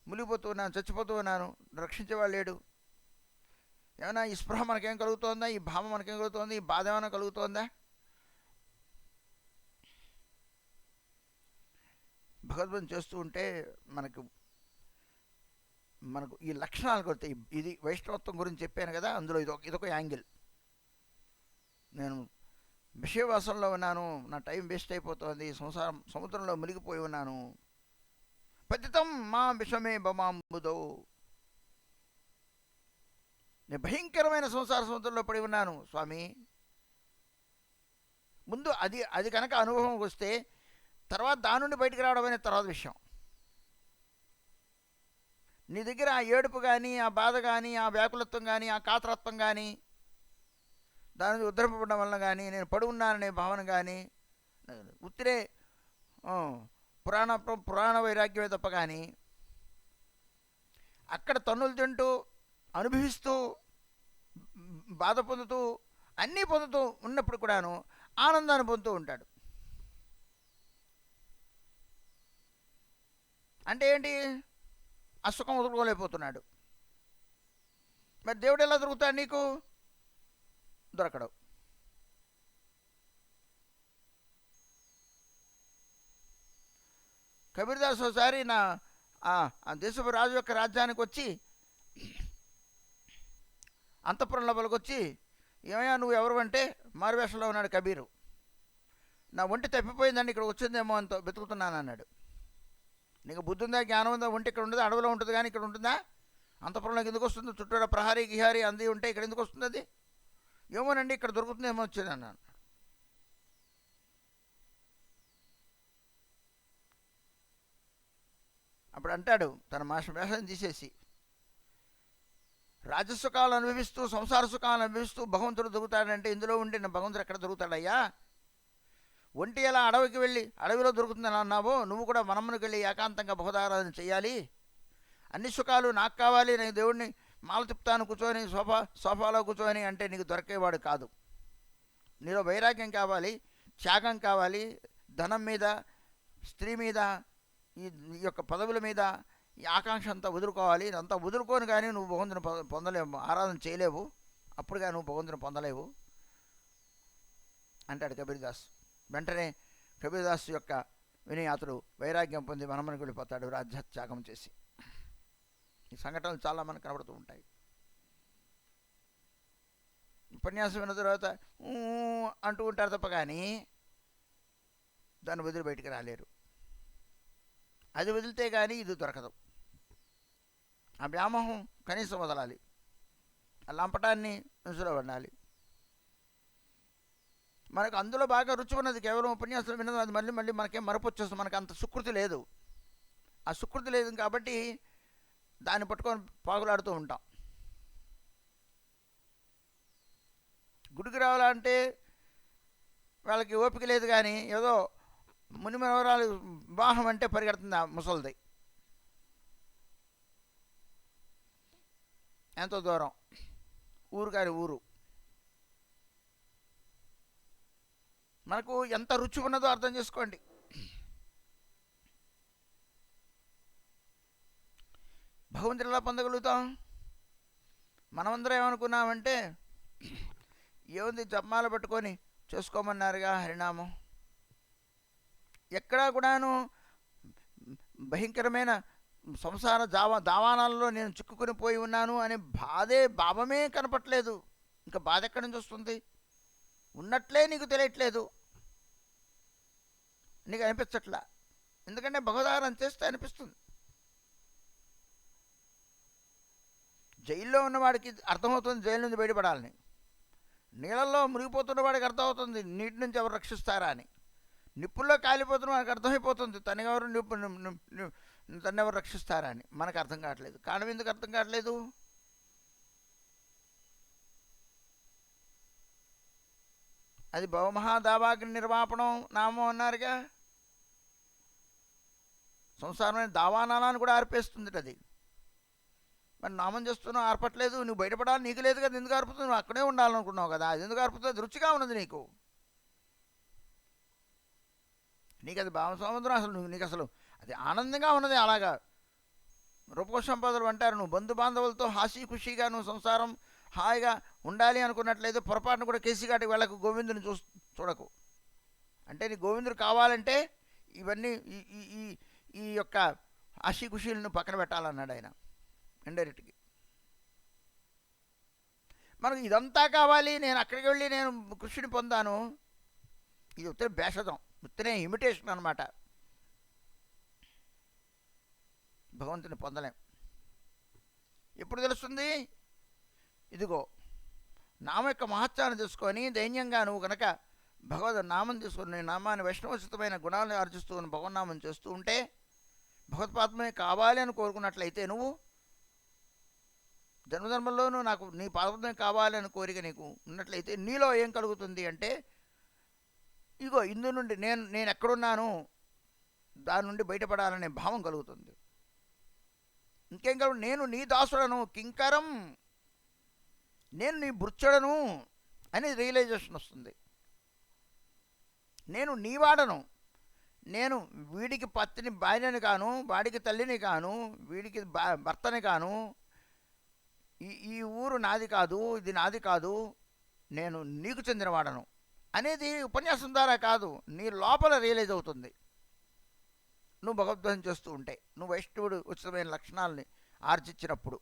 Speaker 1: మునిగిపోతూ ఉన్నాను, చచ్చిపోతూ ఉన్నాను, రక్షించేవాడు లేడు. ఏమైనా ఈ స్పృహ మనకేం కలుగుతోందా? ఈ భావం మనకేం కలుగుతోంది? ఈ బాధ ఏమైనా కలుగుతోందా? భగవద్గీత చేస్తూ ఉంటే మనకు ఈ లక్షణాలు కొడతాయి. ఇది వైష్ణవత్వం గురించి చెప్పాను కదా, అందులో ఇదొక యాంగిల్. నేను విషయవాసంలో ఉన్నాను, నా టైం వేస్ట్ అయిపోతుంది, సముద్రంలో మునిగిపోయి ఉన్నాను. పతితం మా విషమే బమాంబుదో, నేను భయంకరమైన సంసార సముద్రంలో పడి ఉన్నాను స్వామి. ముందు అది కనుక అనుభవం వస్తే తర్వాత దాని నుండి బయటికి రావడం అనే తర్వాత విషయం. నీ దగ్గర ఆ ఏడుపు కానీ, ఆ బాధ కానీ, ఆ వ్యాకులత్వం కానీ, ఆ కాతరత్వం కానీ, దాని నుంచి ఉద్ధరింపబడడం వల్ల కానీ, నేను పడి ఉన్నాననే భావన కానీ, ఉత్తిరే పురాణ వైరాగ్యమే తప్ప కానీ, అక్కడ తన్నులు తింటూ అనుభవిస్తూ బాధ పొందుతూ అన్నీ పొందుతూ ఉన్నప్పుడు కూడాను ఆనందాన్ని పొందుతూ ఉంటాడు. అంటే ఏంటి? ఆ సుఖం వదులుకోలేకపోతున్నాడు. మరి దేవుడు ఎలా దొరుకుతాడు నీకు? దొరకడు. కబీర్దాస్ ఒకసారి ఆ దేశపు రాజు యొక్క రాజ్యానికి వచ్చి అంతఃపురం లోపలికి వచ్చి, ఏమయ్యా నువ్వు ఎవరు అంటే, మారువేషంలో ఉన్నాడు కబీరు. నా ఒంటి తప్పిపోయిందండి, ఇక్కడ వచ్చిందేమో అంత వెతుకుతున్నాను అన్నాడు. నీకు బుద్ధి ఉందా, జ్ఞానం ఉందా? ఒంటి ఇక్కడ ఉండదు, అడవిలో ఉంటుంది కానీ ఇక్కడ ఉంటుందా? అంతఃపురంలోకి ఎందుకు వస్తుంది? చుట్టూరా ప్రహారీ గిహారీ అంది ఉంటే ఇక్కడ ఎందుకు వస్తుంది అది? ఏమోనండి ఇక్కడ దొరుకుతుందేమో వచ్చింది అన్నాను. అప్పుడు అంటాడు తన వేషం తీసేసి, రాజసుఖాలు అనుభవిస్తూ సంసార సుఖాలు అనుభవిస్తూ భగవంతుడు దొరుకుతాడంటే ఇందులో ఉండి భగవంతుడు ఎక్కడ దొరుకుతాడయ్యా? ఒంటి ఎలా అడవికి వెళ్ళి అడవిలో దొరుకుతుందని అన్నావో, నువ్వు కూడా మనమ్మనికి వెళ్ళి ఏకాంతంగా భగవదారాధన చేయాలి. అన్ని సుఖాలు నాకు కావాలి, నేను దేవుడిని మాల తిప్పుతాను కూర్చొని సోఫాలో కూర్చొని అంటే నీకు దొరికేవాడు కాదు. నీలో వైరాగ్యం కావాలి, త్యాగం కావాలి. ధనం మీద, స్త్రీ మీద, ఈ యొక్క పదవుల మీద ఈ ఆకాంక్ష అంతా వదులుకోవాలి. అంతా వదులుకొని కానీ నువ్వు భగవంతుని పొందలేవు, ఆరాధన చేయలేవు. అప్పుడుగా నువ్వు భగవంతుని పొందలేవు అంటాడు కబీర్దాస్. వెంటనే కబీర్దాస్ యొక్క వినయాతుడు వైరాగ్యం పొంది మనమనికి వెళ్ళిపోతాడు రాజ్యత్యాగం చేసి. ఈ సంఘటనలు చాలా మనకు కనబడుతూ ఉంటాయి. ఉపన్యాసం విన్న తర్వాత అంటూ ఉంటారు తప్ప కానీ దాన్ని వదిలి బయటికి రాలేరు. అది వదిలితే కానీ ఇది దొరకదు. ఆ వ్యామోహం కనీసం వదలాలి, ఆ లంపటాన్ని మనసులో పడాలి. మనకు అందులో బాగా రుచి ఉన్నది కేవలం ఉపన్యాసం విన్నది, అది మళ్ళీ మళ్ళీ మనకేం మరపు వచ్చేస్తుంది. మనకు అంత సుకృతి లేదు. ఆ సుకృతి లేదు కాబట్టి దాన్ని పట్టుకొని పాకులాడుతూ ఉంటాం. గుడికి రావాలంటే వాళ్ళకి ఓపిక లేదు కానీ ఏదో మునిమనవరాలు వివాహం అంటే పరిగెడుతుంది ఆ ముసలిది. ఎంతో దూరం ఊరు కాని ఊరు. మనకు ఎంత రుచి ఉన్నదో అర్థం చేసుకోండి. భగవంతుడు ఎలా పొందగలుగుతాం? మనమందరం ఏమనుకున్నామంటే ఏముంది జపమాల పెట్టుకొని చేసుకోమన్నారుగా హరినామం. ఎక్కడా కూడాను భయంకరమైన సంసార దావానాలలో నేను చిక్కుకుని పోయి ఉన్నాను అనే భావమే కనపట్లేదు. ఇంకా బాధ ఎక్కడి నుంచి వస్తుంది? ఉన్నట్లే నీకు తెలియట్లేదు, నీకు అనిపించట్లా. ఎందుకంటే భగవదారం చేస్తే అనిపిస్తుంది. జైల్లో ఉన్నవాడికి అర్థమవుతుంది జైలు నుంచి బయటపడాలని, నీళ్ళల్లో మునిగిపోతున్న వాడికి అర్థమవుతుంది నీటి నుంచి ఎవరు రక్షిస్తారా అని, నిప్పుల్లో కాలిపోతున్న వాడికి అర్థమైపోతుంది తన్నెవరు రక్షిస్తారా అని. మనకు అర్థం కావట్లేదు. కారణం ఎందుకు అర్థం కావట్లేదు? అది భవమహాదావాగ్ని నిర్వాపణం నామం అన్నారుగా. సంసారమైన దావానాలను కూడా ఆర్పేస్తుంది అది. మరి నామం చేస్తున్నావు, ఆర్పట్లేదు. నువ్వు బయటపడాలి, నీకు లేదు కదా, ఎందుకు ఆర్పుతుంది? నువ్వు అక్కడే ఉండాలనుకున్నావు కదా, అది ఎందుకు ఆర్పుతుంది? అది రుచిగా ఉన్నది నీకు. నీకు అది భావ సముద్రం, అసలు నీకు అసలు అది ఆనందంగా ఉన్నది. అలాగా రూపకోశంపదలు అంటారు, నువ్వు బంధు బాంధవులతో హాసీ ఖుషీగా నువ్వు సంసారం హాయిగా ఉండాలి అనుకున్నట్లయితే పొరపాటును కూడా కేసిగాటికి వెళ్ళకు, గోవిందుని చూడకు. అంటే నీ గోవిందుడు కావాలంటే ఇవన్నీ ఈ యొక్క హాసీ ఖుషీలను పక్కన పెట్టాలన్నాడు ఆయన ఇండైరెక్ట్గా. మనకు ఇదంతా కావాలి, నేను అక్కడికి వెళ్ళి నేను కృష్ణుని పొందాను, ఇది ఉత్తరే భేషజం, ఉత్తరే ఇమిటేషన్ అనమాట. భగవంతుని పొందలేం. ఎప్పుడు తెలుస్తుంది? ఇదిగో నామం యొక్క మహత్యాన్ని తీసుకొని దైన్యంగా నువ్వు కనుక భగవద్ నామం తీసుకొని నీ నామాన్ని వైష్ణవోచితమైన గుణాలను ఆర్జిస్తూ భగవన్నామం చేస్తూ ఉంటే, భగవత్పాత్మే కావాలి అని కోరుకున్నట్లయితే, నువ్వు జన్మధర్మంలోనూ నాకు నీ పాదపద్మే కావాలి అని కోరిక నీకు ఉన్నట్లయితే నీలో ఏం కలుగుతుంది అంటే, ఇగో ఇందు నుండి నేను ఎక్కడున్నాను దాని నుండి బయటపడాలనే భావం కలుగుతుంది. ఇంకేం కలుగు? నేను నీ దాసుడను, కింకరం, నేను నీ భృత్యుడను అని రియలైజేషన్ వస్తుంది. నేను నీవాడను, నేను వీడికి పత్తిని భార్యని కాను, వాడికి తల్లిని కాను, వీడికి భర్తని కాను, ఈ ఊరు నాది కాదు, ఇది నాది కాదు, నేను నీకు చెందినవాడను అనేది ఉపన్యాసం ద్వారా కాదు, నీ లోపల రియలైజ్ అవుతుంది. నువ్వు భగవద్గీతం చేస్తూ ఉంటే, నువ్వు వైష్ణవుడు ఉచితమైన లక్షణాలని ఆర్జించినప్పుడు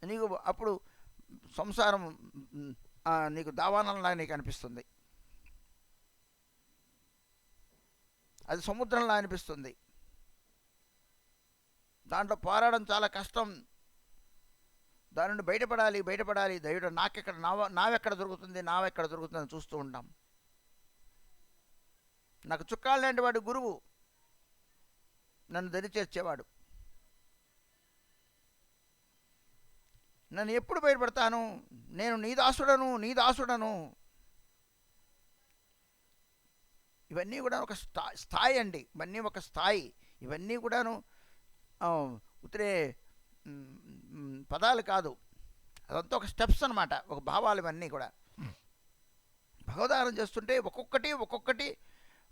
Speaker 1: నీకు అప్పుడు సంసారం నీకు దావానంలా నీకు అనిపిస్తుంది, అది సముద్రంలా అనిపిస్తుంది. దాంట్లో పోరాడడం చాలా కష్టం. దాని నుండి బయటపడాలి. దైవుడు నాకెక్కడ నావెక్కడ దొరుకుతుంది అని చూస్తూ ఉంటాం. నాకు చుక్కాలు లాంటి వాడు గురువు, నన్ను దరి చేర్చేవాడు. నన్ను ఎప్పుడు బయటపడతాను? నేను నీ దాసుడను. ఇవన్నీ కూడా ఒక స్థాయి అండి. ఇవన్నీ ఒక స్థాయి. ఇవన్నీ కూడాను ఉత్తరే పదాలు కాదు, అదంతా ఒక స్టెప్స్ అనమాట, ఒక భావాలు. ఇవన్నీ కూడా భగవదానం చేస్తుంటే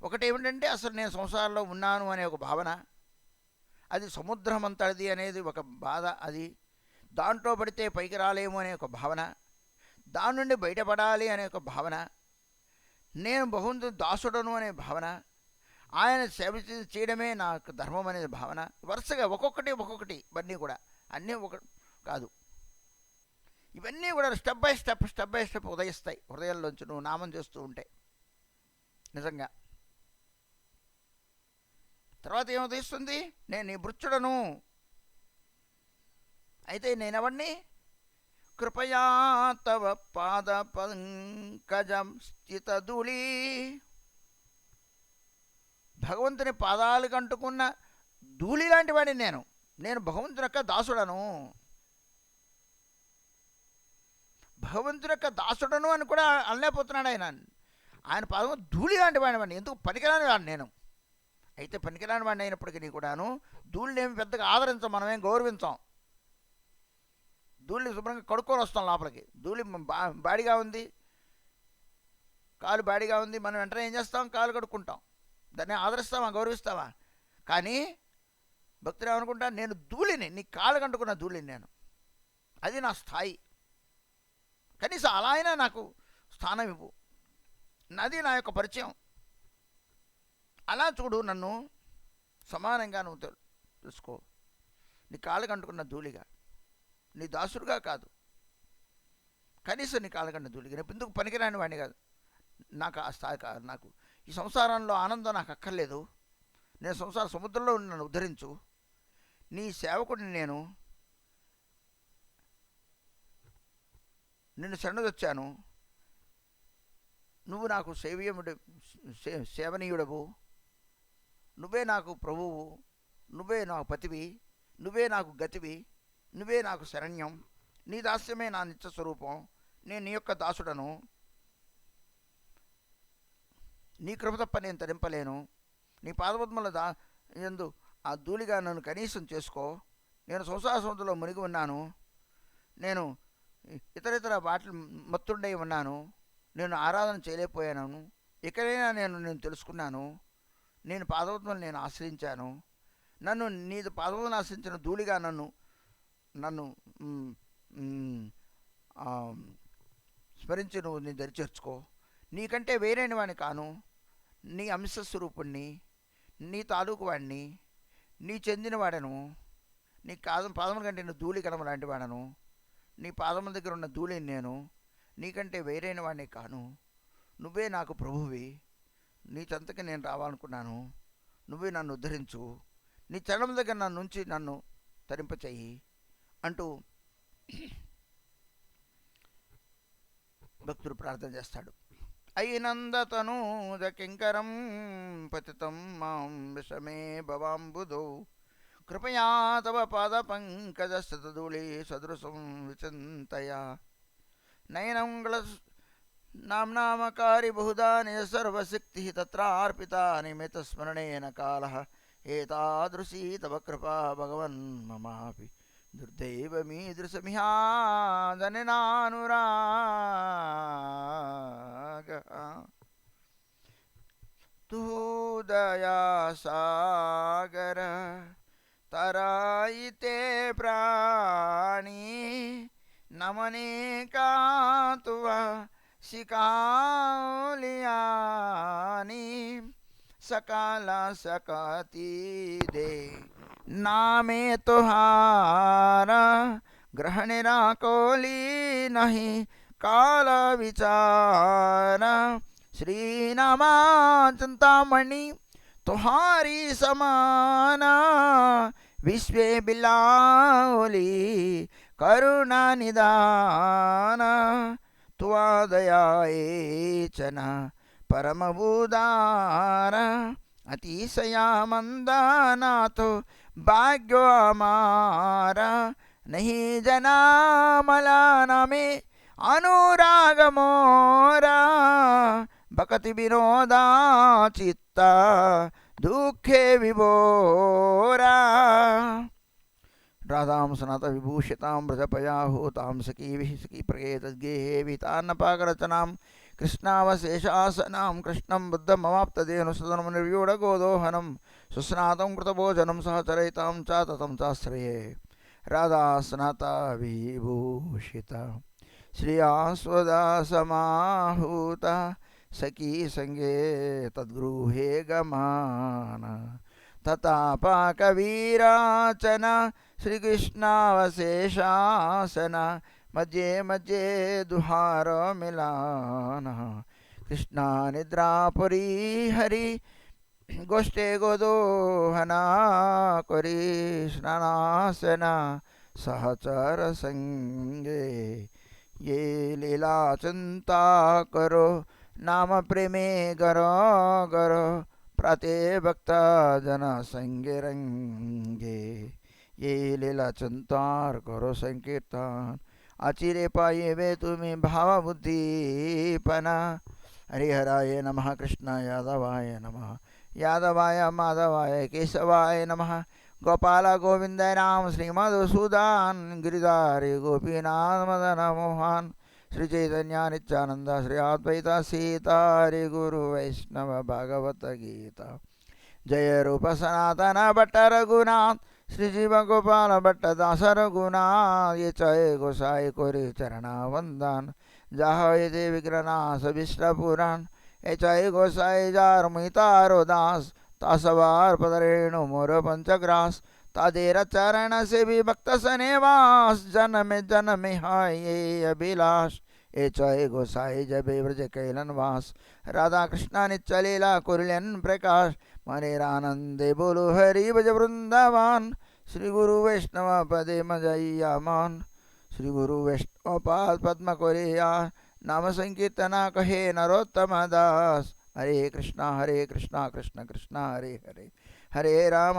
Speaker 1: ఒకటి ఏమిటంటే, అసలు నేను సంసారంలో ఉన్నాను అనే ఒక భావన, అది సముద్రం అంతటిది అనేది ఒక బాధ, అది దాంట్లో పడితే పైకి రాలేము అనే ఒక భావన, దాని నుండి బయటపడాలి అనే ఒక భావన, నేను భగవంతుని దాసుడను అనే భావన, ఆయన సేవ చేయడమే నాకు ధర్మం అనే భావన. వరుసగా ఒక్కొక్కటి ఇవన్నీ కూడా అన్నీ ఒక కాదు, ఇవన్నీ కూడా స్టెప్ బై స్టెప్ ఉదయిస్తాయి హృదయంలోంచి నువ్వు నామం చేస్తూ ఉంటే. నిజంగా తర్వాత ఏముదయిస్తుంది? నేను నీ భృత్యుడను. అయితే నేనెవడిని? కృపయా తవ పాద పంకజం స్థితధూళి, భగవంతుని పాదాలకు అంటుకున్న ధూళి లాంటి వాడిని నేను భగవంతుని యొక్క దాసుడను. భగవంతుని యొక్క దాసుడను అని కూడా అనలేకపోతున్నాడు ఆయన పాదం ధూళి లాంటి వాడిని. ఎందుకు పనికిరాని వాడిని నేను. అయితే పనికిరాని వాడిని అయినప్పటికీ కూడాను ధూళిని ఏమి పెద్దగా ఆదరించాం, మనమేం గౌరవించాం. ధూళిని శుభ్రంగా కడుక్కొని వస్తాం లోపలికి. ధూళి బాడిగా ఉంది, కాలు బాడిగా ఉంది, మనం వెంటనే ఏం చేస్తాం? కాలు కడుక్కుంటాం. దాన్ని ఆదరిస్తావా, గౌరవిస్తావా? కానీ భక్తులు ఏమనుకుంటా, నేను ధూళిని, నీ కాలు కంటుకున్న ధూళిని నేను, అది నా స్థాయి. కనీసం అలా అయినా నాకు స్థానం ఇవ్వు, నాది నా యొక్క పరిచయం, అలా చూడు, నన్ను సమానంగా నువ్వు తెలుసుకో, నీ కాళ్ళకు అంటుకున్న ధూళిగా, నీ దాసుడుగా కాదు, కనీసం నీ కాళ్ళకంట ధూళిగా. నేను ఎందుకు పనికిరాని వాడిని కాదు, నాకు ఆ స్థాయి కాదు, నాకు ఈ సంసారంలో ఆనందం నాకు అక్కర్లేదు, నేను సంసార సముద్రంలో ఉండి నన్ను ఉద్ధరించు, నీ సేవకుడిని నేను, నిన్ను శరణొచ్చాను, నువ్వు నాకు సేవనీయుడవు, నువ్వే నాకు ప్రభువు, నువ్వే నాకు పతివి, నువ్వే నాకు గతివి, నువ్వే నాకు శరణ్యం, నీ దాస్యమే నా నిత్య స్వరూపం, నేను నీ యొక్క దాసుడను, నీ కృప తప్ప నేను తరింపలేను, నీ పాదపద్మల యందు ఆ ధూళిగా నన్ను కనీసం చేసుకో, నేను సంసార సముద్రంలో మునిగి ఉన్నాను, నేను ఇతర వాటి మత్తుండై ఉన్నాను, నేను ఆరాధన చేయలేకపోయాను, ఇకనైనా నేను తెలుసుకున్నాను, నేను పాదపద్మలు నేను ఆశ్రయించాను, నన్ను నీ పాదపద్మలు ఆశ్రయించిన ధూళిగా నన్ను స్మరించి నువ్వు నీ దరి చేర్చుకో, నీకంటే వేరైన వాడిని కాను, నీ అంశస్వరూపుణ్ణి, నీ తాలూకు వాడిని, నీ చెందిన వాడను, నీ పాదముల కంటే నేను ధూళి కణం లాంటి వాడను, నీ పాదముల దగ్గర ఉన్న ధూళిని నేను, నీకంటే వేరైన వాడిని కాను, నువ్వే నాకు ప్రభువి, నీ చెంతకి నేను రావాలనుకున్నాను, నువ్వే నన్ను ఉద్ధరించు, నీ చరణం దగ్గర నన్ను తరింపచేయి అంటూ భక్తుడు ప్రార్థన చేస్తాడు. అయినందతనూద కింకరం పతితం మాం విషమే భవాంబుధౌ కృపయా తవ పాద పంకజ స్థితధూళి సదృశం విచింతయ నయనంగళ నామ్నామకారి బహుదాని సర్వశక్తి తత్రార్పితా నిమిత స్మరణేన కాలః ఏతాదృశీ తవ కృపా భగవన్ మమాపి దుర్దైవమీదృశమిహానురాగ తూదయా సాగర తరాయితే ప్రాణి నమనే కాతువ शिकालियानी सकाल सकती दे नामे तुहारा ग्रहण कोली नहीं काल विचार श्री नामा चिंतामणि तुहारी समाना विश्वे बिलाओली करुणा निदान त्वादयाचन परमबुदार अतिशया मंदानाथो भाग्यो हमारा नहीं जना मलाना में अनुराग मोरा भक्ति विनोदा चित्ता दुखे विभोरा राधां सनात विभूषितां व्रजपयाहूतां सखी प्रगेतद्गेहेवितान्नपाकरचनां कृष्णावशेषासनां कृष्णं बुद्धमवाप्तदेनुसदनं निर्व्यूढगोदोहनं सुस्नातं कृतभोजनं सहचरयितां च ततं चाश्रये राधा सनाता विभूषिता श्रियास्वदा समाहूता सखी संगे तद्गृहे गमान ततापाकवीराचन श्रीकृष्णावशेषासन मध्ये मध्ये दुहार मिलान कृष्णा निद्रापुरी हरि गोष्ठे गोदोहना करी स्नानासन सहचर संगे ये लीला चिंता करो नाम प्रेमे गरो गरो प्राते भक्ता जन संगे रंगे ये लीला चिंतार करो संकीर्तन आचिरे पाए वे तुम्हें भाव बुद्धिपना हरिहराय नमः कृष्णाय यादवाय नमः यादवाय माधवाय केशवाय नमः गोपाल गोविंद राम श्रीमधुसूदन गिरिधारी गोपीनाथ मदन मोहन श्री चैतन्य नित्यानंद श्री अद्वैत सीता हरि गुरु वैष्णव भागवत गीता जय रूप सनातन भट्ट रघुनाथ श्री जीव गोपाल भट्ट दास रघुनाथ ये चय गोसाई कोरी चरणा वंदन जाहो ये विग्रनाश विष्णु पुराण ए चाहे गोसाई जार मुतारो दास तासवार पदरेणु मोर पंचग्रास तादेर चरण से भी भक्त सनेवास जन्म जन्म हाय ये अभिलाष ए चाहे गोसाई जबे व्रज कैलन वास राधा कृष्णा नित्यलीला कुरलन प्रकाश मनेरानंदे बोलो हरि भज वृंदावन श्री गुरु वैष्णव पदे मजैया मान श्री गुरु वैष्णव पाद पद्म कोरिया नाम संकीर्तना कहे नरोत्तम दास हरे कृष्णा कृष्ण कृष्ण हरे हरे हरे राम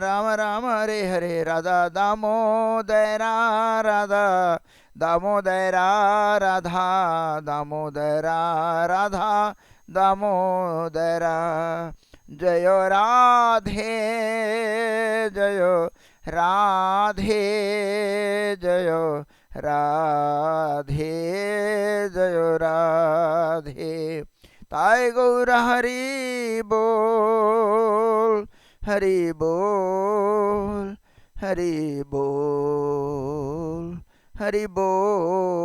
Speaker 1: राम राम हरे हरे राधा दामोदरा राधा दामोदरा राधा दामोदरा राधा दामोदरा जयो राधे जयो राधे जयो राधे जयो राधे ताय गौर हरि बोल हरि बोल हरि बोल हरि बोल।